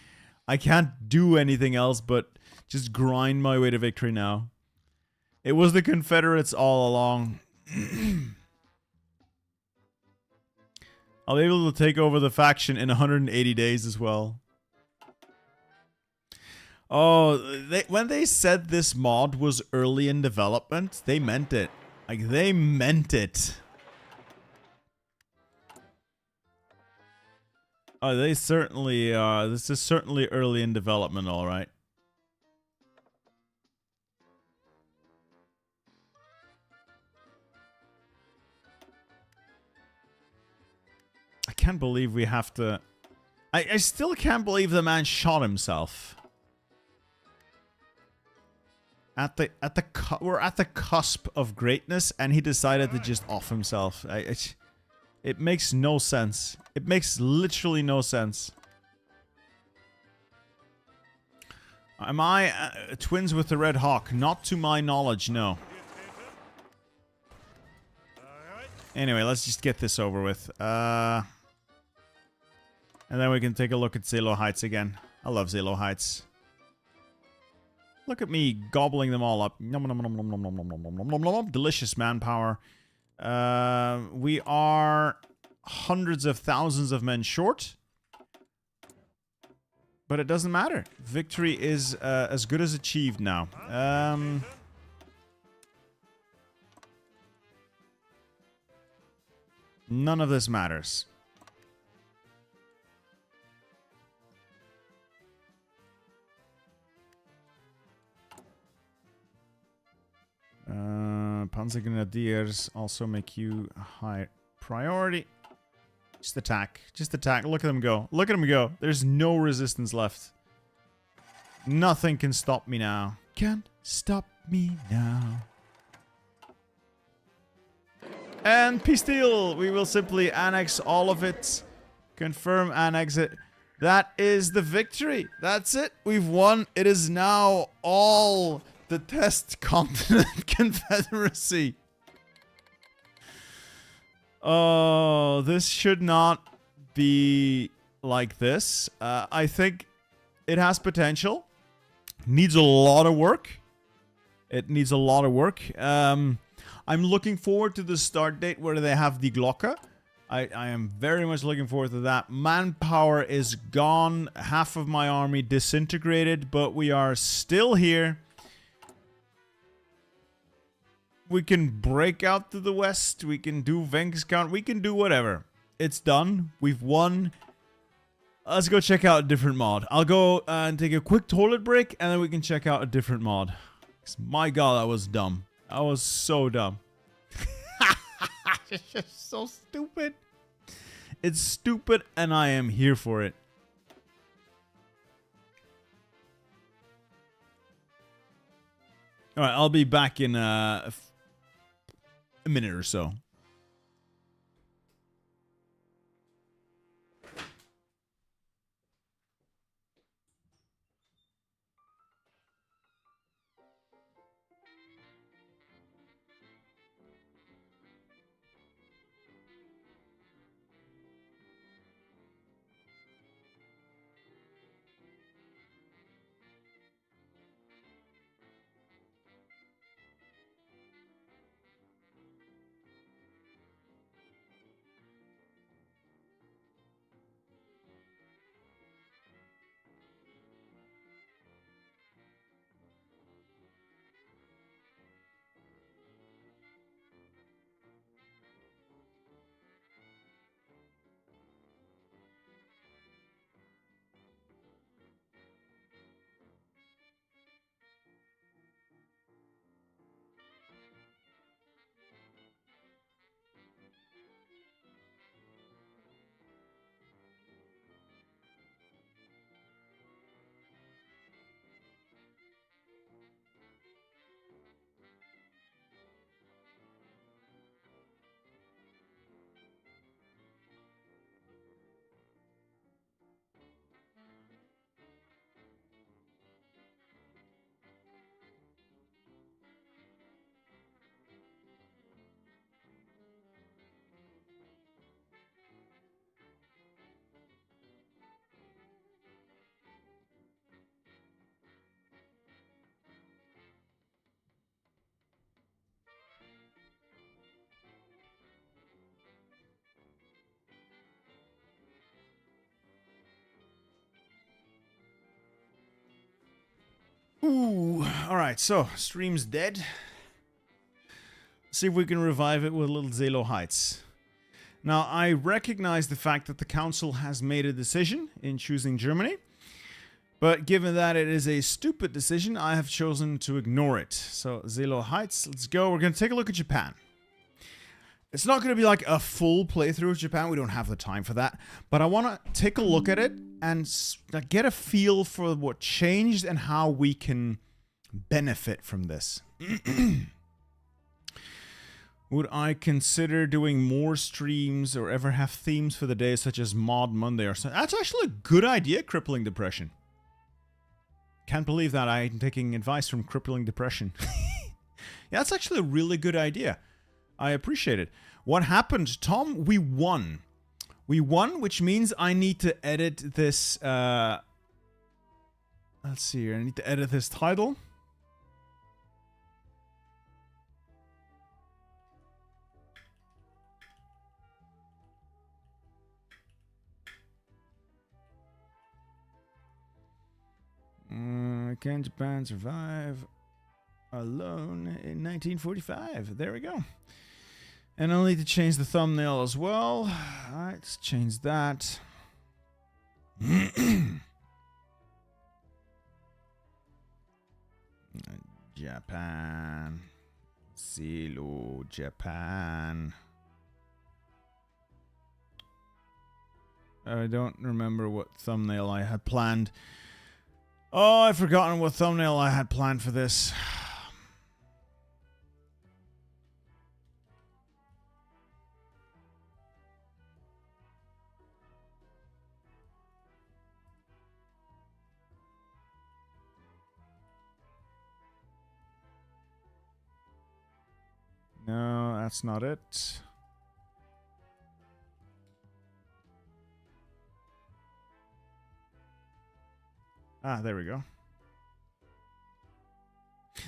I can't do anything else but just grind my way to victory now. It was the Confederates all along. I'll be able to take over the faction in 180 days as well. Oh, when they said this mod was early in development, they meant it. Like, they meant it. Oh, they certainly are. This is certainly early in development, alright. I can't believe we have to... I still can't believe the man shot himself. We're at the cusp of greatness, and he decided to just off himself. It makes no sense. It makes literally no sense. Am I twins with the Red Hawk? Not to my knowledge, no. Anyway, let's just get this over with. And then we can take a look at Zelo Heights again. I love Zelo Heights. Look at me gobbling them all up. Nom, nom, nom, nom, nom, nom, nom, nom, nom, nom, nom. Delicious manpower. We are hundreds of thousands of men short. But it doesn't matter. Victory is as good as achieved now. None of this matters. Panzer Grenadiers also make you a high priority. Just attack. Just attack. Look at them go. Look at them go. There's no resistance left. Nothing can stop me now. Can't stop me now. And peace deal. We will simply annex all of it. Confirm annex it. That is the victory. That's it. We've won. It is now all the Test Continent Confederacy. Oh, this should not be like this. I think it has potential. Needs a lot of work. It needs a lot of work. I'm looking forward to the start date where they have the Glocke. I am very much looking forward to that. Manpower is gone. Half of my army disintegrated, but we are still here. We can break out to the west. We can do Vengscount. We can do whatever. It's done. We've won. Let's go check out a different mod. I'll go and take a quick toilet break, and then we can check out a different mod. My god, that was dumb. That was so dumb. It's just so stupid. It's stupid, and I am here for it. Alright, I'll be back in a minute or so. Ooh, alright, so stream's dead. See if we can revive it with a little Zelo Heights. Now, I recognize the fact that the council has made a decision in choosing Germany. But given that it is a stupid decision, I have chosen to ignore it. So, Zelo Heights, let's go. We're going to take a look at Japan. It's not going to be like a full playthrough of Japan. We don't have the time for that. But I want to take a look at it and get a feel for what changed and how we can benefit from this. Would I consider doing more streams or ever have themes for the day such as Mod Monday or something? That's actually a good idea, Crippling Depression. Can't believe that I'm taking advice from Crippling Depression. Yeah, that's actually a really good idea. I appreciate it. What happened, Tom? We won. We won, which means I need to edit this. Let's see here. I need to edit this title. Can Japan survive alone in 1945? There we go. And I'll need to change the thumbnail as well. Alright, let's change that. Japan. Silo, Japan. I don't remember what thumbnail I had planned. Oh, I've forgotten what thumbnail I had planned for this. No, that's not it. Ah, there we go.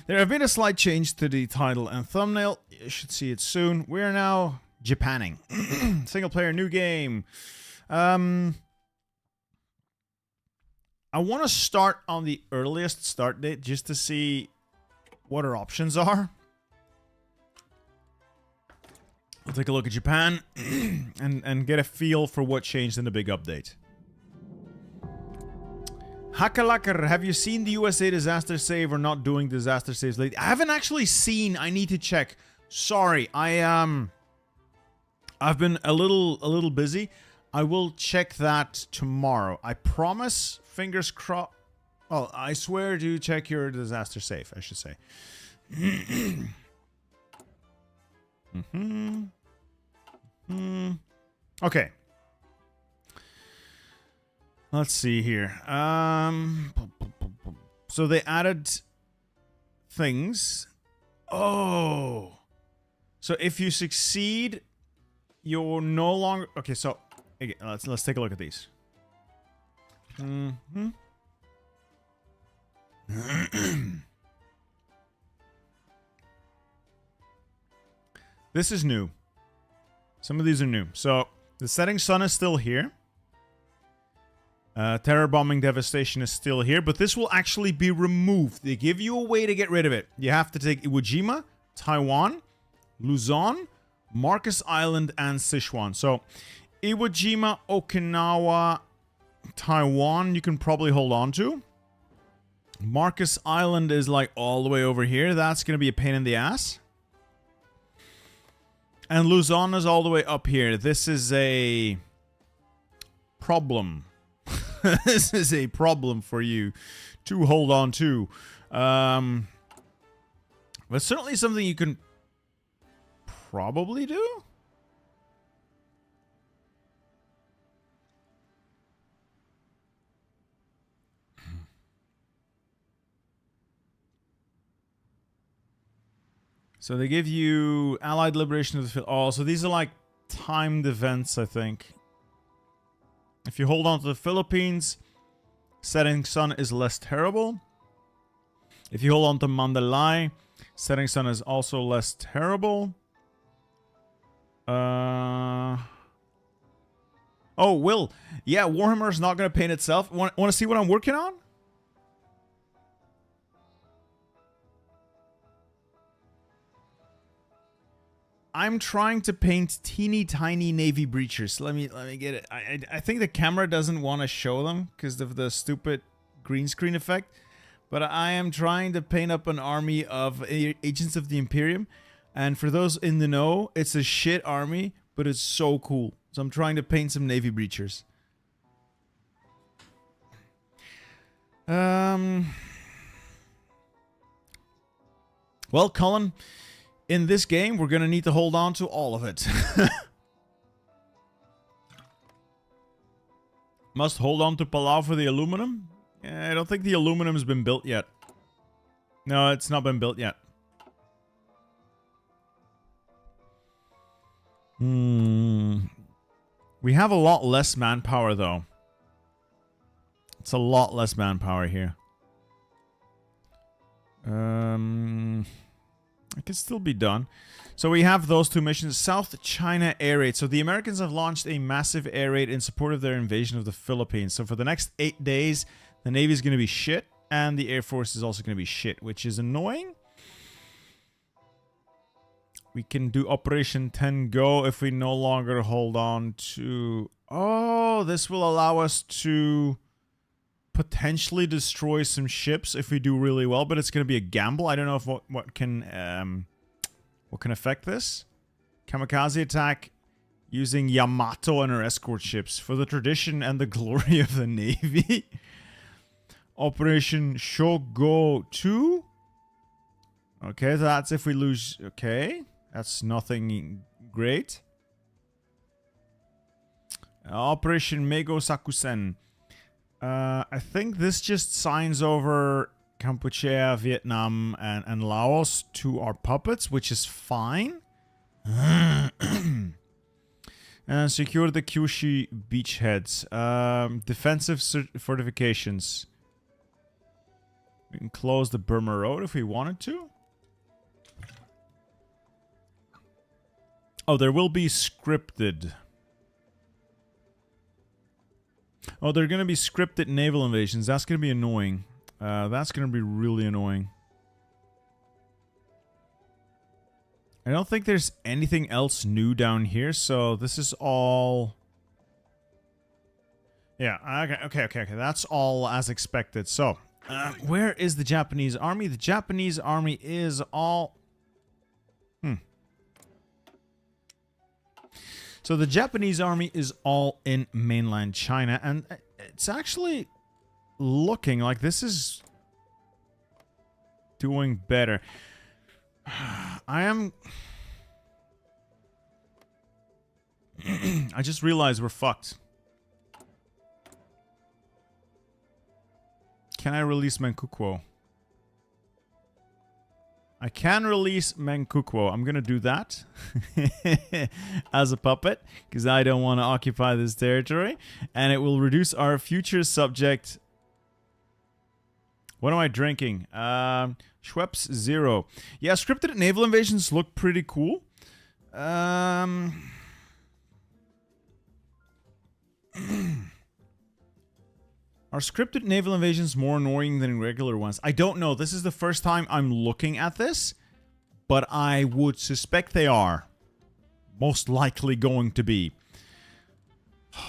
There have been a slight change to the title and thumbnail. You should see it soon. We're now Japanning. Single player, new game. I want to start on the earliest start date just to see what our options are. I'll take a look at Japan and get a feel for what changed in the big update. Hakalakar, have you seen the USA disaster save or not doing disaster saves lately? I haven't actually seen. I need to check. Sorry, I've been a little busy. I will check that tomorrow. I promise. Fingers crossed. Well, I swear to check your disaster save, I should say. Okay. Let's see here. So they added things. Oh. So if you succeed, you're no longer... Okay, so okay, let's take a look at these. This is new. Some of these are new. So the setting sun is still here. Terror bombing devastation is still here, but this will actually be removed. They give you a way to get rid of it. You have to take Iwo Jima, Taiwan, Luzon, Marcus Island, and Sichuan. So Iwo Jima, Okinawa, Taiwan, you can probably hold on to. Marcus Island is like all the way over here. That's going to be a pain in the ass. And Luzon is all the way up here. This is a problem. This is a problem for you to hold on to. But certainly something you can probably do. So they give you Allied Liberation of the... Oh, so these are like timed events, I think. If you hold on to the Philippines, setting sun is less terrible. If you hold on to Mandalay, setting sun is also less terrible. Oh, Will. Yeah, Warhammer is not going to paint itself. Want to see what I'm working on? I'm trying to paint teeny tiny navy breachers. Let me get it. I think the camera doesn't want to show them because of the stupid green screen effect. But I am trying to paint up an army of agents of the Imperium. And for those in the know, it's a shit army, but it's so cool. So I'm trying to paint some navy breachers. Well, Colin, in this game, we're gonna need to hold on to all of it. Must hold on to Palau for the aluminum? I don't think the aluminum has been built yet. No, it's not been built yet. We have a lot less manpower, though. It's a lot less manpower here. It can still be done. So we have those two missions. South China Air Raid. So the Americans have launched a massive air raid in support of their invasion of the Philippines. So for the next 8 days, the Navy is going to be shit. And the Air Force is also going to be shit, which is annoying. We can do Operation 10 Go if we no longer hold on to... Oh, this will allow us to potentially destroy some ships if we do really well, but it's going to be a gamble. I don't know if what can affect this. Kamikaze attack using Yamato and her escort ships for the tradition and the glory of the Navy. Operation Shogo 2. Okay, that's if we lose. Okay, that's nothing great. Operation Mego Sakusen. I think this just signs over Kampuchea, Vietnam, and Laos to our puppets, which is fine. And secure the Kyushu beachheads. Defensive fortifications. We can close the Burma Road if we wanted to. Oh, there will be scripted. Oh, they're going to be scripted naval invasions. That's going to be annoying. That's going to be really annoying. I don't think there's anything else new down here, so this is all... Yeah, okay. That's all as expected. So, where is the Japanese army? The Japanese army is all... So the Japanese army is all in mainland China, and it's actually looking like this is doing better. I just realized we're fucked. Can I release Manchukuo? I can release Manchukuo. I'm gonna do that as a puppet because I don't want to occupy this territory, and it will reduce our future subject. What am I drinking? Schweppes Zero. Yeah, scripted naval invasions look pretty cool. Are scripted naval invasions more annoying than regular ones? I don't know. This is the first time I'm looking at this, but I would suspect they are most likely going to be.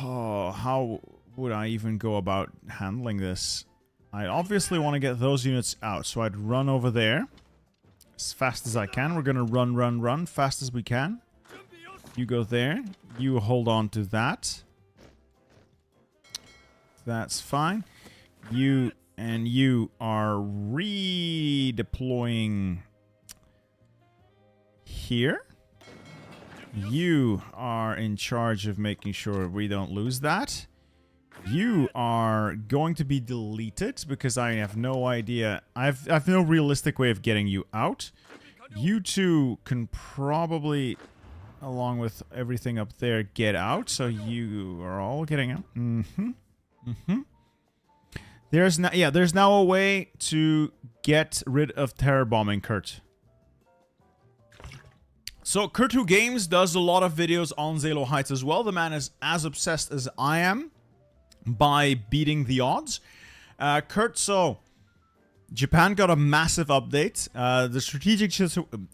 Oh, how would I even go about handling this? I obviously want to get those units out, so I'd run over there as fast as I can. We're going to run fast as we can. You go there. You hold on to that. That's fine. You and you are redeploying here. You are in charge of making sure we don't lose that. You are going to be deleted because I have no idea. I've no realistic way of getting you out. You two can probably, along with everything up there, get out. So you are all getting out. There's now a way to get rid of terror bombing Kurt. So Kurt Who Games does a lot of videos on Zalo Heights as well. The man is as obsessed as I am by beating the odds. Kurt, so Japan got a massive update. The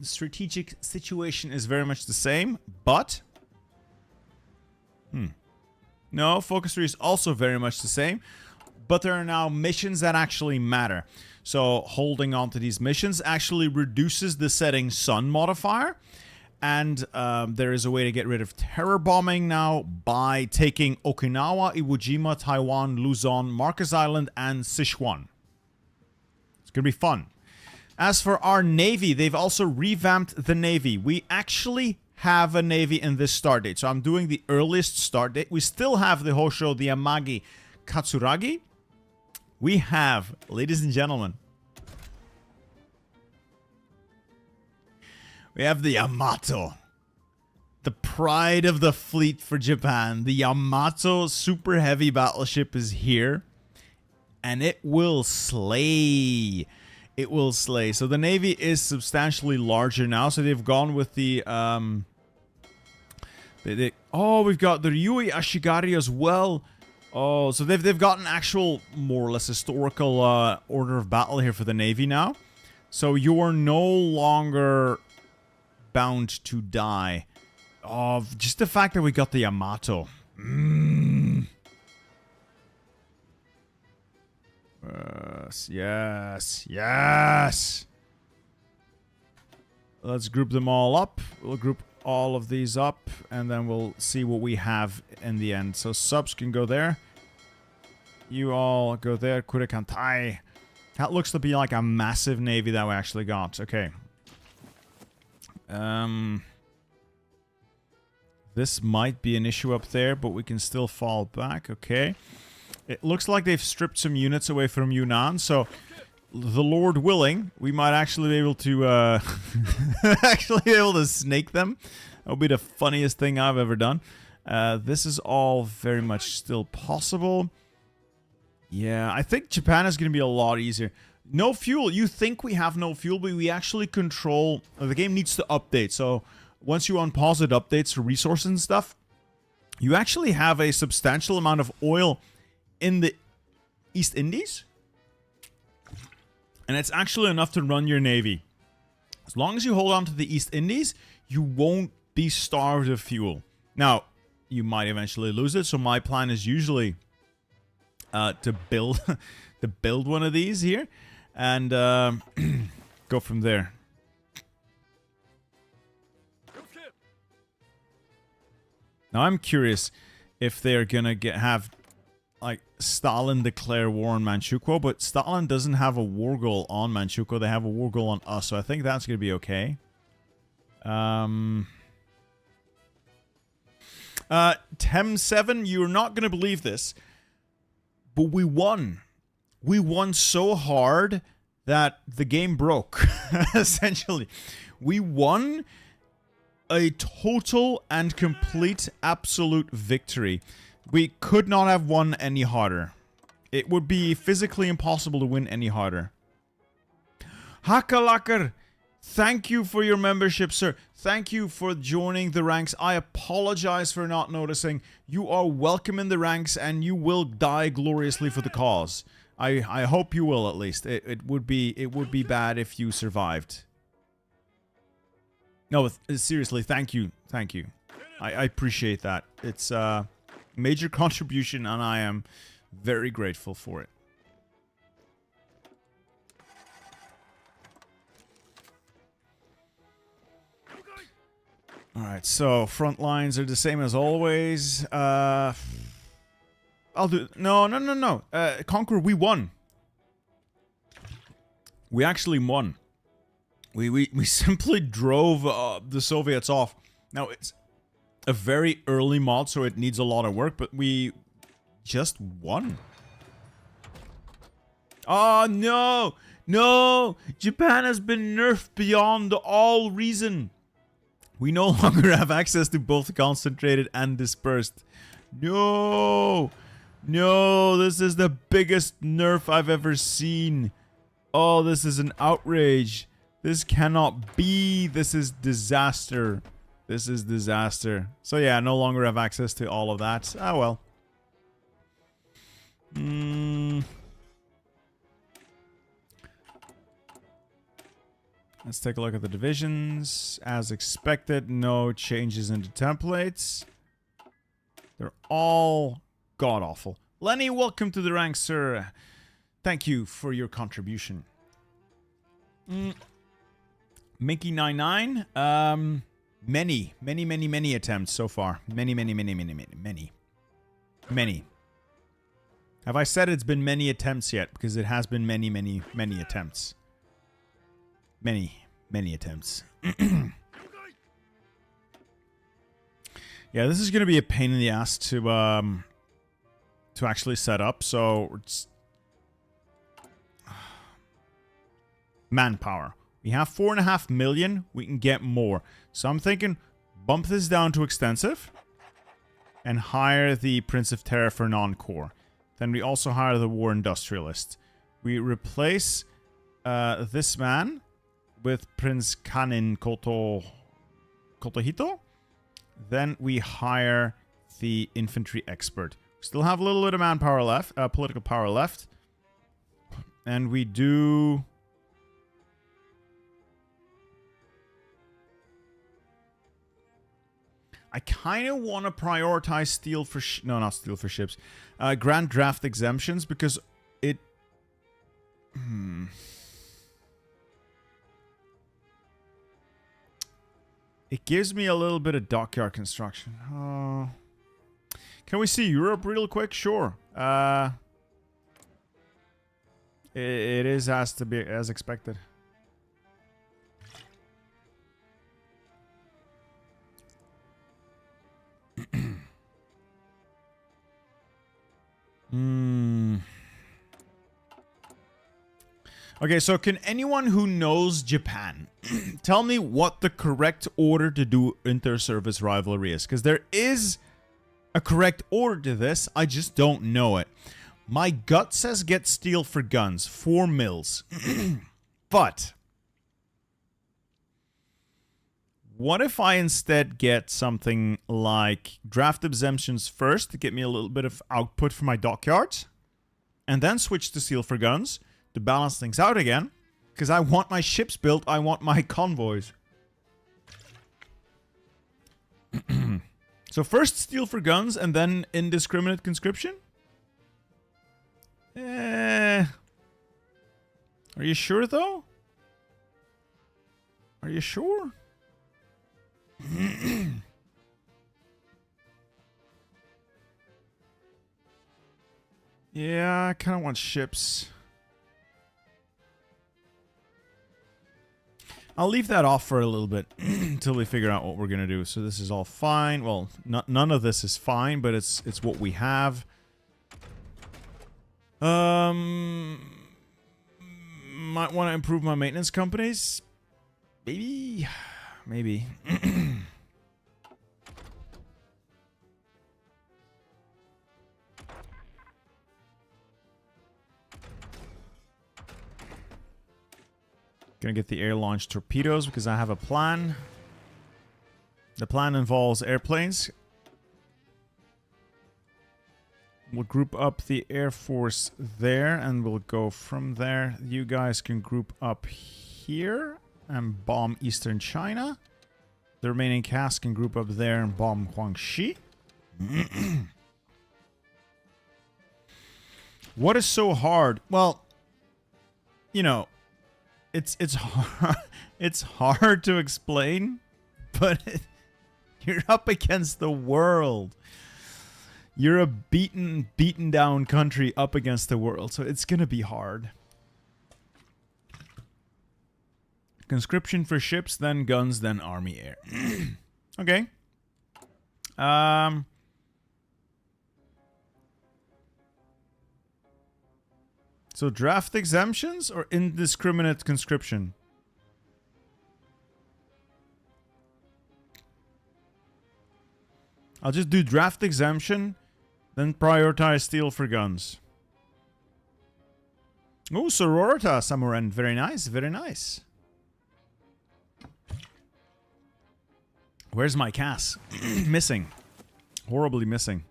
strategic situation is very much the same, but... No, focus tree is also very much the same, but there are now missions that actually matter. So holding on to these missions actually reduces the setting sun modifier, and there is a way to get rid of terror bombing now by taking Okinawa, Iwo Jima, Taiwan, Luzon, Marcus Island, and Sichuan. It's gonna be fun. As for our Navy, they've also revamped the Navy. We actually have a Navy in this start date. So I'm doing the earliest start date. We still have the Hosho, the Amagi, Katsuragi. We have, ladies and gentlemen, we have the Yamato. The pride of the fleet for Japan. The Yamato super heavy battleship is here. And it will slay. It will slay. So the Navy is substantially larger now. So they've gone with the... oh, we've got the Ryui Ashigari as well. Oh, so they've got an actual, more or less, historical order of battle here for the Navy now. So you are no longer bound to die. Oh, just the fact that we got the Yamato. Yes, yes. Let's group them all up. We'll group all of these up, and then we'll see what we have in the end. So subs can go there. You all go there. Kurikantai. That looks to be like a massive navy that we actually got. Okay. This might be an issue up there, but we can still fall back. Okay. It looks like they've stripped some units away from Yunnan, so the Lord willing, we might actually be able to snake them. That would be the funniest thing I've ever done. This is all very much still possible. Yeah, I think Japan is going to be a lot easier. No fuel. You think we have no fuel, but we actually control... the game needs to update, so once you unpause it, updates for resources and stuff, you actually have a substantial amount of oil in the East Indies. And it's actually enough to run your navy. As long as you hold on to the East Indies, you won't be starved of fuel. Now, you might eventually lose it, so my plan is usually to build one of these here and go from there. Now I'm curious if they're gonna have like Stalin declare war on Manchukuo, but Stalin doesn't have a war goal on Manchukuo. They have a war goal on us, so I think that's gonna be okay. Tem7, you're not gonna believe this, but we won. We won so hard that the game broke. Essentially, we won a total and complete absolute victory. We could not have won any harder. It would be physically impossible to win any harder. Hakalakar, thank you for your membership, sir. Thank you for joining the ranks. I apologize for not noticing. You are welcome in the ranks, and you will die gloriously for the cause. I hope you will, at least. It would be bad if you survived. No, seriously, thank you. Thank you. I appreciate that. It's major contribution, and I am very grateful for it. Alright, so front lines are the same as always. I'll do... No. Conquer, we won. We actually won. We simply drove the Soviets off. Now, it's a very early mod, so it needs a lot of work, but we just won. Oh, no! No! Japan has been nerfed beyond all reason. We no longer have access to both concentrated and dispersed. No! No, this is the biggest nerf I've ever seen. Oh, this is an outrage. This cannot be. This is disaster. This is disaster. So yeah, no longer have access to all of that. Ah, well. Let's take a look at the divisions. As expected, no changes in the templates. They're all god-awful. Lenny, welcome to the ranks, sir. Thank you for your contribution. Mickey99. Many attempts so far. Many. Have I said it's been many attempts yet? Because it has been many attempts. Many attempts. Yeah, this is going to be a pain in the ass to actually set up. So it's manpower. We have 4.5 million. We can get more. So I'm thinking bump this down to extensive and hire the Prince of Terror for non-core. Then we also hire the War Industrialist. We replace this man with Prince Kanin Kotohito. Then we hire the Infantry Expert. We still have a little bit of manpower left, political power left. And we do... I kind of want to prioritize steel for... no, not steel for ships. Grand draft exemptions, because it... It gives me a little bit of dockyard construction. Can we see Europe real quick? Sure. It is as to be as expected. Okay, so can anyone who knows Japan tell me what the correct order to do inter-service rivalry is? Because there is a correct order to this, I just don't know it. My gut says get steel for guns, 4 mils. But what if I instead get something like draft exemptions first to get me a little bit of output for my dockyards, and then switch to steel for guns to balance things out again, because I want my ships built, I want my convoys. So first steel for guns and then indiscriminate conscription? Are you sure though? Are you sure? Yeah, I kind of want ships. I'll leave that off for a little bit until we figure out what we're gonna do. So this is all fine. Well, none of this is fine, but it's what we have. Might want to improve my maintenance companies. Maybe. Gonna get the air-launched torpedoes because I have a plan. The plan involves airplanes. We'll group up the Air Force there, and we'll go from there. You guys can group up here and bomb Eastern China. The remaining cast can group up there and bomb Guangxi. What is so hard? Well, you know, it's hard. It's hard to explain, but you're up against the world. You're a beaten down country up against the world, so it's gonna be hard. Conscription for ships, then guns, then army air. Okay. So draft exemptions or indiscriminate conscription? I'll just do draft exemption, then prioritize steel for guns. Oh, Sororita, Samuren. Very nice, very nice. Where's my Cass? Missing. Horribly missing.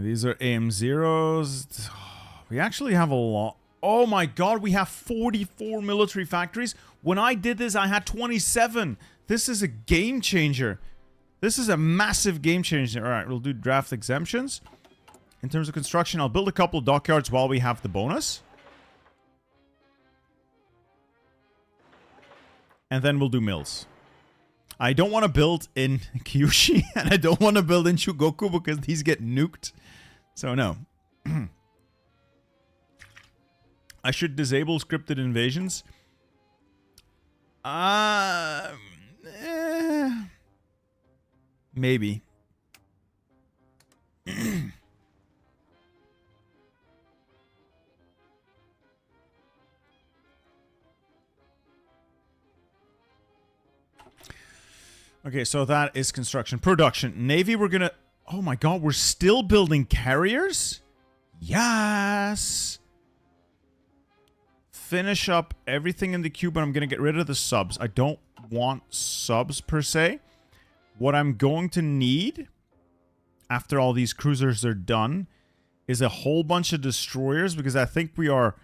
And these are AM0s. We actually have a lot. Oh my god, we have 44 military factories. When I did this, I had 27. This is a game changer. This is a massive game changer. Alright, we'll do draft exemptions. In terms of construction, I'll build a couple of dockyards while we have the bonus. And then we'll do mills. I don't want to build in Kyushu, and I don't want to build in Chugoku because these get nuked. So no. I should disable scripted invasions. Maybe. Okay, so that is construction. Production. Navy, we're gonna... Oh my god, we're still building carriers? Yes! Finish up everything in the queue, but I'm gonna get rid of the subs. I don't want subs, per se. What I'm going to need, after all these cruisers are done, is a whole bunch of destroyers, because I think we are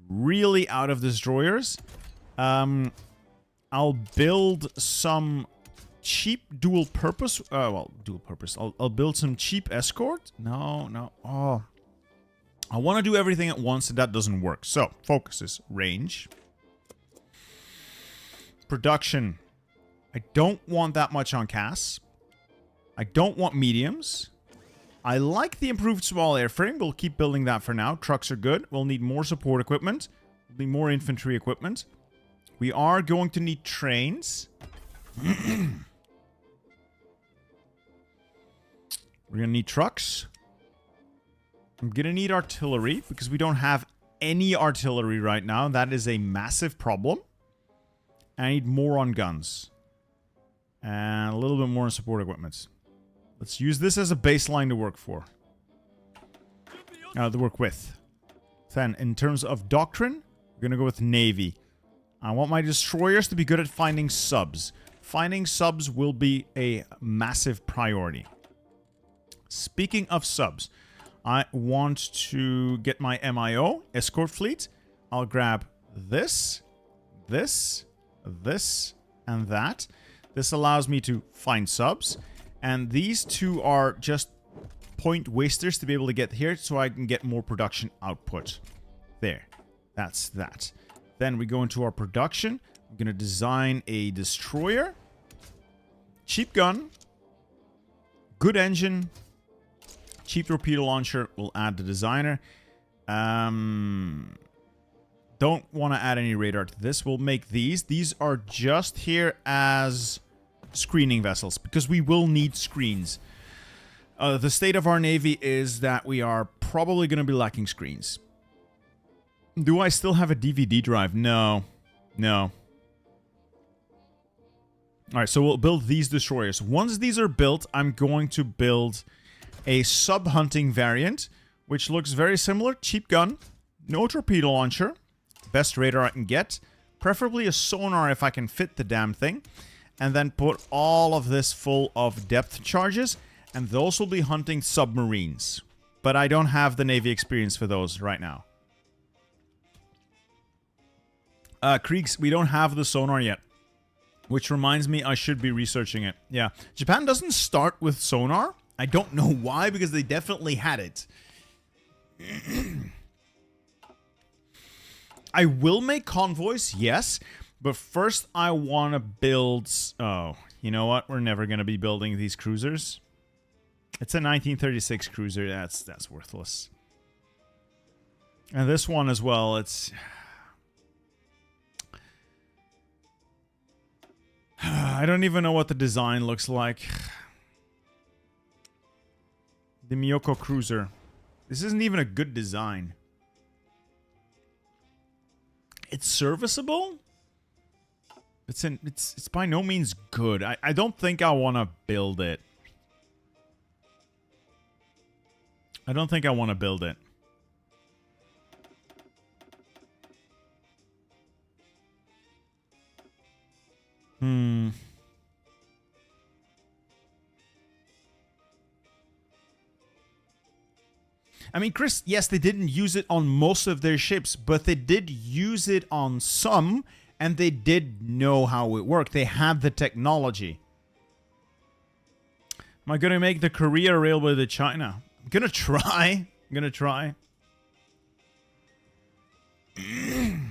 really out of destroyers. I'll build some... cheap dual purpose. Well, dual purpose. I'll build some cheap escort. No. Oh, I want to do everything at once, and that doesn't work. So focuses, range, production. I don't want that much on CAS. I don't want mediums. I like the improved small airframe. We'll keep building that for now. Trucks are good. We'll need more support equipment. We'll need more infantry equipment. We are going to need trains. We're going to need trucks. I'm going to need artillery because we don't have any artillery right now. That is a massive problem. I need more on guns. And a little bit more on support equipment. Let's use this as a baseline to work for. To work with. Then, in terms of doctrine, we're going to go with Navy. I want my destroyers to be good at finding subs. Finding subs will be a massive priority. Speaking of subs, I want to get my MIO, escort fleet. I'll grab this, this, and that. This allows me to find subs. And these two are just point wasters to be able to get here so I can get more production output. There. That's that. Then we go into our production. I'm going to design a destroyer. Cheap gun. Good engine. Cheap torpedo launcher. We'll add the designer. Don't want to add any radar to this. We'll make these. These are just here as screening vessels because we will need screens. The state of our Navy is that we are probably going to be lacking screens. Do I still have a DVD drive? No. No. Alright, so we'll build these destroyers. Once these are built, I'm going to build a sub-hunting variant, which looks very similar. Cheap gun, no torpedo launcher, best radar I can get, preferably a sonar if I can fit the damn thing, and then put all of this full of depth charges, and those will be hunting submarines. But I don't have the Navy experience for those right now. Kriegs, we don't have the sonar yet. Which reminds me, I should be researching it. Yeah. Japan doesn't start with sonar. I don't know why, because they definitely had it. I will make convoys, yes. But first, I want to build... Oh, you know what? We're never going to be building these cruisers. It's a 1936 cruiser. That's worthless. And this one as well, it's... I don't even know what the design looks like. The Miyoko Cruiser. This isn't even a good design. It's serviceable? It's by no means good. I don't think I want to build it. I don't think I want to build it. I mean, Chris, yes, they didn't use it on most of their ships, but they did use it on some, and they did know how it worked. They had the technology. Am I going to make the Korea railway to China? I'm going to try. I'm going to try. I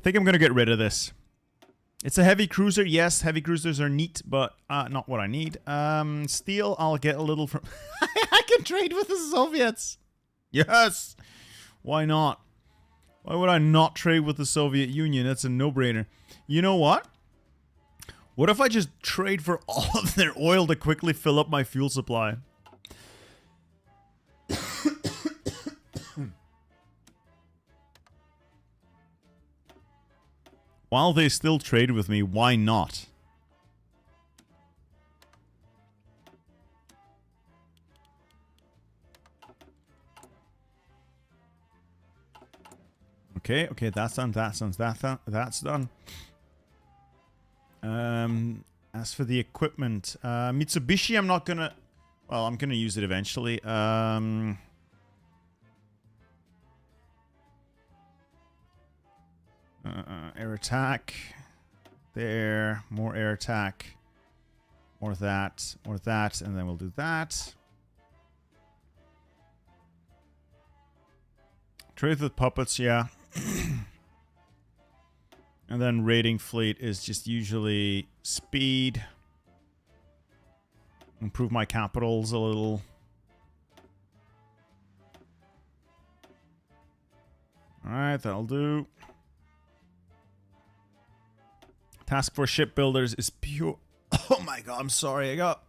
think I'm going to get rid of this. It's a heavy cruiser. Yes, heavy cruisers are neat, but not what I need. Steel, I'll get a little from... I can trade with the Soviets. Yes. Why not? Why would I not trade with the Soviet Union? That's a no-brainer. You know what? What if I just trade for all of their oil to quickly fill up my fuel supply? While they still trade with me, why not? Okay, that's done, that's done. As for the equipment, Mitsubishi, I'm not gonna... Well, I'm gonna use it eventually. Air attack. There. More air attack. More of that. More of that. And then we'll do that. Trade with puppets, yeah. And then raiding fleet is just usually speed. Improve my capitals a little. Alright, that'll do. Task Force Shipbuilders is pure... Oh my god, I'm sorry. I got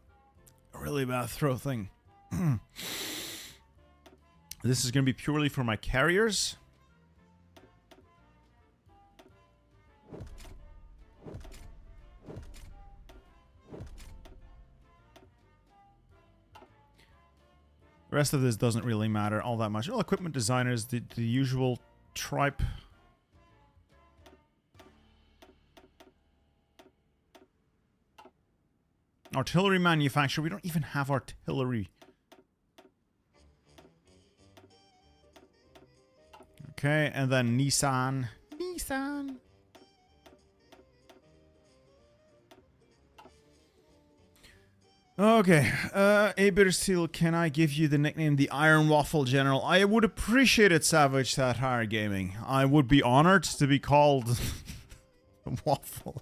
a really bad throat thing. This is going to be purely for my carriers. The rest of this doesn't really matter all that much. Well, equipment designers, the usual tripe... Artillery manufacturer. We don't even have artillery. Okay, and then Nissan. Nissan. Okay, Abersteel, can I give you the nickname the Iron Waffle General? I would appreciate it, Savage Satire Gaming. I would be honored to be called Waffle.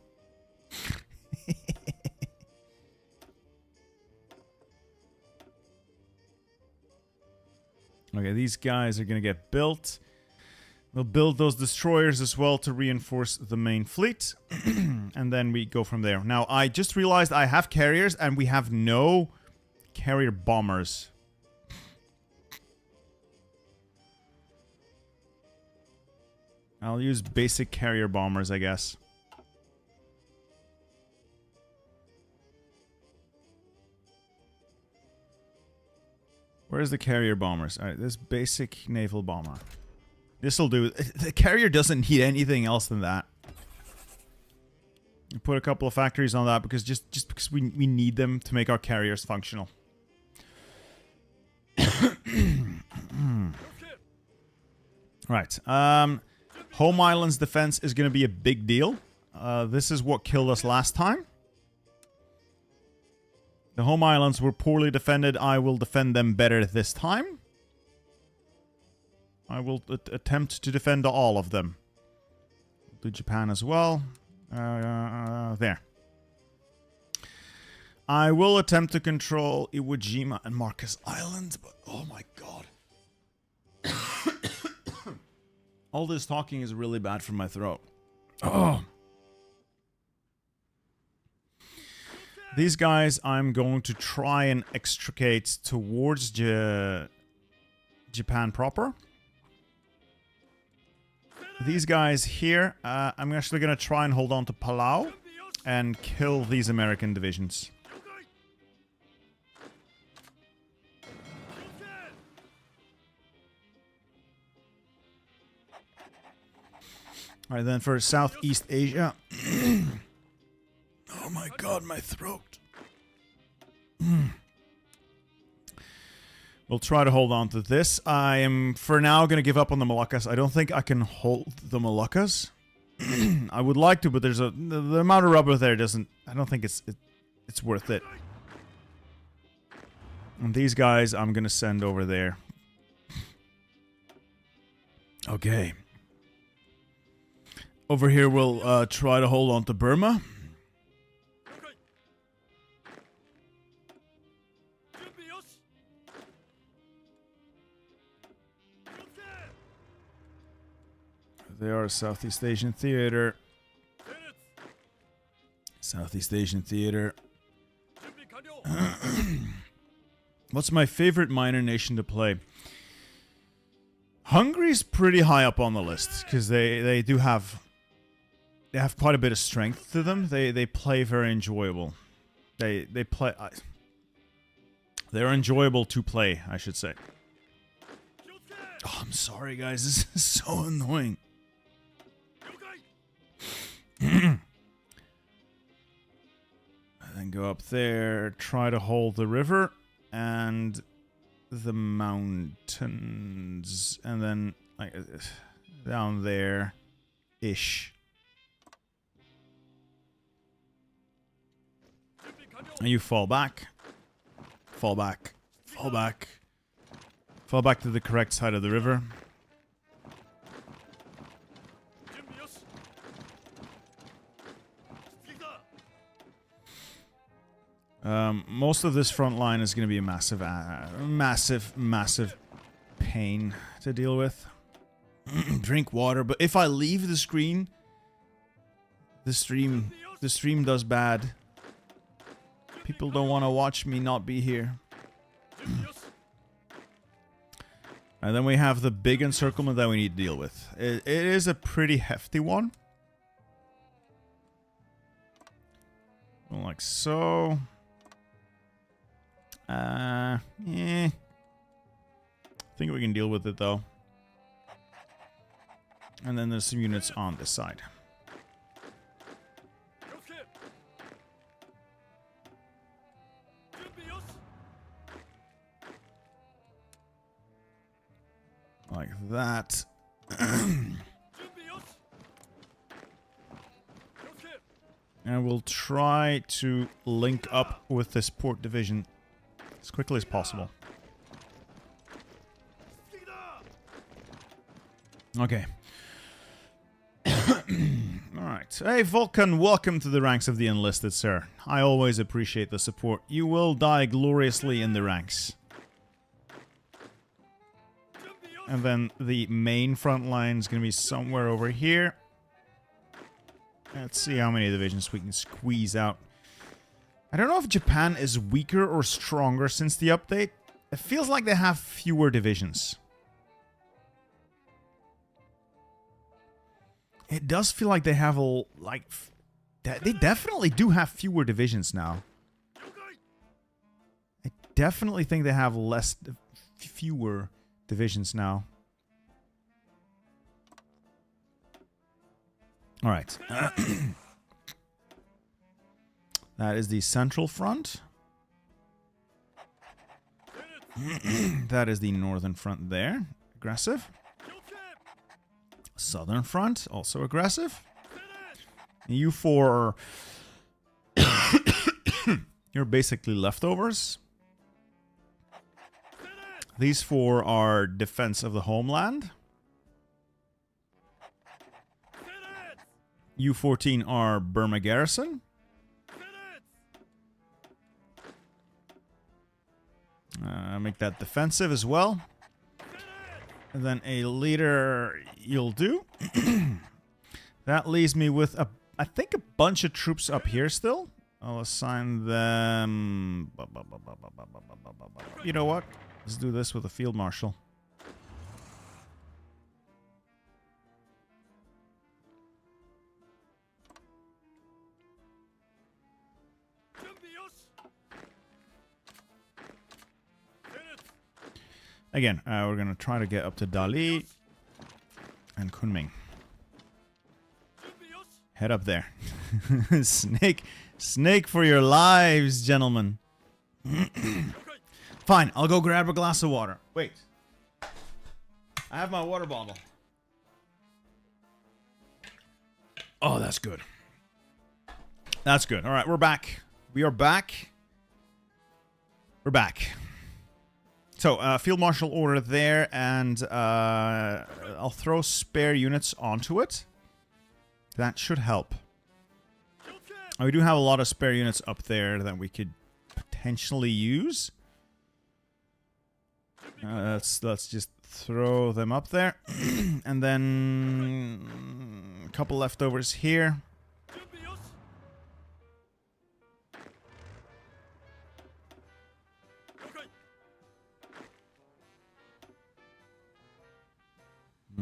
Okay, these guys are going to get built. We'll build those destroyers as well to reinforce the main fleet. And then we go from there. Now, I just realized I have carriers and we have no carrier bombers. I'll use basic carrier bombers, I guess. Where's the carrier bombers? Alright, this basic naval bomber. This'll do. The carrier doesn't need anything else than that. You put a couple of factories on that because just because we need them to make our carriers functional. Right. Home Island's defense is going to be a big deal. This is what killed us last time. The home islands were poorly defended. I will defend them better this time. I will attempt to defend all of them. Do Japan as well. There. I will attempt to control Iwo Jima and Marcus Island, but oh my god. All this talking is really bad for my throat. Oh. These guys I'm going to try and extricate towards Japan proper. These guys here, I'm actually going to try and hold on to Palau and kill these American divisions. Alright, then for Southeast Asia. Oh my god, my throat. We'll try to hold on to this. I am, for now, going to give up on the Moluccas. I don't think I can hold the Moluccas. I would like to, but there's the amount of rubber there doesn't... I don't think it's worth it. And these guys I'm going to send over there. Okay. Over here we'll try to hold on to Burma. They are Southeast Asian Theater. Southeast Asian Theater. What's my favorite minor nation to play? Hungary's pretty high up on the list because they have quite a bit of strength to them. They play very enjoyable. They play. They're enjoyable to play, I should say. Oh, I'm sorry, guys. This is so annoying. And then go up there, try to hold the river and the mountains, and then like down there ish. And you fall back, fall back, fall back, fall back to the correct side of the river. Most of this front line is going to be a massive, massive pain to deal with. Drink water, but if I leave the screen, the stream does bad. People don't want to watch me not be here. And then we have the big encirclement that we need to deal with. It is a pretty hefty one. Like so. Yeah. I think we can deal with it though. And then there's some units on this side. Like that. And we'll try to link up with this port division as quickly as possible. Okay. Alright. Hey, Vulcan, welcome to the ranks of the enlisted, sir. I always appreciate the support. You will die gloriously in the ranks. And then the main front line is going to be somewhere over here. Let's see how many divisions we can squeeze out. I don't know if Japan is weaker or stronger since the update. It feels like they have fewer divisions. It does feel like they have a... they definitely do have fewer divisions now. I definitely think they have fewer divisions now. All right. That is the central front. That is the northern front there. Aggressive. Southern front, also aggressive. You four are you're basically leftovers. These four are defense of the homeland. U-14 are Burma garrison. Make that defensive as well. And then a leader you'll do. That leaves me with, I think, a bunch of troops up here still. I'll assign them... You know what? Let's do this with a field marshal. Again, we're going to try to get up to Dali and Kunming. Head up there. Snake for your lives, gentlemen. Fine, I'll go grab a glass of water. Wait. I have my water bottle. Oh, that's good. That's good. All right, we're back. We are back. We're back. So, Field Marshal order there, and I'll throw spare units onto it. That should help. We do have a lot of spare units up there that we could potentially use. Let's just throw them up there. And then a couple leftovers here.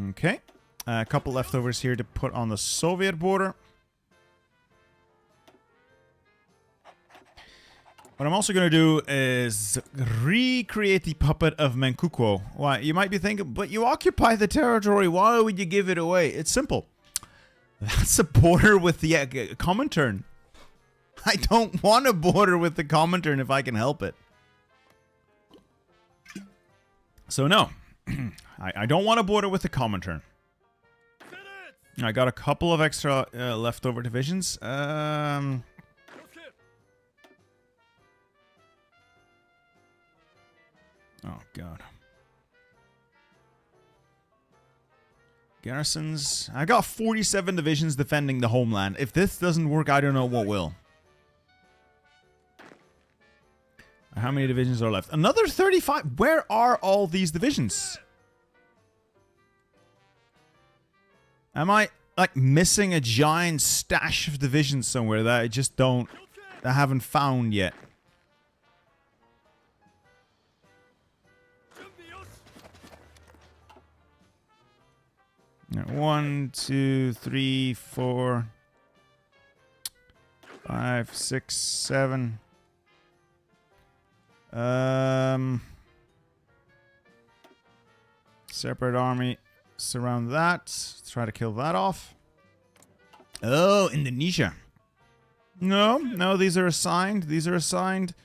Okay. A couple leftovers here to put on the Soviet border. What I'm also going to do is recreate the puppet of Menkuko. Why? You might be thinking, but you occupy the territory. Why would you give it away? It's simple. That's a border with the Comintern. I don't want a border with the Comintern if I can help it. So no. I don't want a border with the Comintern. I got a couple of extra leftover divisions. Oh, God. Garrisons. I got 47 divisions defending the homeland. If this doesn't work, I don't know what will. How many divisions are left? Another 35. Where are all these divisions? Am I, like, missing a giant stash of divisions somewhere that I just don't... I haven't found yet? Now, 1, 2, 3, 4, 5, 6, 7. Separate army. Surround that. Try to kill that off. Oh, Indonesia. No, these are assigned. These are assigned.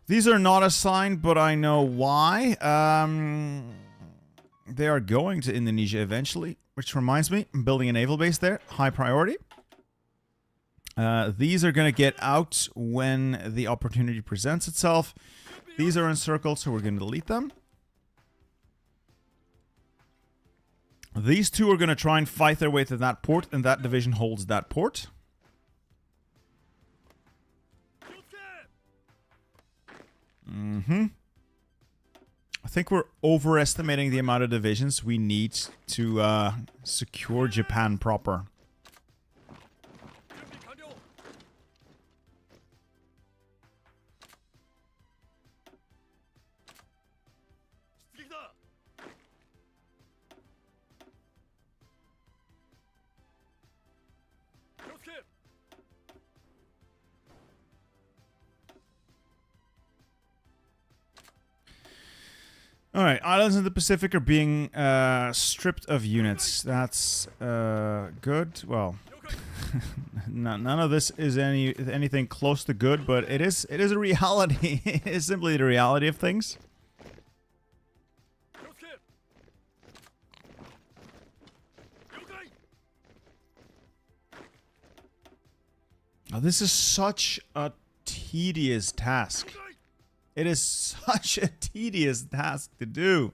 These are not assigned, but I know why. They are going to Indonesia eventually, which reminds me, I'm building a naval base there. High priority. These are going to get out when the opportunity presents itself. These are encircled, so we're going to delete them. These two are going to try and fight their way to that port, and that division holds that port. I think we're overestimating the amount of divisions we need to secure Japan proper. Alright, islands in the Pacific are being stripped of units. That's good. Well, none of this is anything close to good, but it is a reality. It is simply the reality of things. Oh, this is such a tedious task. It is such a tedious task to do.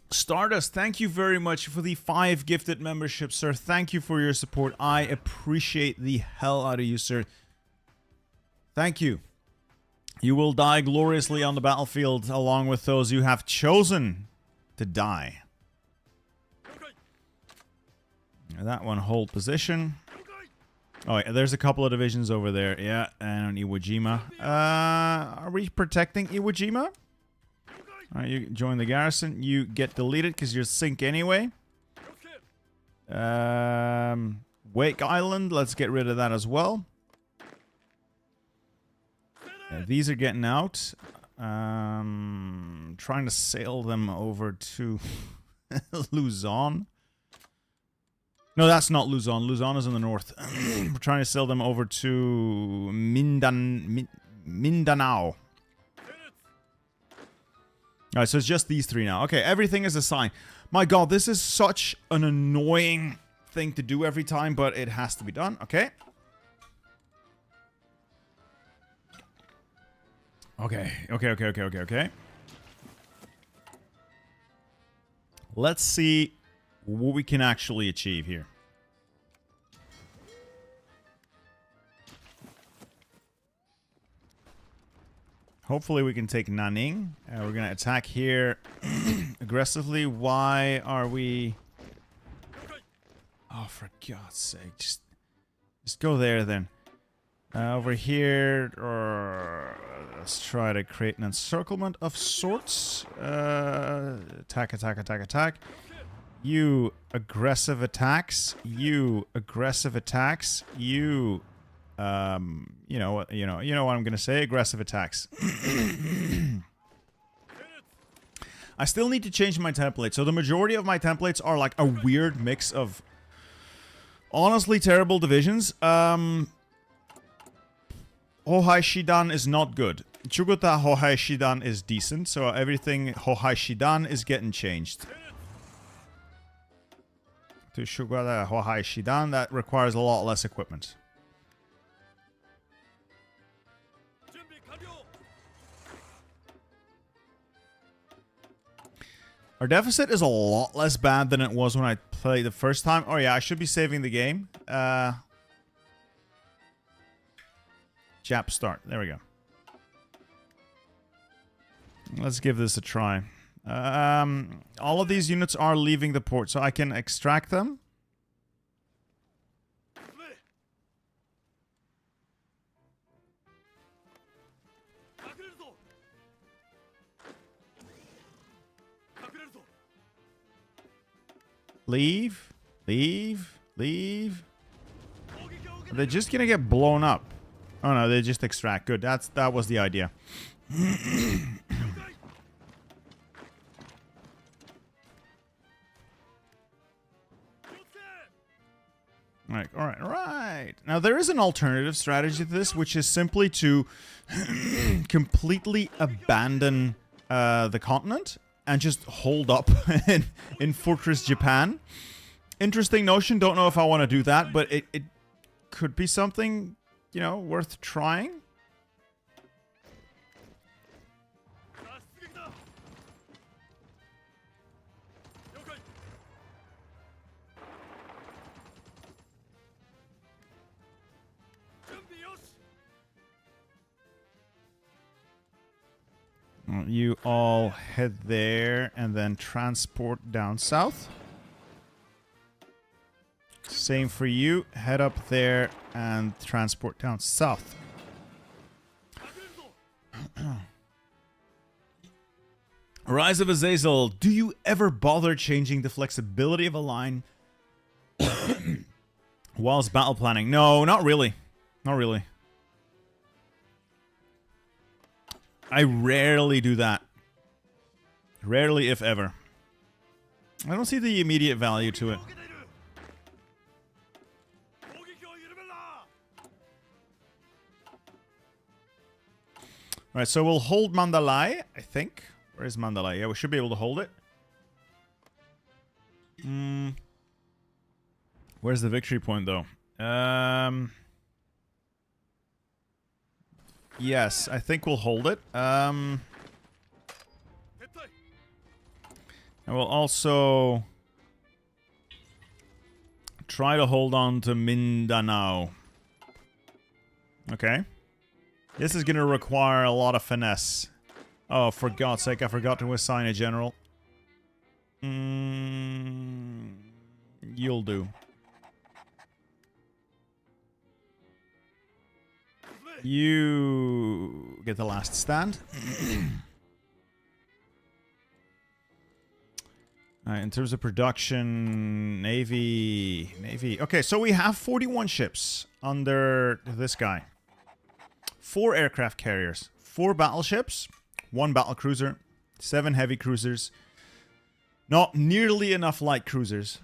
Stardust, thank you very much for the 5 gifted memberships, sir. Thank you for your support. I appreciate the hell out of you, sir. Thank you. You will die gloriously on the battlefield along with those you have chosen to die. That one, hold position. Oh, yeah, there's a couple of divisions over there. Yeah, and on Iwo Jima. Are we protecting Iwo Jima? Alright, you join the garrison. You get deleted because you're sink anyway. Wake Island, let's get rid of that as well. Yeah, these are getting out. Trying to sail them over to Luzon. No, that's not Luzon. Luzon is in the north. We're trying to sell them over to Mindanao. Alright, so it's just these three now. Okay, everything is assigned. My god, this is such an annoying thing to do every time, but it has to be done. Okay. Okay. Let's see what we can actually achieve here. Hopefully we can take Nanning. We're going to attack here aggressively. Why are we... Oh, for God's sake. Just go there then. Over here, or let's try to create an encirclement of sorts. Attack. You aggressive attacks. You aggressive attacks. You you know what I'm gonna say, aggressive attacks. I still need to change my template. So the majority of my templates are like a weird mix of honestly terrible divisions. Hohai Shidan is not good. Chugota Hohai Shidan is decent, so everything Hohai Shidan is getting changed. To Chugota Hohai Shidan, that requires a lot less equipment. Our deficit is a lot less bad than it was when I played the first time. Oh yeah, I should be saving the game. Jap start. There we go. Let's give this a try. All of these units are leaving the port, so I can extract them. Leave. They're just gonna get blown up. Oh no, they just extract. Good. That was the idea. Alright. Now there is an alternative strategy to this, which is simply to completely abandon the continent and just hold up in Fortress Japan. Interesting notion. Don't know if I want to do that, but it could be something, you know, worth trying. You all head there and then transport down south. Same for you. Head up there and transport down south. Rise of Azazel. Do you ever bother changing the flexibility of a line whilst battle planning? No, not really. Not really. I rarely do that. Rarely, if ever. I don't see the immediate value to it. Alright, so we'll hold Mandalay, I think. Where is Mandalay? Yeah, we should be able to hold it. Where's the victory point, though? Yes, I think we'll hold it. And we'll also try to hold on to Mindanao. Okay. This is going to require a lot of finesse. Oh, for God's sake, I forgot to assign a general. You'll do. You get the last stand. In terms of production, Navy. Okay, so we have 41 ships under this guy. 4 aircraft carriers, 4 battleships, 1 battle cruiser, 7 heavy cruisers. Not nearly enough light cruisers.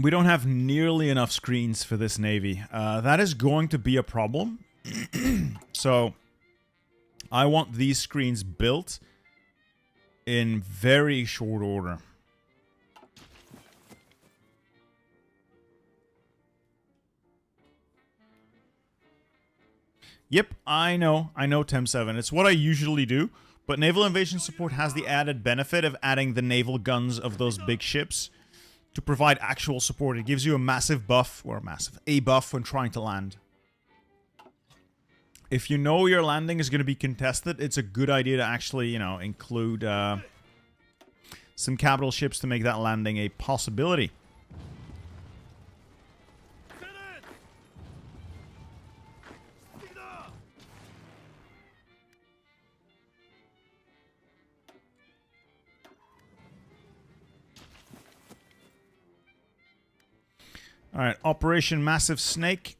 We don't have nearly enough screens for this navy. That is going to be a problem. So, I want these screens built in very short order. Yep, I know Tem7. It's what I usually do, but naval invasion support has the added benefit of adding the naval guns of those big ships to provide actual support. It gives you a massive buff, or a buff when trying to land. If you know your landing is going to be contested, it's a good idea to actually, you know, include some capital ships to make that landing a possibility. Alright, Operation Massive Snake.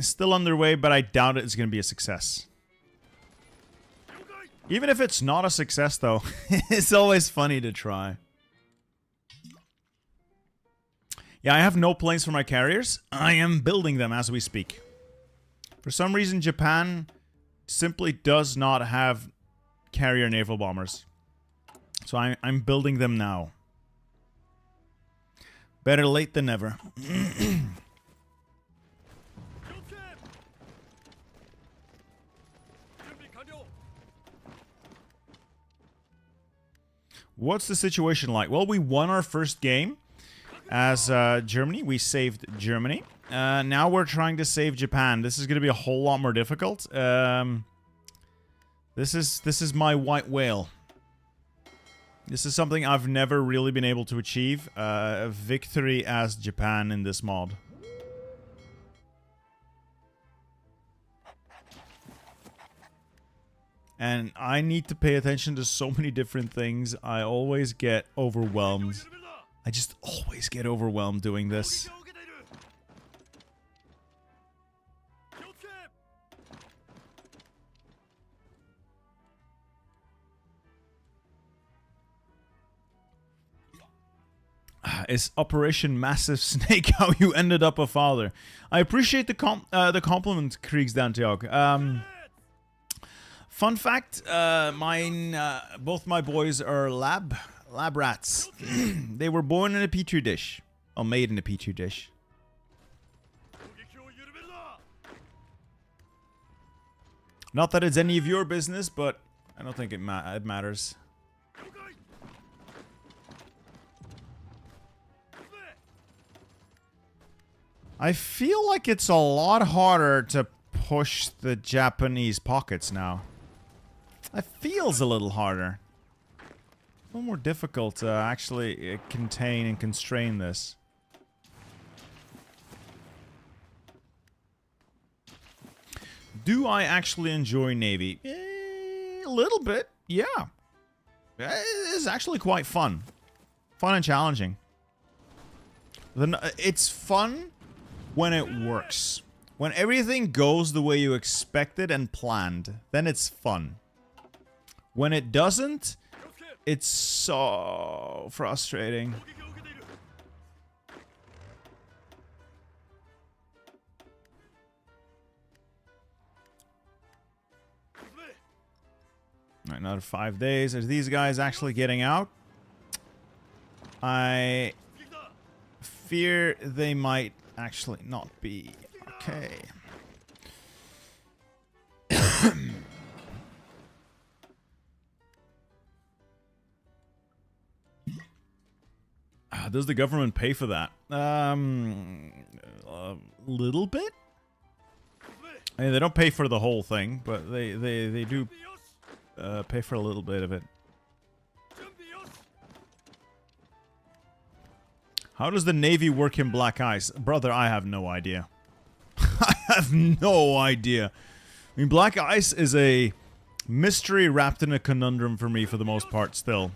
Still underway, but I doubt it's going to be a success. Even if it's not a success, though, it's always funny to try. Yeah, I have no planes for my carriers. I am building them as we speak. For some reason, Japan simply does not have carrier naval bombers. So I'm building them now. Better late than never. What's the situation like? Well, we won our first game as Germany. We saved Germany. Now we're trying to save Japan. This is going to be a whole lot more difficult. This is my white whale. This is something I've never really been able to achieve. A victory as Japan in this mod. And I need to pay attention to so many different things. I always get overwhelmed. I just always get overwhelmed doing this. Is Operation Massive Snake how you ended up a father? I appreciate the compliment, Kriegsdantiog. Fun fact, both my boys are lab rats. They were born in a petri dish. Or made in a petri dish. Not that it's any of your business, but I don't think it matters. I feel like it's a lot harder to push the Japanese pockets now. It feels a little harder. A little more difficult to actually contain and constrain this. Do I actually enjoy Navy? A little bit, yeah. It's actually quite fun. Fun and challenging. It's fun when it works. When everything goes the way you expected and planned, then it's fun. When it doesn't, it's so frustrating. Alright, another 5 days. Are these guys actually getting out? I fear they might actually not be. Okay. Does the government pay for that? A little bit? I mean, they don't pay for the whole thing, but they do pay for a little bit of it. How does the Navy work in black ice? Brother, I have no idea. I have no idea. I mean, black ice is a mystery wrapped in a conundrum for me for the most part still.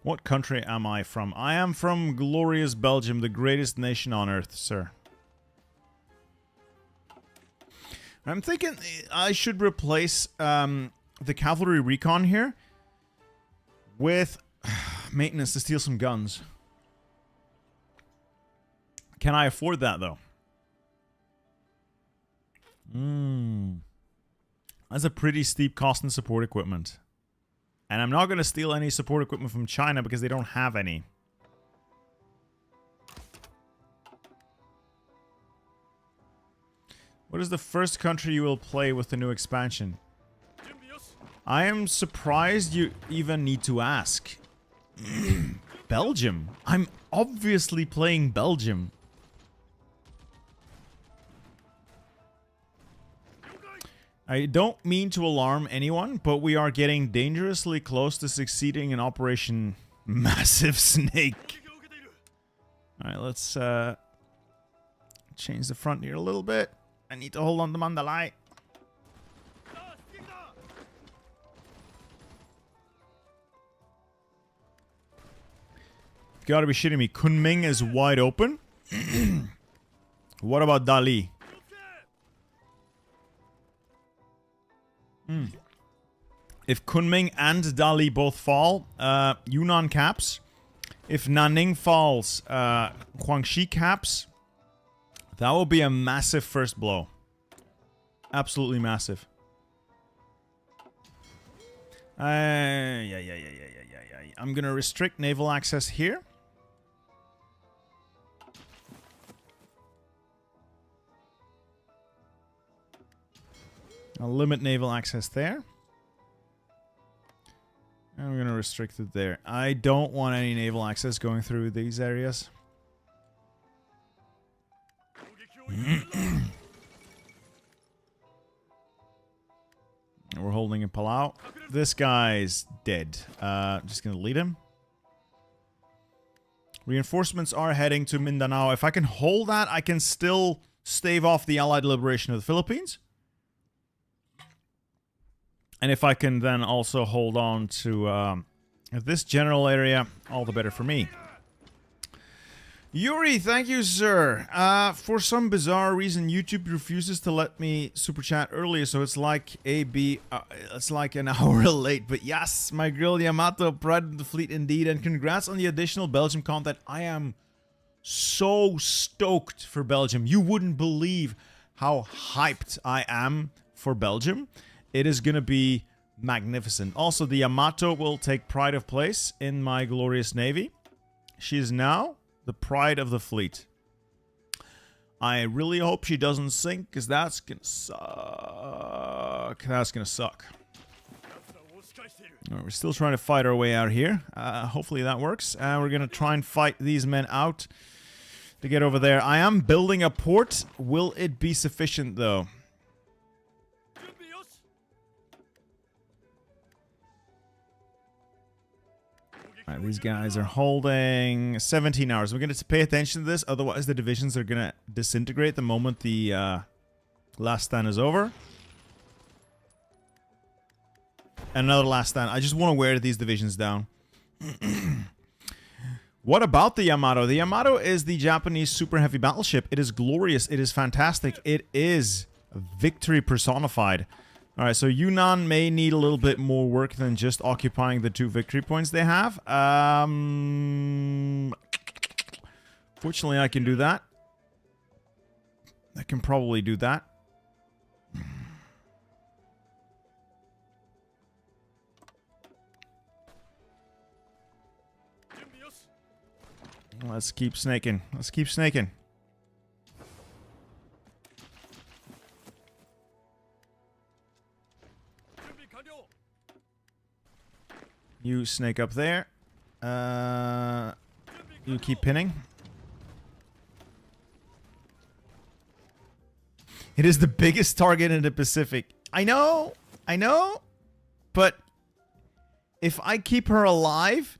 What country am I from? I am from glorious Belgium, the greatest nation on earth, sir. I'm thinking I should replace the cavalry recon here with maintenance to steal some guns. Can I afford that, though? That's a pretty steep cost in support equipment. And I'm not going to steal any support equipment from China because they don't have any. What is the first country you will play with the new expansion? I am surprised you even need to ask. Belgium. I'm obviously playing Belgium. I don't mean to alarm anyone, but we are getting dangerously close to succeeding in Operation Massive Snake. Alright, let's change the front here a little bit. I need to hold on to Mandalay. You've got to be shitting me. Kunming is wide open. What about Dali? If Kunming and Dali both fall, Yunnan caps. If Nanning falls, Guangxi caps. That will be a massive first blow. Absolutely massive. Yeah. I'm gonna restrict naval access here. I'll limit naval access there. And we're gonna restrict it there. I don't want any naval access going through these areas. We're holding in Palau. This guy's dead. Just gonna lead him. Reinforcements are heading to Mindanao. If I can hold that, I can still stave off the Allied liberation of the Philippines. And if I can then also hold on to this general area, all the better for me. Yuri, thank you, sir. For some bizarre reason, YouTube refuses to let me super chat earlier, so it's like it's like an hour late. But yes, my girl Yamato, pride of the fleet indeed, and congrats on the additional Belgium content. I am so stoked for Belgium. You wouldn't believe how hyped I am for Belgium. It is gonna be magnificent. Also, the Yamato will take pride of place in my glorious navy. She is now the pride of the fleet. I really hope she doesn't sink, because that's gonna suck. That's gonna suck. We're still trying to fight our way out here. Hopefully that works. We're gonna try and fight these men out to get over there. I am building a port. Will it be sufficient, though? Alright, these guys are holding 17 hours. We're going to pay attention to this, otherwise the divisions are going to disintegrate the moment the last stand is over. Another last stand. I just want to wear these divisions down. What about the Yamato? The Yamato is the Japanese super heavy battleship. It is glorious. It is fantastic. It is victory personified. Alright, so Yunnan may need a little bit more work than just occupying the 2 victory points they have. Fortunately, I can do that. I can probably do that. Let's keep snaking. Let's keep snaking. You snake up there. You keep pinning. It is the biggest target in the Pacific. I know. But if I keep her alive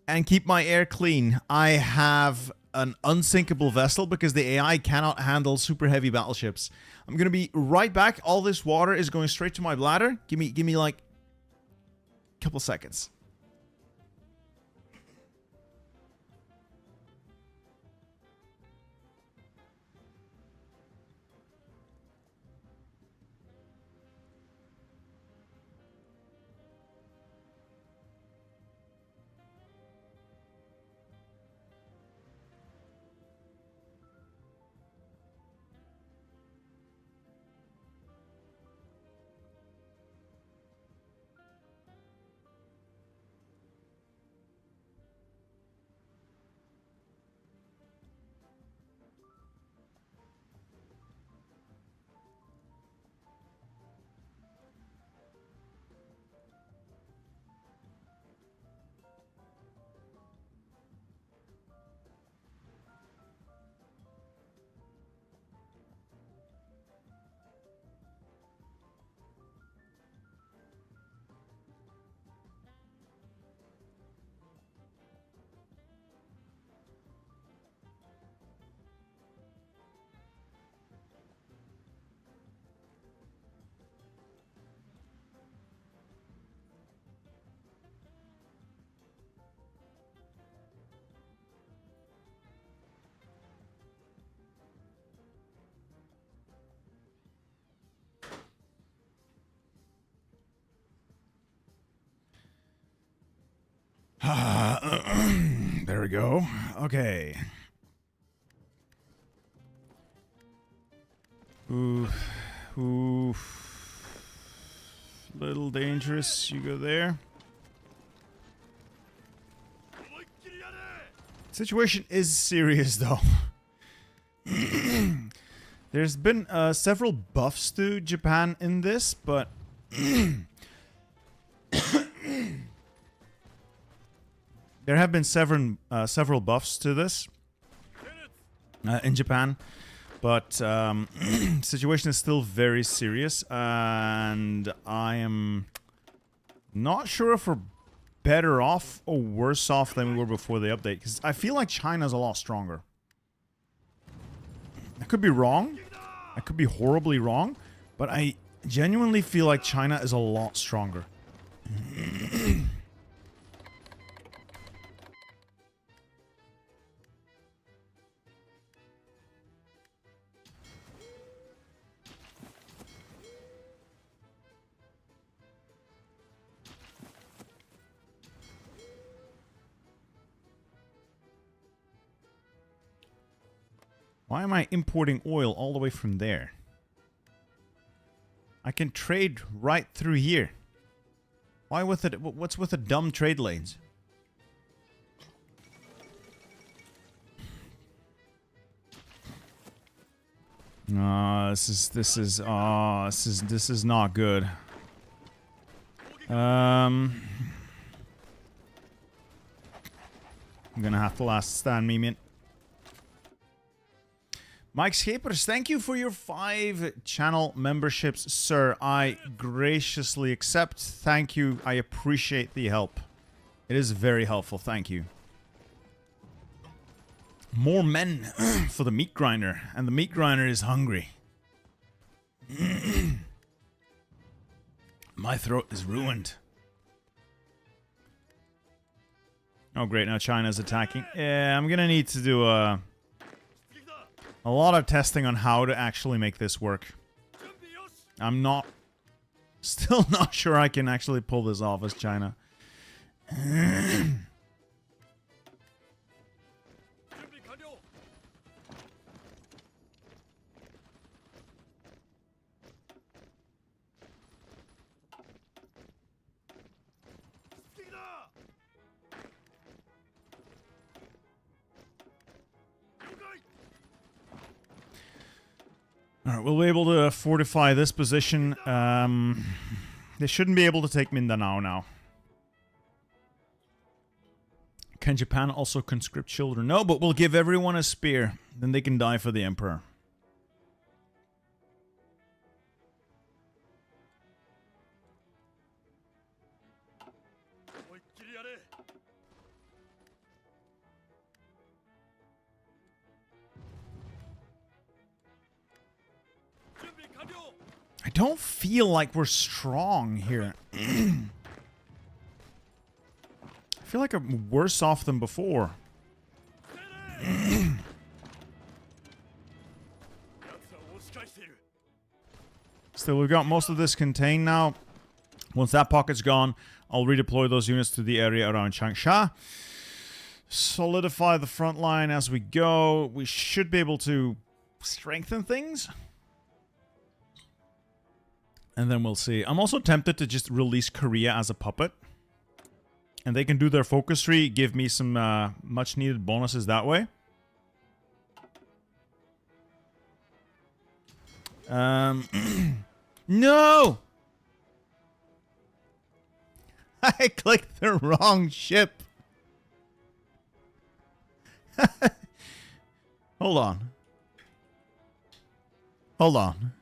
and keep my air clean, I have an unsinkable vessel because the AI cannot handle super heavy battleships. I'm gonna be right back. All this water is going straight to my bladder. Give me like couple seconds. There we go. Okay. Ooh. Ooh. Little dangerous. You go there. Situation is serious, though. There's been several buffs to Japan in this, but there have been several buffs to this in Japan, but situation is still very serious, and I am not sure if we're better off or worse off than we were before the update, because I feel like China's a lot stronger. I could be wrong. I could be horribly wrong, but I genuinely feel like China is a lot stronger. Why am I importing oil all the way from there? I can trade right through here. Why with it? What's with the dumb trade lanes? This is not good. I'm gonna have to last stand me, man. Mike Scapers, thank you for your 5 channel memberships, sir. I graciously accept. Thank you. I appreciate the help. It is very helpful. Thank you. More men for the meat grinder. And the meat grinder is hungry. My throat is ruined. Oh, great. Now China's attacking. Yeah, I'm gonna need to do a lot of testing on how to actually make this work. I'm still not sure I can actually pull this off as China. Alright, we'll be able to fortify this position. They shouldn't be able to take Mindanao now. Can Japan also conscript children? No, but we'll give everyone a spear. Then they can die for the emperor. I don't feel like we're strong here. I feel like I'm worse off than before. Still, we've got most of this contained now. Once that pocket's gone, I'll redeploy those units to the area around Changsha. Solidify the front line as we go. We should be able to strengthen things. And then we'll see. I'm also tempted to just release Korea as a puppet. And they can do their focus tree, give me some much needed bonuses that way. No! I clicked the wrong ship. Hold on. Hold on.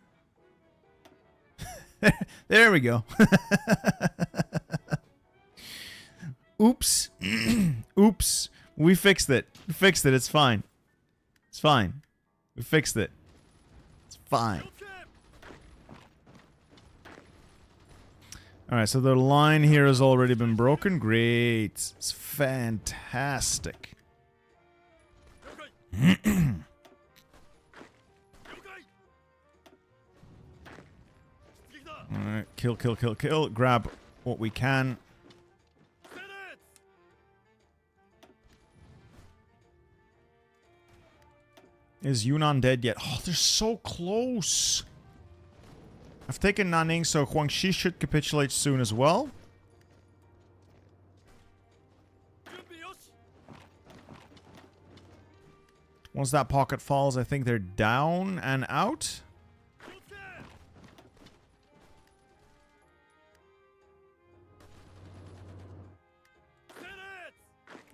There we go. Oops. Oops. We fixed it. We fixed it. It's fine. It's fine. We fixed it. It's fine. Alright, so the line here has already been broken. Great. It's fantastic. Alright, kill, kill, kill, kill. Grab what we can. Is Yunnan dead yet? Oh, they're so close. I've taken Nanning, so Guangxi should capitulate soon as well. Once that pocket falls, I think they're down and out.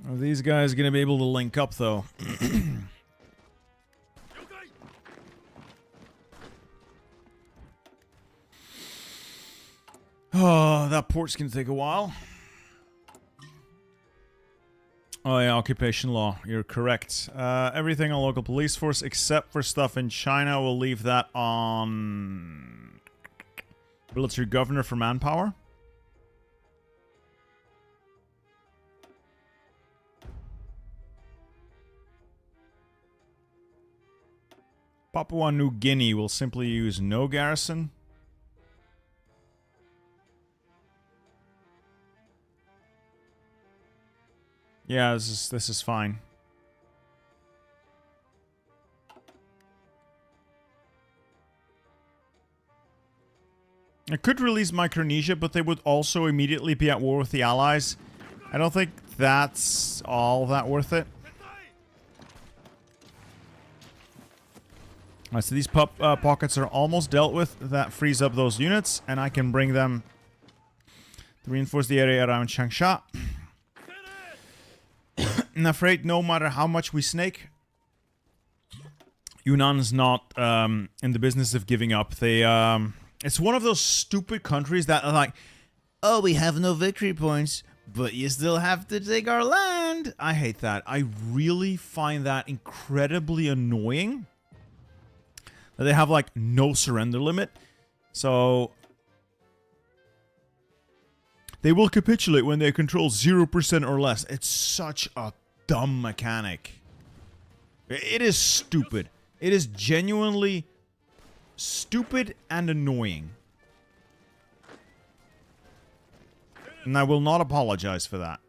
Are these guys going to be able to link up, though? Oh, that port's going to take a while. Oh yeah, occupation law. You're correct. Everything on local police force except for stuff in China. We'll leave that on military governor for manpower. Papua New Guinea will simply use no garrison. Yeah, this is fine. I could release Micronesia, but they would also immediately be at war with the Allies. I don't think that's all that worth it. Alright, so these pockets are almost dealt with. That frees up those units, and I can bring them to reinforce the area around Changsha. I'm afraid no matter how much we snake, Yunnan's not in the business of giving up. They it's one of those stupid countries that are like, oh, we have no victory points, but you still have to take our land. I hate that. I really find that incredibly annoying. That they have like no surrender limit. So they will capitulate when they control 0% or less. It's such a dumb mechanic. It is stupid. It is genuinely stupid and annoying. And I will not apologize for that.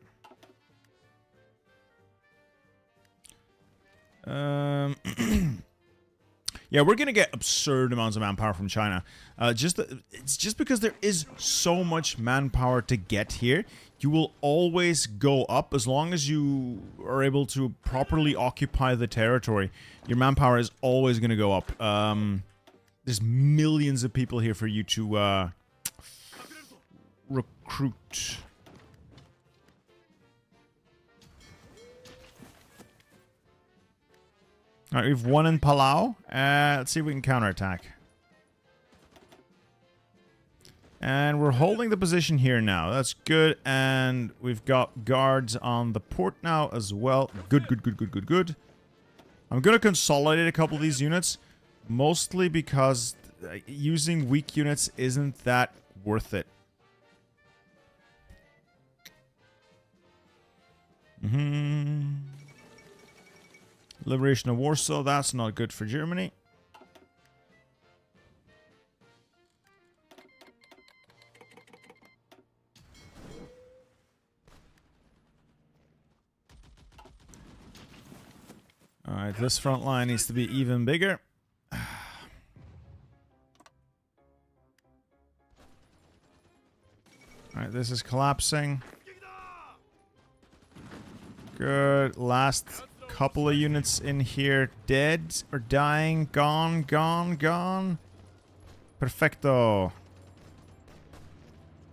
Yeah, we're gonna get absurd amounts of manpower from China. It's just because there is so much manpower to get here. You will always go up as long as you are able to properly occupy the territory. Your manpower is always gonna go up. There's millions of people here for you to recruit. Alright, we've won in Palau. Let's see if we can counterattack. And we're holding the position here now. That's good. And we've got guards on the port now as well. Good, good, good, good, good, good. I'm going to consolidate a couple of these units. Mostly because using weak units isn't that worth it. Liberation of Warsaw, that's not good for Germany. Alright, this front line needs to be even bigger. Alright, this is collapsing. Good. Last couple of units in here dead or dying. Gone, gone, gone. Perfecto.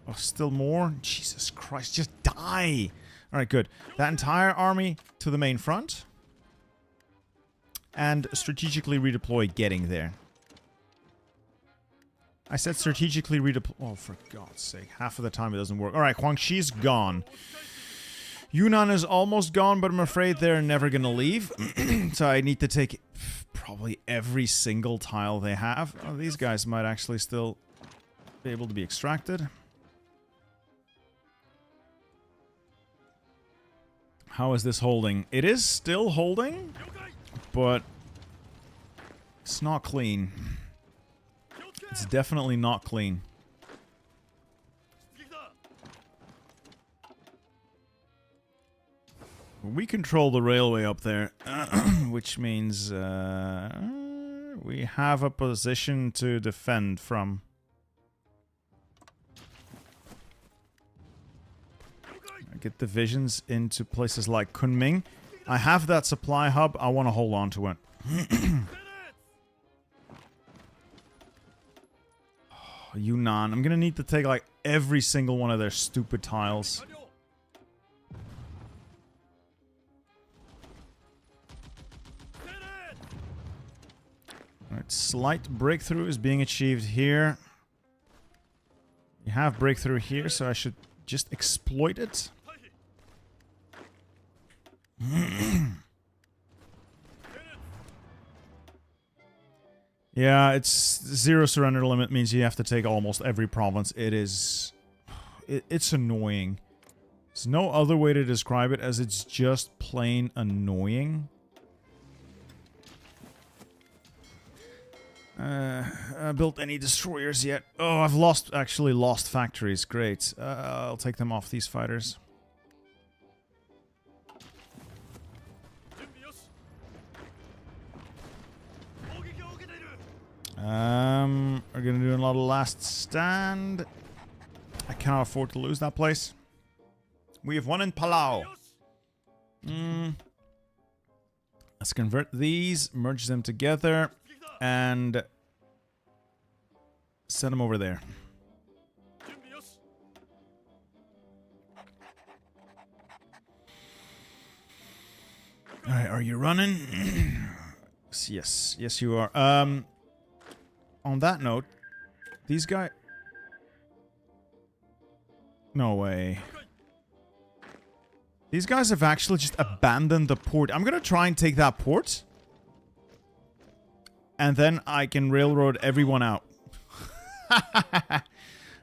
Oh, still more? Jesus Christ, just die! Alright, good. That entire army to the main front. And strategically redeploy getting there. I said strategically redeploy. Oh, for God's sake. Half of the time it doesn't work. Alright, Guangxi's gone. Yunnan is almost gone, but I'm afraid they're never gonna leave. So I need to take probably every single tile they have. Oh, these guys might actually still be able to be extracted. How is this holding? It is still holding, but it's not clean. It's definitely not clean. We control the railway up there. which means we have a position to defend from. Get divisions into places like Kunming. I have that supply hub. I want to hold on to it. Yunnan. I'm gonna need to take like every single one of their stupid tiles. Alright, slight breakthrough is being achieved here. You have breakthrough here, so I should just exploit it. Yeah, it's zero surrender limit means you have to take almost every province. It's annoying. There's no other way to describe it as it's just plain annoying. Built any destroyers yet? Oh, I've actually lost factories. Great. I'll take them off these fighters. We're gonna do a lot of last stand. I cannot afford to lose that place. We have won in Palau. Let's convert these, merge them together, and send them over there. Alright, are you running? Yes, yes you are. On that note, these guys... No way. These guys have actually just abandoned the port. I'm gonna try and take that port. And then I can railroad everyone out.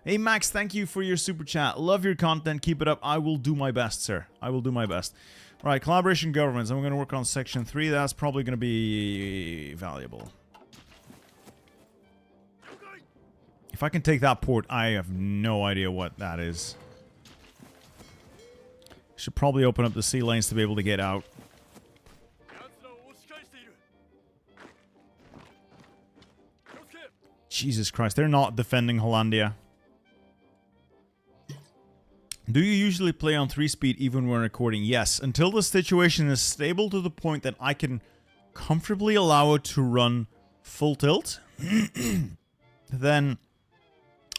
Hey Max, thank you for your super chat. Love your content. Keep it up. I will do my best, sir. I will do my best. Right, collaboration governments. I'm gonna work on section 3. That's probably gonna be valuable. If I can take that port, I have no idea what that is. Should probably open up the sea lanes to be able to get out. Jesus Christ, they're not defending Hollandia. Do you usually play on 3-speed even when recording? Yes, until the situation is stable to the point that I can comfortably allow it to run full tilt. Then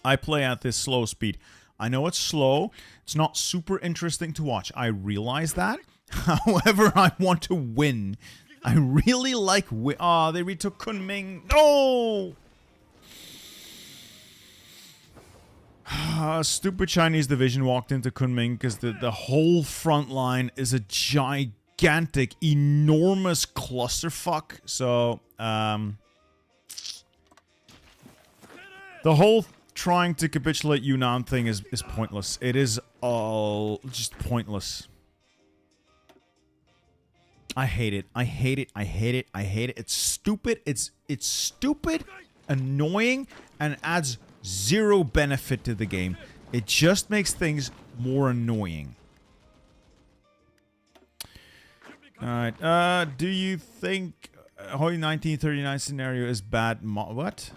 I play at this slow speed. I know it's slow. It's not super interesting to watch. I realize that. However, I want to win. I really like win. Ah, they retook Kunming. No! Stupid Chinese division walked into Kunming because the whole front line is a gigantic, enormous clusterfuck. So, the whole trying to capitulate Yunnan thing is pointless. It is all just pointless. I hate it. I hate it. I hate it. I hate it. It's stupid. It's stupid, annoying, and adds zero benefit to the game. It just makes things more annoying. Alright, do you think Hoy 1939 scenario is bad what?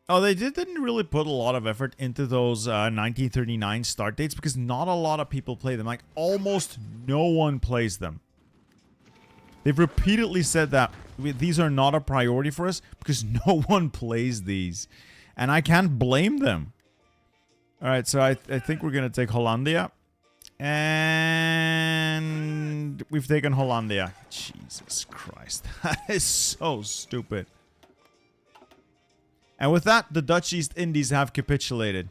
Oh, they didn't really put a lot of effort into those 1939 start dates because not a lot of people play them. Like, almost no one plays them. They've repeatedly said that these are not a priority for us because no one plays these. And I can't blame them. Alright, so I think we're going to take Hollandia. And we've taken Hollandia. Jesus Christ. That is so stupid. And with that, the Dutch East Indies have capitulated.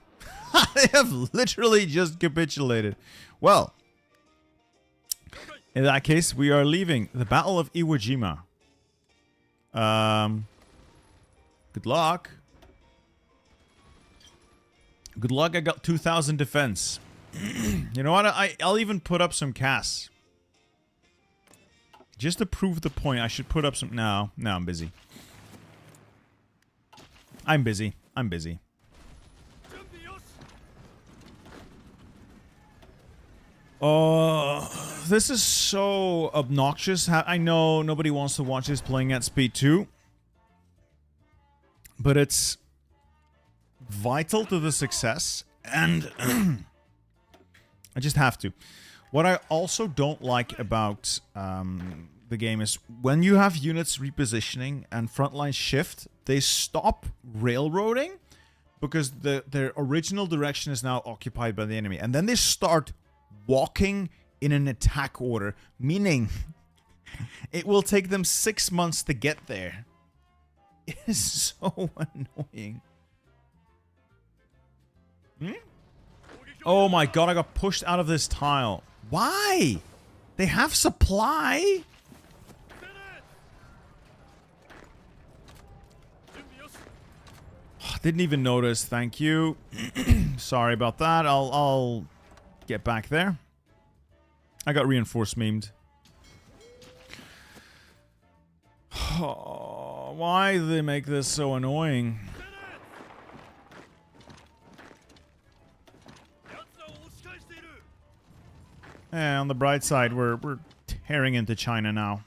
They have literally just capitulated. Well, in that case, we are leaving the Battle of Iwo Jima. Good luck. Good luck, I got 2,000 defense. You know what? I'll even put up some casts. Just to prove the point, I should put up some... No, I'm busy. I'm busy. I'm busy. Oh, This is so obnoxious. I know nobody wants to watch this playing at speed 2. But it's vital to the success, and I just have to. What I also don't like about the game is when you have units repositioning and frontline shift, they stop railroading because their original direction is now occupied by the enemy. And then they start walking in an attack order, meaning it will take them 6 months to get there. It is so annoying. Oh my god, I got pushed out of this tile. Why? They have supply? Didn't even notice, thank you. Sorry about that, I'll get back there. I got reinforced memed. Oh, why do they make this so annoying? Yeah, on the bright side, we're tearing into China now.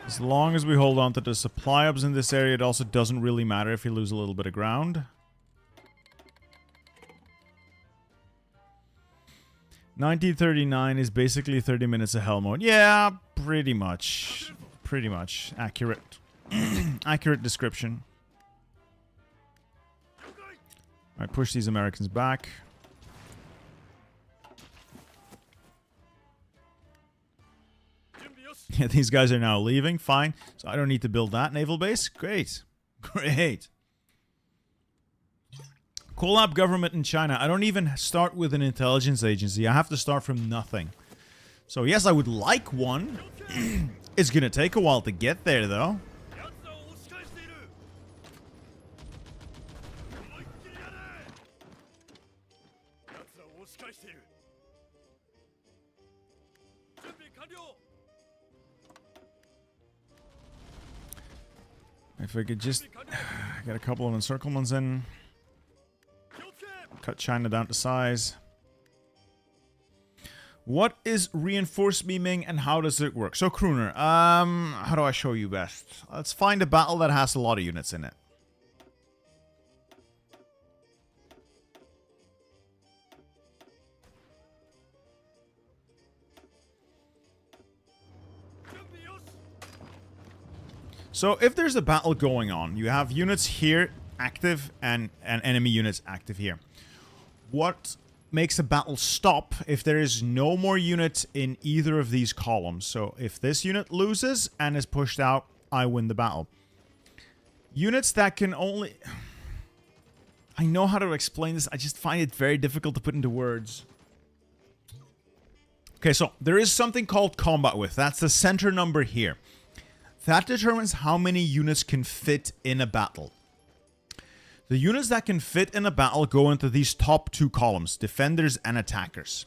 As long as we hold on to the supply hubs in this area, it also doesn't really matter if we lose a little bit of ground. 1939 is basically 30 minutes of hell mode. Yeah, pretty much. Pretty much. Accurate. Accurate description. Alright, push these Americans back. Yeah, these guys are now leaving. Fine. So I don't need to build that naval base. Great. Great. Collab government in China. I don't even start with an intelligence agency. I have to start from nothing. So yes, I would like one. It's gonna take a while to get there, though. If we could just get a couple of encirclements in. Cut China down to size. What is reinforced memeing and how does it work? So, Crooner, how do I show you best? Let's find a battle that has a lot of units in it. So if there's a battle going on, you have units here active and enemy units active here. What makes a battle stop if there is no more units in either of these columns? So if this unit loses and is pushed out, I win the battle. Units that can only... I know how to explain this, I just find it very difficult to put into words. Okay, so there is something called combat width. That's the center number here. That determines how many units can fit in a battle. The units that can fit in a battle go into these top two columns, defenders and attackers.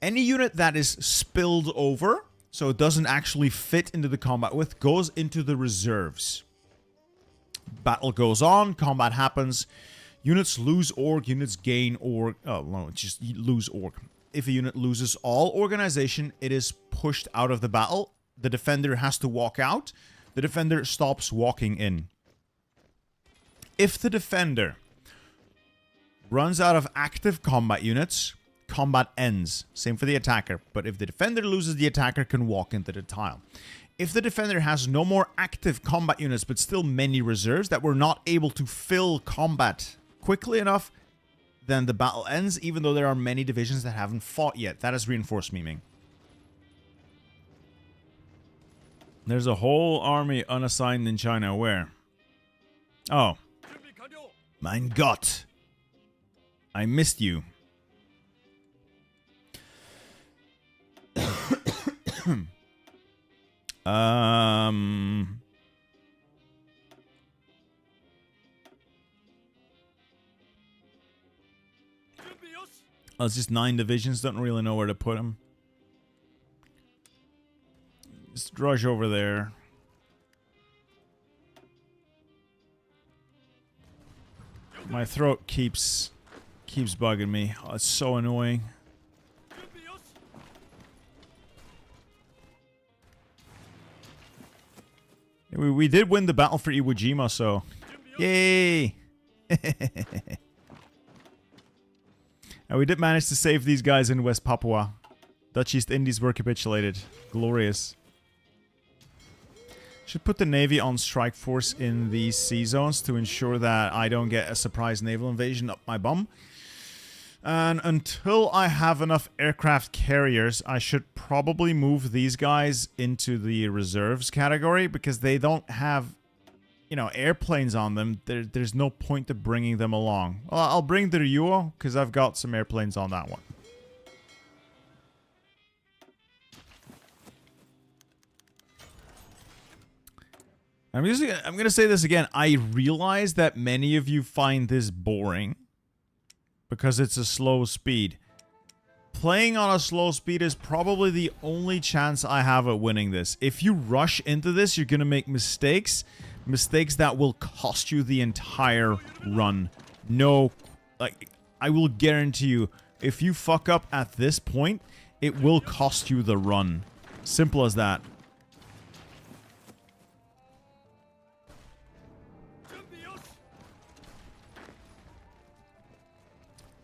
Any unit that is spilled over, so it doesn't actually fit into the combat width, goes into the reserves. Battle goes on, combat happens, units lose org, units gain org, oh no, just lose org. If a unit loses all organization, it is pushed out of the battle. The defender has to walk out. The defender stops walking in. If the defender runs out of active combat units, combat ends. Same for the attacker. But if the defender loses, the attacker can walk into the tile. If the defender has no more active combat units, but still many reserves that were not able to fill combat quickly enough, then the battle ends, even though there are many divisions that haven't fought yet. That is reinforced memeing. There's a whole army unassigned in China. Where? Oh. Mein Gott. I missed you. Oh, it's just 9 divisions. Don't really know where to put them. Just rush over there. My throat keeps bugging me. Oh, it's so annoying. We did win the battle for Iwo Jima, so yay! And we did manage to save these guys in West Papua. Dutch East Indies were capitulated. Glorious. Should put the Navy on strike force in these sea zones to ensure that I don't get a surprise naval invasion up my bum. And until I have enough aircraft carriers, I should probably move these guys into the reserves category because they don't have, you know, airplanes on them. There's no point to bringing them along. Well, I'll bring the Ryuo because I've got some airplanes on that one. I'm going to say this again. I realize that many of you find this boring because it's a slow speed. Playing on a slow speed is probably the only chance I have at winning this. If you rush into this, you're going to make mistakes. Mistakes that will cost you the entire run. No, like, I will guarantee you, if you fuck up at this point, it will cost you the run. Simple as that.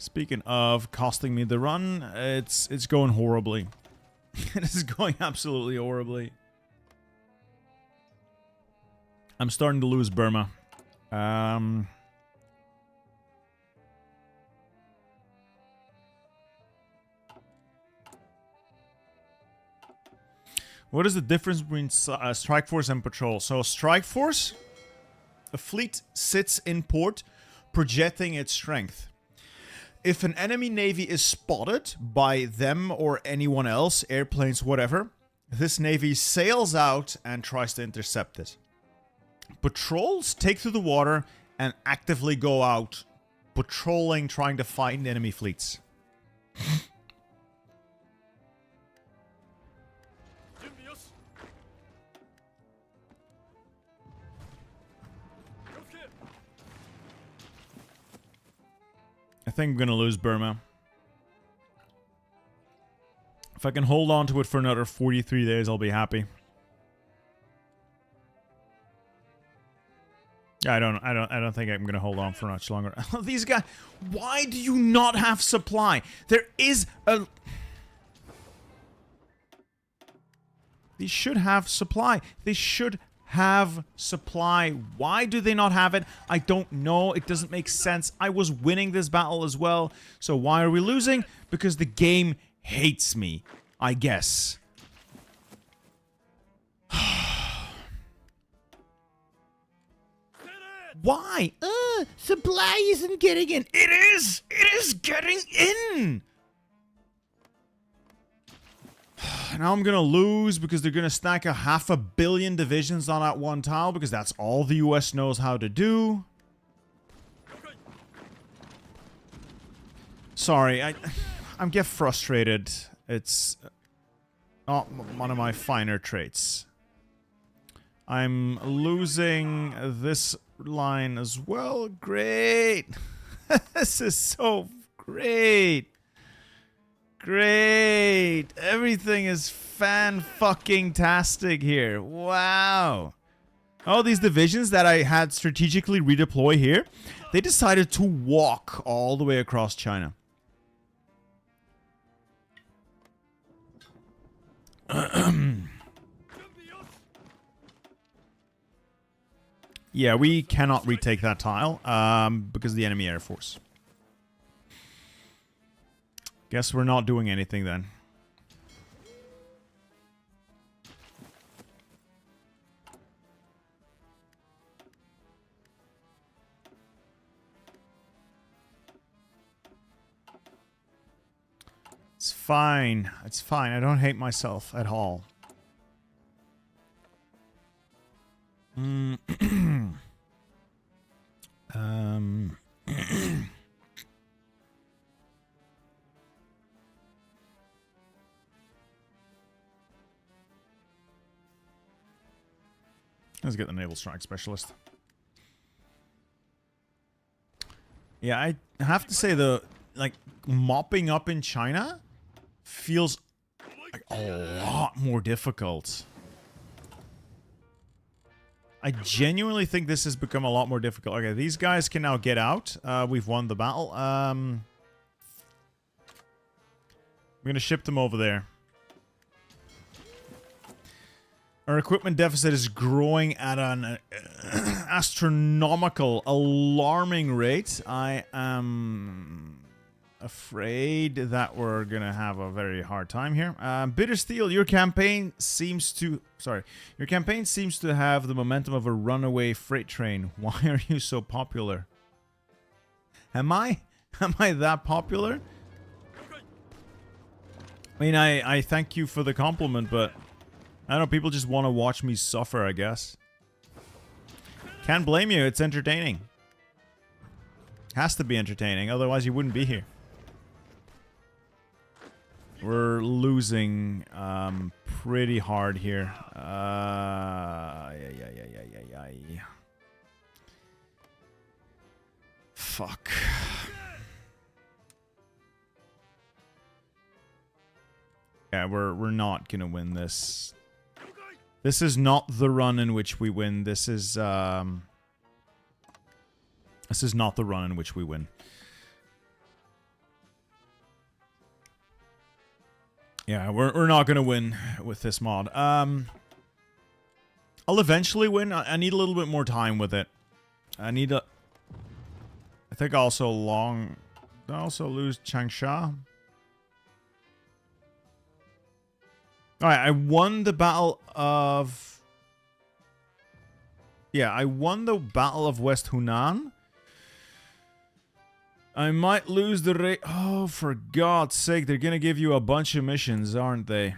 Speaking of costing me the run, it's going horribly. It is going absolutely horribly. I'm starting to lose Burma. What is the difference between strike force and patrol? So strike force, a fleet sits in port, projecting its strength. If an enemy navy is spotted by them or anyone else, airplanes, whatever, this navy sails out and tries to intercept it. Patrols take to the water and actively go out, patrolling, trying to find enemy fleets. I think I'm gonna lose Burma. If I can hold on to it for another 43 days, I'll be happy. I don't think I'm gonna hold on for much longer. These guys, why do you not have supply? There is a... These should have supply. They should have supply. Why do they not have it? I don't know. It doesn't make sense. I was winning this battle as well. So why are we losing? Because the game hates me, I guess. Why? Supply isn't getting in. It is! It is getting in! Now I'm gonna lose because they're gonna stack a 500 million divisions on that one tile because that's all the US knows how to do. Sorry, I get frustrated. It's not one of my finer traits. I'm losing this line as well. Great! This is so great! Great! Everything is fan-fucking-tastic here. Wow! All these divisions that I had strategically redeploy here, they decided to walk all the way across China. Yeah, we cannot retake that tile because of the enemy air force. Guess we're not doing anything then. It's fine. It's fine. I don't hate myself at all. Let's get the Naval Strike Specialist. Yeah, I have to say the like mopping up in China feels like a lot more difficult. I genuinely think this has become a lot more difficult. Okay, these guys can now get out. We've won the battle. I'm gonna ship them over there. Our equipment deficit is growing at an astronomical, alarming rate. I am afraid that we're gonna have a very hard time here. Bitter Steel, your campaign seems to... Sorry. Your campaign seems to have the momentum of a runaway freight train. Why are you so popular? Am I? Am I that popular? I mean, I thank you for the compliment, but... I don't know, people just want to watch me suffer, I guess. Can't blame you, it's entertaining. Has to be entertaining, otherwise you wouldn't be here. We're losing pretty hard here. Yeah. Fuck. Yeah, we're not gonna win this. This is not the run in which we win. This is not the run in which we win. Yeah, we're not gonna win with this mod. I'll eventually win. I need a little bit more time with it. I think I also lose Changsha. Alright, I won the battle of... Yeah, I won the battle of West Hunan. I might lose the Oh, for God's sake, they're gonna give you a bunch of missions, aren't they?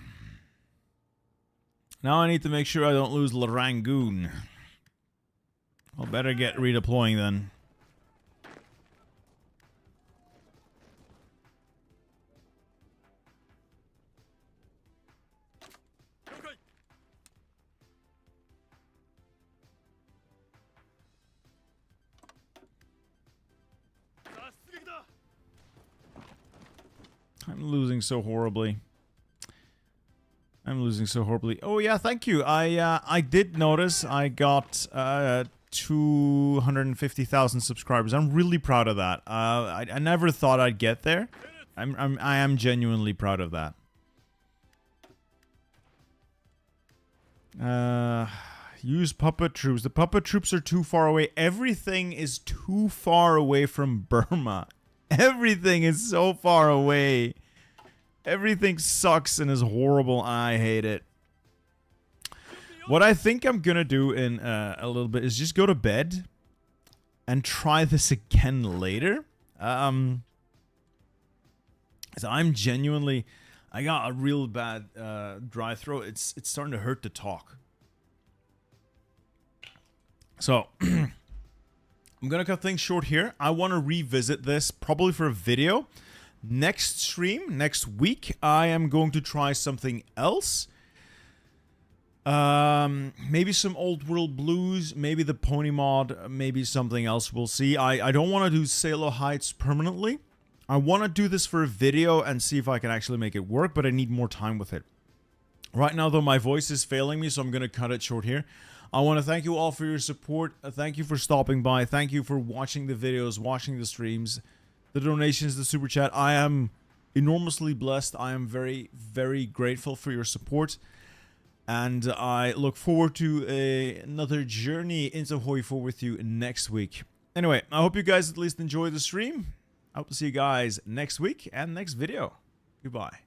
Now I need to make sure I don't lose Rangoon. I'll better get redeploying then. I'm losing so horribly. Oh yeah, thank you. I did notice I got 250,000 subscribers. I'm really proud of that. I never thought I'd get there. I am genuinely proud of that. Use puppet troops. The puppet troops are too far away. Everything is too far away from Burma. Everything is so far away. Everything sucks and is horrible. I hate it. What I think I'm gonna do in a little bit is just go to bed and try this again later. So I'm genuinely... I got a real bad dry throat. It's starting to hurt to talk. So... I'm gonna cut things short here. I want to revisit this probably for a video. Next stream, next week, I am going to try something else. Maybe some old world blues, maybe the pony mod, maybe something else. We'll see. I don't want to do Salo Heights permanently. I want to do this for a video and see if I can actually make it work, but I need more time with it. Right now, though, my voice is failing me, so I'm gonna cut it short here. I want to thank you all for your support. Thank you for stopping by. Thank you for watching the videos, watching the streams, the donations, the super chat. I am enormously blessed. I am very, very grateful for your support. And I look forward to another journey into Hoi 4 with you next week. Anyway, I hope you guys at least enjoy the stream. I hope to see you guys next week and next video. Goodbye.